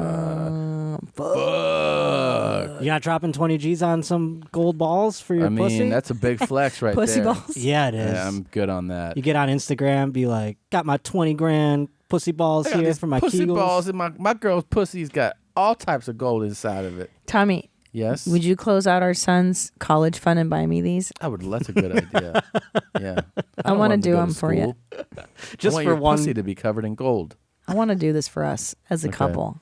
Damn. Fuck. You not dropping 20 G's on some gold balls for your I mean, pussy? that's a big flex right Pussy there. balls. Yeah, it is. Yeah, I'm good on that. You get on Instagram, be like, got my 20 grand pussy balls I got here these for my pussy Kegels. balls, and my girl's pussy's got all types of gold inside of it. Tommy, Yes. would you close out our son's college fund and buy me these? That's a good idea. Yeah. I wanna want him to do go to them for you. school. Just I want for your one. pussy to be covered in gold. I want to do this for us as a Okay. couple.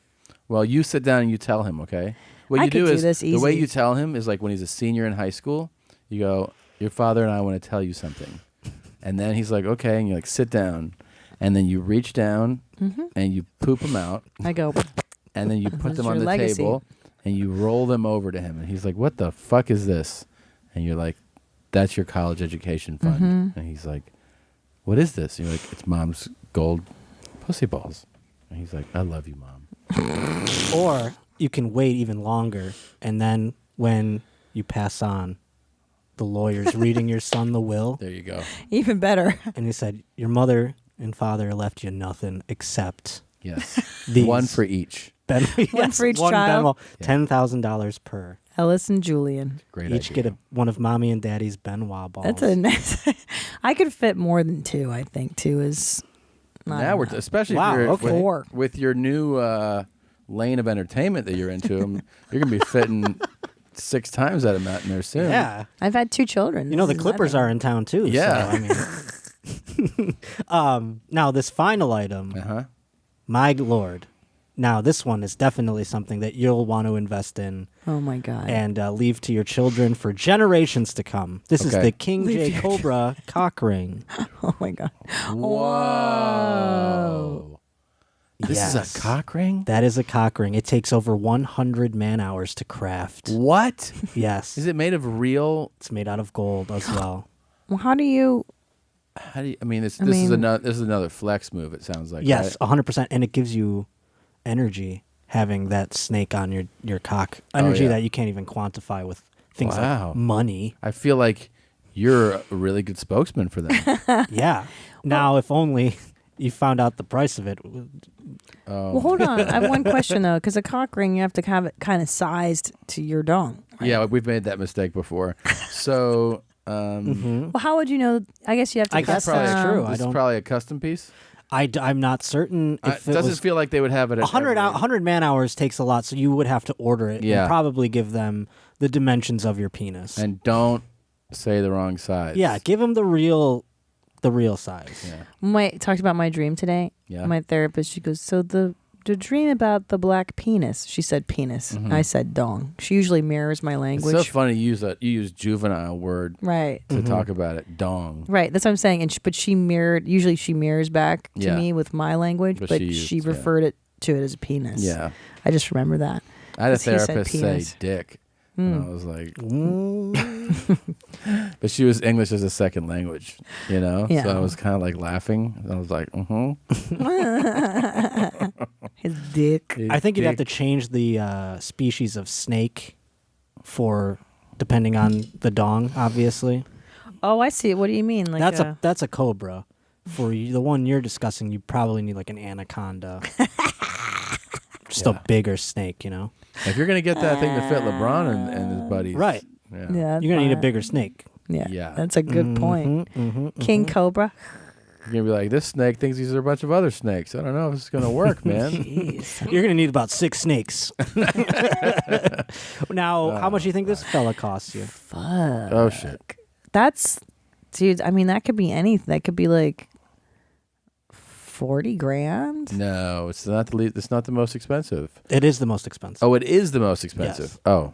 Well, you sit down and you tell him, okay? What I you could do do is this the way easy. you tell him is like when he's a senior in high school. You go, your father and I want to tell you something, and then he's like, okay, and you like sit down, and then you reach down and you poop them out, I go, and then you put That's them on your the legacy. table, and you roll them over to him, and he's like, what the fuck is this? And you're like, that's your college education fund, and he's like, what is this? And you're like, it's mom's gold pussy balls, and he's like, I love you, mom. Or you can wait even longer, and then when you pass on, the lawyer's reading your son the will, There you go. even better. and he said, your mother and father left you nothing except Yes. these. One for each. One for each one child. Venmo, $10,000 per. Ellis and Julian. Great Each idea. get one of mommy and daddy's Benoit balls. That's a nice. I could fit more than two. I think two is. Not Now we're enough. especially Wow, if you're okay. Four. with your new lane of entertainment that you're into. You're gonna be fitting 6 times that amount in there soon. Yeah. I've had 2 children. You know, the This is Clippers nothing. are in town too. Yeah. So, I mean, now this final item, Uh-huh. my lord. Now this one is definitely something that you'll want to invest in Oh my god. and leave to your children for generations to come. This is Okay. the King J Cobra cock ring. Oh my god. Whoa. This is Yes. a cock ring? That is a cock ring. It takes over 100 man hours to craft. What? Yes. Is it made of real? It's made out of gold as well. Well, how do you? How do you, I mean, this is another flex move. It sounds like. Yes, right? 100%, and it gives you energy having that snake on your cock. Energy that you can't even quantify with things like money. I feel like you're a really good spokesman for them. Yeah. Now, if only you found out the price of it. Well, hold on. I have one question though, because a cock ring you have to have it kind of sized to your dong. Right? Yeah, we've made that mistake before. So. Well, how would you know? I guess you have to. I guess that's true. This is probably a custom piece. I'm not certain. If it doesn't feel like they would have it. At 100 man hours takes a lot, so you would have to order it. Yeah. And probably give them the dimensions of your penis. And don't say the wrong size. Yeah, give them the real size. Yeah. Talked about my dream today. Yeah. My therapist, she goes, so the dream about the black penis. She said penis. Mhm. I said dong. She usually mirrors my language. It's so funny you use juvenile word Right. to talk about it. Dong. Right, that's what I'm saying. And but she mirrored. Usually, she mirrors back to Yeah. me with my language, But but she she used- referred it to it as a penis. Yeah. I just remember that. I had a 'Cause he said therapist say penis. dick. And I was like, but she was English as a second language, you know? Yeah. So I was kind of like laughing. And I was like, His dick. I think you'd have to change the species of snake for depending on the dong, obviously. Oh, I see. What do you mean? Like That's a cobra. For you, the one you're discussing, you probably need like an anaconda. Just a bigger snake, you know? If you're going to get that thing to fit LeBron and his buddies. Right. Yeah. Yeah, You're going to need a fine. bigger snake. Yeah, that's a good point. Mhm, King Cobra. You're going to be like, this snake thinks these are a bunch of other snakes. I don't know if this is going to work, man. You're going to need about 6 snakes. Now, how much do you think this fella costs you? Fuck. Oh, shit. That's, dude. I mean, that could be anything. That could be like 40 grand. No, it's not it's not the most expensive. It is the most expensive. Oh, it is the most expensive. Yes. Oh,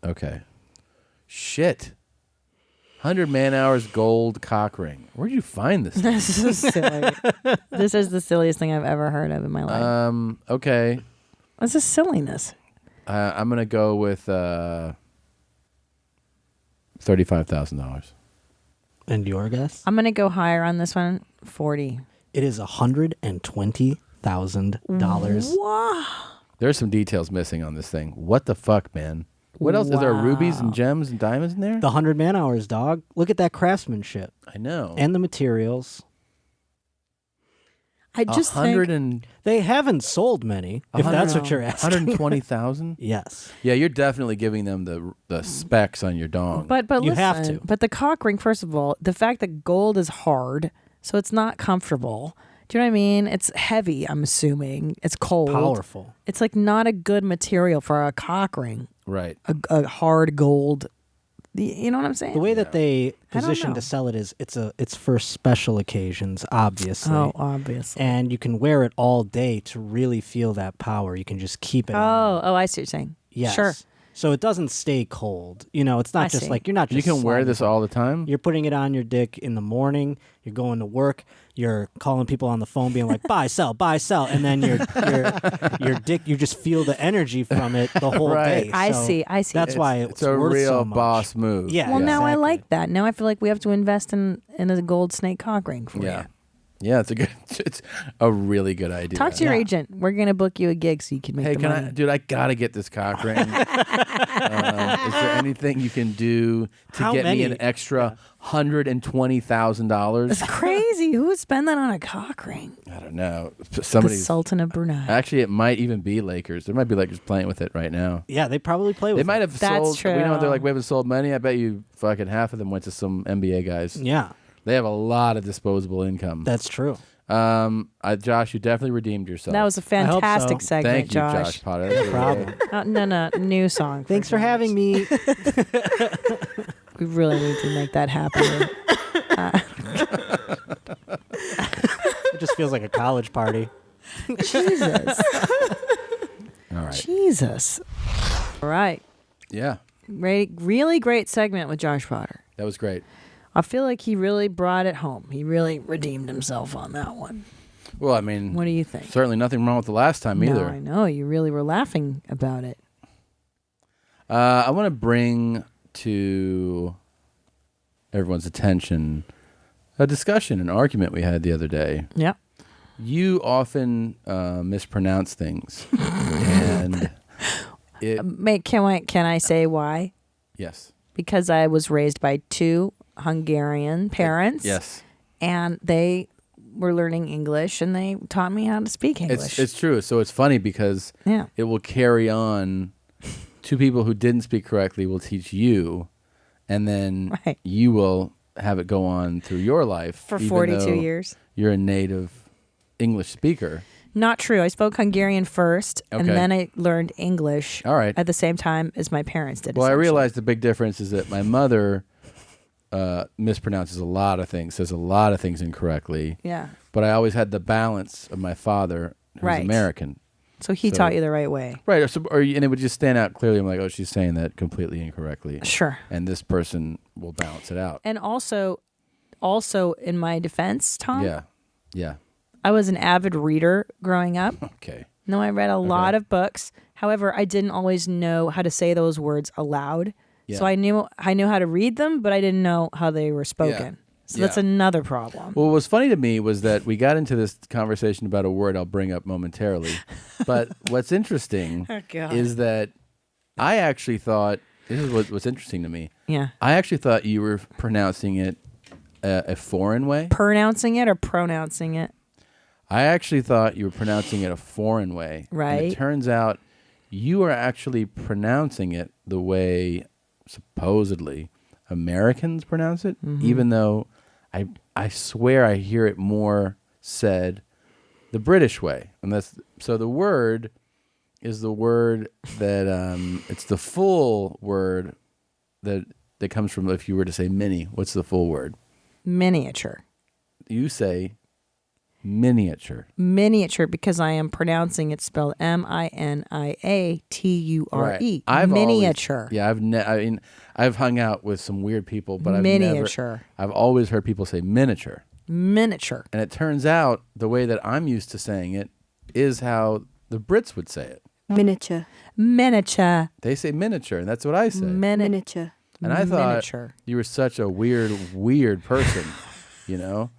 okay. Shit. 100 man hours gold cock ring. Where'd you find this? This is so silly. This is the silliest thing I've ever heard of in my life. Okay. This is silliness. I'm gonna go with $35,000. And your guess? I'm gonna go higher on this one. 40. It is $120,000. Wow. There's some details missing on this thing. What the fuck, man? What else? Is there rubies and gems and diamonds in there? The 100 man hours, dog. Look at that craftsmanship. I know. And the materials. I just 100 think and they haven't sold many, if that's what you're asking. 120,000? Yes. Yeah, you're definitely giving them the specs on your dong. But You listen, have to. But the cock ring, first of all, the fact that gold is hard, so it's not comfortable. Do you know what I mean? It's heavy, I'm assuming. It's cold. Powerful. It's like not a good material for a cock ring. Right. A hard gold. You know what I'm saying? The way that they I don't position know. to sell it is it's for special occasions, obviously. Oh, obviously. And you can wear it all day to really feel that power. You can just keep it on. Oh, I see what you're saying. Yes. Sure. So it doesn't stay cold. You know, it's not I just see. like you're not just You can wear sliding this it. all the time? You're putting it on your dick in the morning. You're going to work. You're calling people on the phone, being like, "Buy, sell, and then your dick. You just feel the energy from it the whole Right. day. I So see. That's why it's a worth real so much. boss move. Yeah. Well, now I exactly. like that. Now I feel like we have to invest in a gold snake cock ring for Yeah. you. Yeah, it's a really good idea. Talk to your agent. We're gonna book you a gig so you can make Hey, the can money. dude, I gotta get this cock ring. Is there anything you can do to How get me many? an extra $120,000? It's crazy. Who would spend that on a cock ring? I don't know. The Somebody's Sultan of Brunei. actually, it might even be Lakers. There might be Lakers playing with it right now. Yeah, they probably play with They it. might have That's sold. true. We know they're like we haven't sold many. I bet you fucking half of them went to some NBA guys. Yeah, They have a lot of disposable income. that's true. Josh, you definitely redeemed yourself. That was a hope fantastic so. segment, Thank you, Josh Potter. That was No problem. No, new song. Thanks for having me. We really need to make that happen. It just feels like a college party. Jesus. All right. Jesus. All right. Yeah, Really great segment with Josh Potter. that was great. I feel like he really brought it home. He really redeemed himself on that one. Well, I mean, What do you think? certainly nothing wrong with the last time No, either. I know. You really were laughing about it. I want to bring to everyone's attention a discussion, an argument we had the other day. Yeah. You often mispronounce things, and can I say why? Yes. Because I was raised by two Hungarian parents. Yes. And they were learning English, and they taught me how to speak English. It's true. So it's funny because it will carry on. Two people who didn't speak correctly will teach you, and then you will have it go on through your life For even 42 though years. You're a native English speaker. Not true. I spoke Hungarian first, and Okay. then I learned English All right. at the same time as my parents did. Well, I realized the big difference is that my mother mispronounces a lot of things, says a lot of things incorrectly. Yeah. But I always had the balance of my father, who's Right. American. So he taught you the right way. Right. And it would just stand out clearly. I'm like, oh, she's saying that completely incorrectly. Sure. And this person will balance it out. And also in my defense, Tom, Yeah. Yeah. I was an avid reader growing up. Okay. No, I read a lot of books. However, I didn't always know how to say those words aloud. So Yeah. I knew how to read them, but I didn't know how they were spoken. So that's another problem. Well, what was funny to me was that we got into this conversation about a word I'll bring up momentarily. But what's interesting Oh, God. is that I actually thought, this is what's interesting to me. Yeah. I actually thought you were pronouncing it a foreign way. Pronouncing it or pronouncing it? I actually thought you were pronouncing it a foreign way. And Right. it turns out you are actually pronouncing it the way supposedly Americans pronounce it, Mhm. even though I swear I hear it more said the British way. And so the word is the word that it's the full word that comes from, if you were to say mini, what's the full word? Miniature. You say miniature. Miniature, because I am pronouncing it spelled Miniature. I've Miniature. Always, I've hung out with some weird people, but Miniature. I've always heard people say miniature. Miniature. And it turns out the way that I'm used to saying it is how the Brits would say it. Miniature. Miniature. They say miniature, and that's what I say. Miniature. And I thought Miniature. you were such a weird person, you know?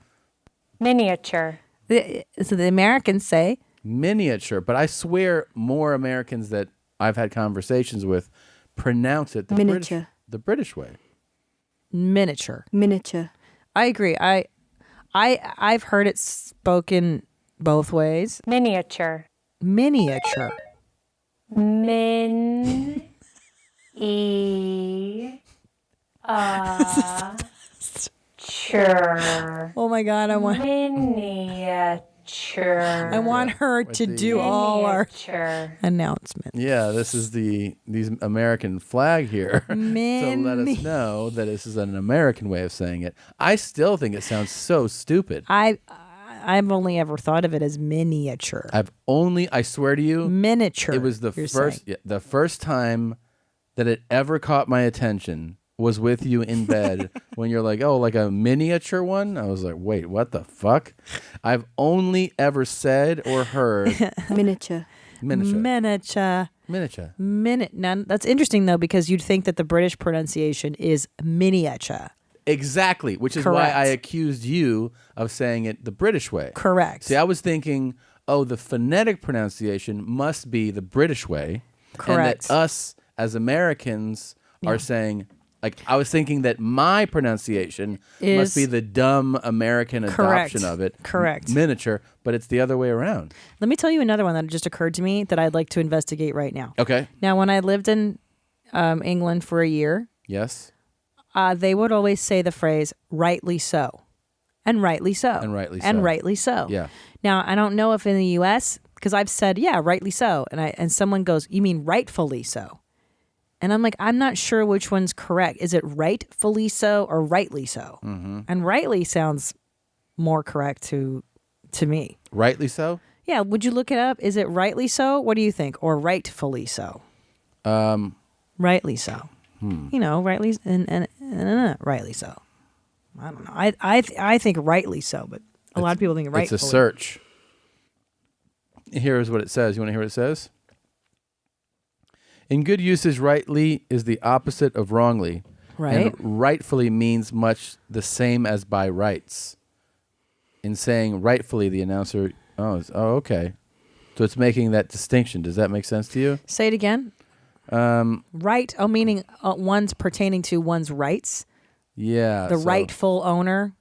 Miniature. So the Americans say Miniature, but I swear more Americans that I've had conversations with pronounce it the Miniature. British way. miniature. Miniature. I agree. I've heard it spoken both ways. Miniature. Miniature. Min. E. Sure. Oh my God! I want miniature. I want her to do all our announcements. Yeah, this is these American flag here to let us know that this is an American way of saying it. I still think it sounds so stupid. I've only ever thought of it as miniature. I swear to you, miniature. It was the first time that it ever caught my attention was with you in bed when you're like, oh, like a miniature one? I was like, wait, what the fuck? I've only ever said or heard Miniature. Miniature. Now, that's interesting, though, because you'd think that the British pronunciation is miniature. Exactly, which is why I accused you of saying it the British way. Correct. See, I was thinking, oh, the phonetic pronunciation must be the British way. Correct. And that us as Americans are saying, like, I was thinking that my pronunciation must be the dumb American adoption of it. Correct. Miniature, but it's the other way around. Let me tell you another one that just occurred to me that I'd like to investigate right now. Okay. Now, when I lived in England for a year, Yes. They would always say the phrase "rightly so," and "rightly so," And rightly so. and "rightly so." Yeah. Now, I don't know if in the U.S. because I've said, "Yeah, rightly so," and someone goes, "You mean rightfully so?" And I'm like, I'm not sure which one's correct. Is it rightfully so or rightly so? Mm-hmm. And rightly sounds more correct to me. Rightly so? Yeah. Would you look it up? Is it rightly so? What do you think? Or rightfully so? Rightly so. You know, rightly and rightly so. I don't know. I think rightly so, but a lot of people think rightfully. It's a search. Here's what it says. You want to hear what it says? In good usage, rightly is the opposite of wrongly. Right. And rightfully means much the same as by rights. In saying rightfully, the announcer, okay. So it's making that distinction. Does that make sense to you? Say it again. Right. Oh, meaning one's pertaining to one's rights. Yeah. The rightful owner.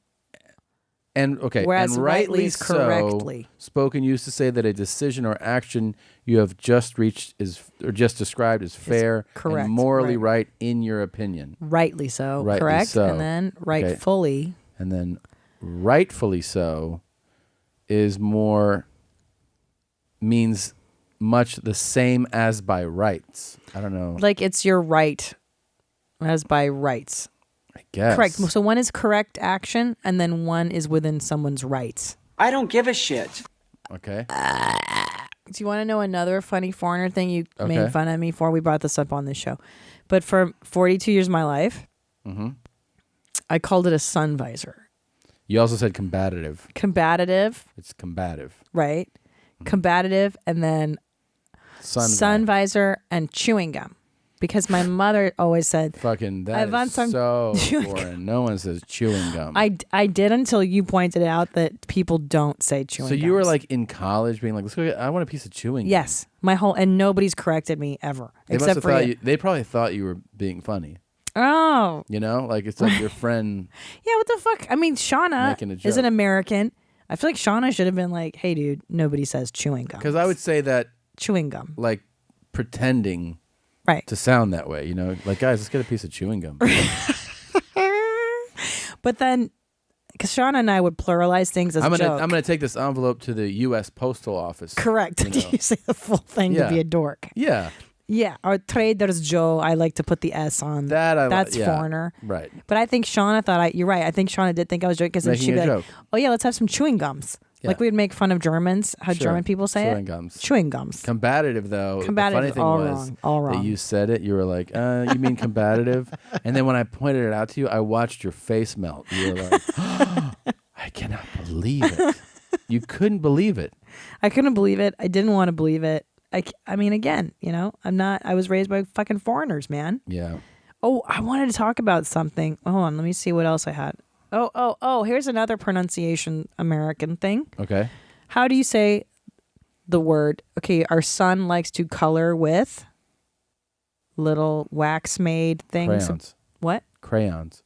And okay, Whereas and rightly rightly's correctly. so, spoken used to say that a decision or action you have just reached or just described is fair correct, and morally right in your opinion. Rightly so, Rightly correct? so. And then rightfully. Okay. And then rightfully so means much the same as by rights. I don't know. Like it's your right as by rights. I guess. Correct. So one is correct action and then one is within someone's rights. I don't give a shit. Okay. Do you want to know another funny foreigner thing you Okay. made fun of me for? We brought this up on this show. But for 42 years of my life, I called it a sun visor. You also said combative. Combative. It's combative. Right. Combative and then sun visor and chewing gum. Because my mother always said, fucking I that want is some so chewing foreign. No one says chewing gum. I did until you pointed out that people don't say chewing So gum. you were like in college being like, let's go get, I want a piece of chewing gum. Yes. And nobody's corrected me ever. They except must for have you. thought they probably thought you were being funny. Oh. You know? Like it's like your friend. Yeah, what the fuck? I mean, Shauna Making a is an joke. American. I feel like Shauna should have been like, hey, dude, nobody says chewing gum. Because I would say that. Chewing gum. Like pretending. Right. To sound that way, you know? Like, guys, let's get a piece of chewing gum. But then, because Shauna and I would pluralize things as a joke. I'm gonna take this envelope to the U.S. Postal Office. Correct. You know? You say the full thing Yeah. to be a dork. Yeah. Yeah. Or Trader's Joe, I like to put the S on. That's yeah. foreigner. Right. But I think Shauna thought you're right. I think Shauna did think I was joking because then Making she'd be a like, joke. oh yeah, let's have some chewing gums. Yeah. Like we would make fun of Germans, how Sure. German people say Chewing it. gums. Chewing gums. Combative, though. Combative, the funny thing all was wrong, all that wrong. you said it. You were like, you mean combative? And then when I pointed it out to you, I watched your face melt. You were like, I cannot believe it. You couldn't believe it. I couldn't believe it. I didn't want to believe it. I mean, again, I was raised by fucking foreigners, man. Yeah. Oh, I wanted to talk about something. Hold on, let me see what else I had. Oh, here's another pronunciation American thing. Okay. How do you say the word? Okay, our son likes to color with little wax made things. Crayons. What? Crayons.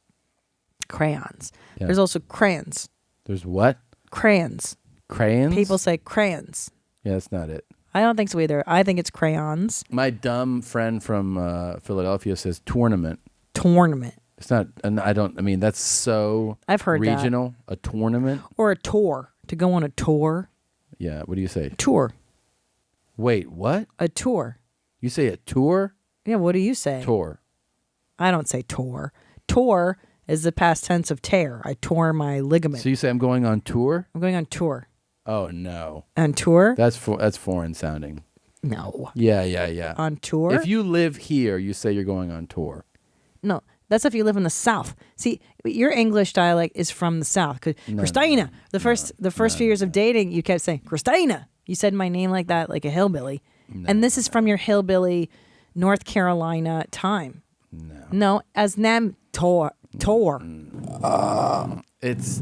Crayons. Yeah. There's also crayons. There's what? Crayons. Crayons? People say crayons. Yeah, that's not it. I don't think so either. I think it's crayons. My dumb friend from Philadelphia says tournament. Tournament. It's not, and I mean, that's so I've heard that. regional. A tournament? Or a tour. To go on a tour. Yeah, what do you say? Tour. Wait, what? A tour. You say a tour? Yeah, what do you say? Tour. I don't say tour. Tour is the past tense of tear. I tore my ligament. So you say I'm going on tour? I'm going on tour. Oh no. On tour? That's foreign sounding. No. Yeah. On tour? If you live here, you say you're going on tour. No, that's if you live in the South. See, your English dialect is from the South. Christina, the first few years of dating, you kept saying Christina. You said my name like that, like a hillbilly. And this is from your hillbilly North Carolina time. No, as nam tour. It's.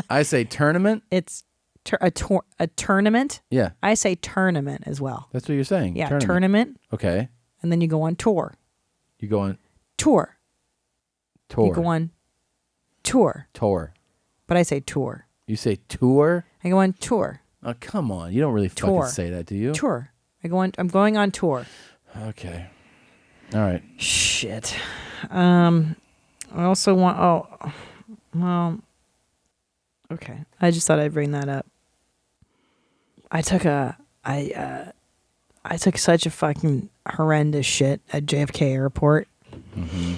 I say tournament. It's a tournament. Yeah. I say tournament as well. That's what you're saying. Yeah, tournament. Okay. And then you go on tour. You go on Tour. tour. You go on tour. Tour. But I say tour. You say tour? I go on tour. Oh, come on. You don't really Tour. fucking say that, do you? Tour. I'm going on tour. Okay. All right. Shit. I also want. Well. Okay. I just thought I'd bring that up. I took such a fucking horrendous shit at JFK Airport. Mm-hmm.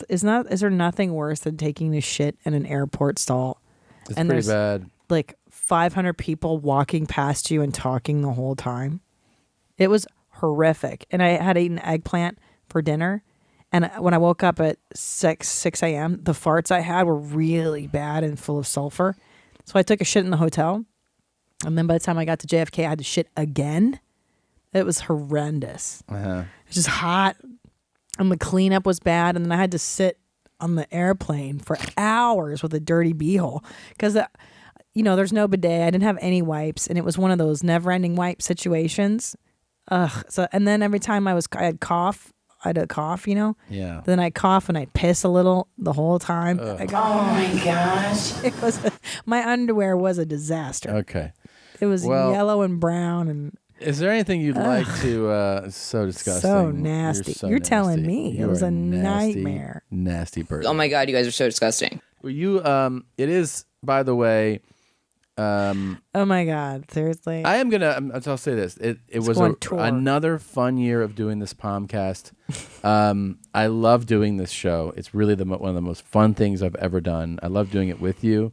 Is there nothing worse than taking a shit in an airport stall? It's and pretty there's bad. like 500 people walking past you and talking the whole time. It was horrific. And I had eaten eggplant for dinner. And when I woke up at 6 a.m., the farts I had were really bad and full of sulfur. So I took a shit in the hotel. And then by the time I got to JFK, I had to shit again. It was horrendous. Uh-huh. It's just hot. and the cleanup was bad, and then I had to sit on the airplane for hours with a dirty beehole because, there's no bidet. I didn't have any wipes, and it was one of those never-ending wipe situations. Ugh. So, and then every time I had a cough, Yeah. Then I'd cough and I'd piss a little the whole time. Oh my gosh. It was my underwear was a disaster. Okay. It was Well, yellow and brown and. Is there anything you'd like to? It's so disgusting. So nasty. You're telling me it was a nightmare. Nasty person. Oh my God, you guys are so disgusting. Well, it is, by the way. Oh my God! Seriously. I am gonna. I'll say this. It was another fun year of doing this Pomcast. I love doing this show. It's really one of the most fun things I've ever done. I love doing it with you.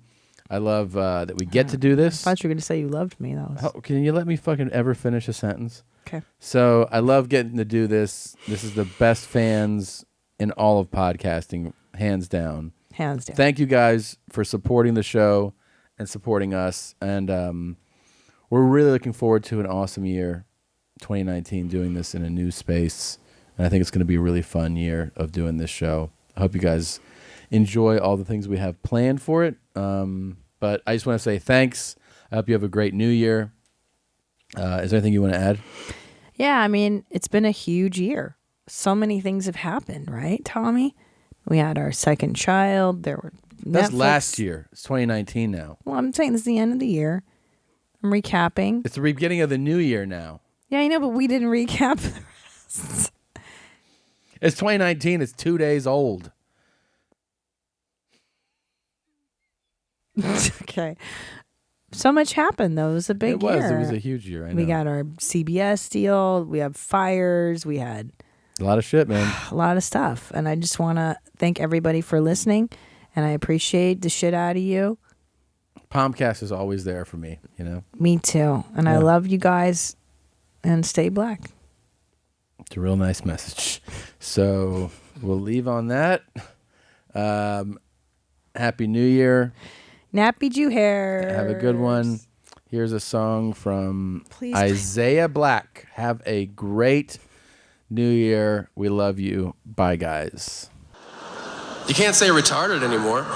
I love that we get to do this. I thought you were going to say you loved me. Can you let me fucking ever finish a sentence? Okay. So I love getting to do this. This is the best fans in all of podcasting, hands down. Hands down. Thank you guys for supporting the show and supporting us. And we're really looking forward to an awesome year, 2019, doing this in a new space. And I think it's going to be a really fun year of doing this show. I hope you guys enjoy all the things we have planned for it. But I just want to say thanks. I hope you have a great new year. Is there anything you want to add? Yeah, I mean, it's been a huge year. So many things have happened, right, Tommy? We had our second child. There were That's Netflix. last year. It's 2019 now. Well, I'm saying this is the end of the year. I'm recapping. It's the beginning of the new year now. Yeah, I know, but we didn't recap the rest. It's 2019. It's 2 days old. Okay. So much happened, though. It was a big year. It was a huge year. I know. We got our CBS deal. We have fires. We had a lot of shit, man. A lot of stuff. And I just want to thank everybody for listening. And I appreciate the shit out of you. Pomcast is always there for me, Me too. And I love you guys. And stay black. It's a real nice message. So we'll leave on that. Happy New Year. Nappy Jew hair. Have a good one. Here's a song from Please, Isaiah Black. Have a great New Year. We love you. Bye, guys. You can't say retarded anymore.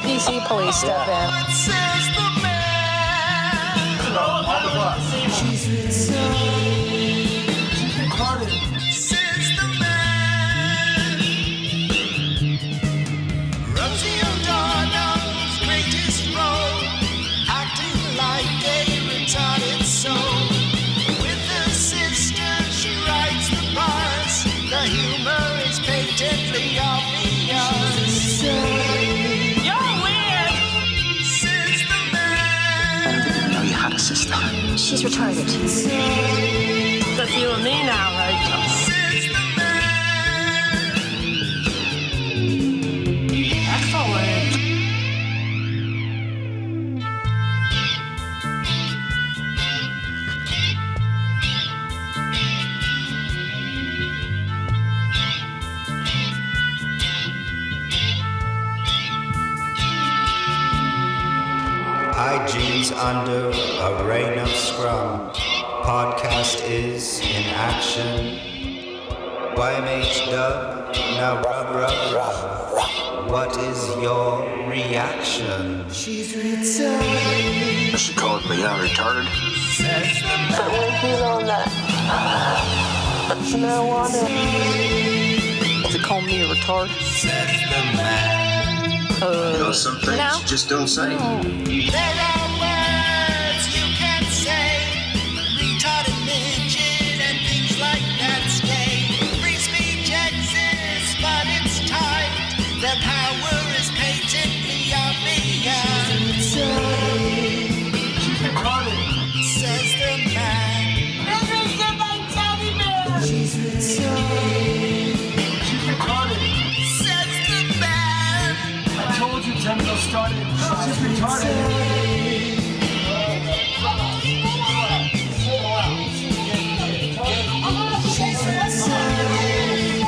PC police step in. She's retarded. That's you and me now, right? Excellent. Hygiene's under a rain of scrum. Podcast is in action. YMH Dub Now rub. What is your reaction? She's retarded. She called me retarded. I'm with you on that. Marijuana. They call me a retard. You know, some things No. you just don't say. There are words you can't say. Retarded midget and things like that stay. Free speech exists, but it's tight. Their power is patently obvious. She's retarded. Says the man. This is my teddy bear. She's retarded. She's retarded. Says the man. I told you Temple started. She's retarded. She's retarded.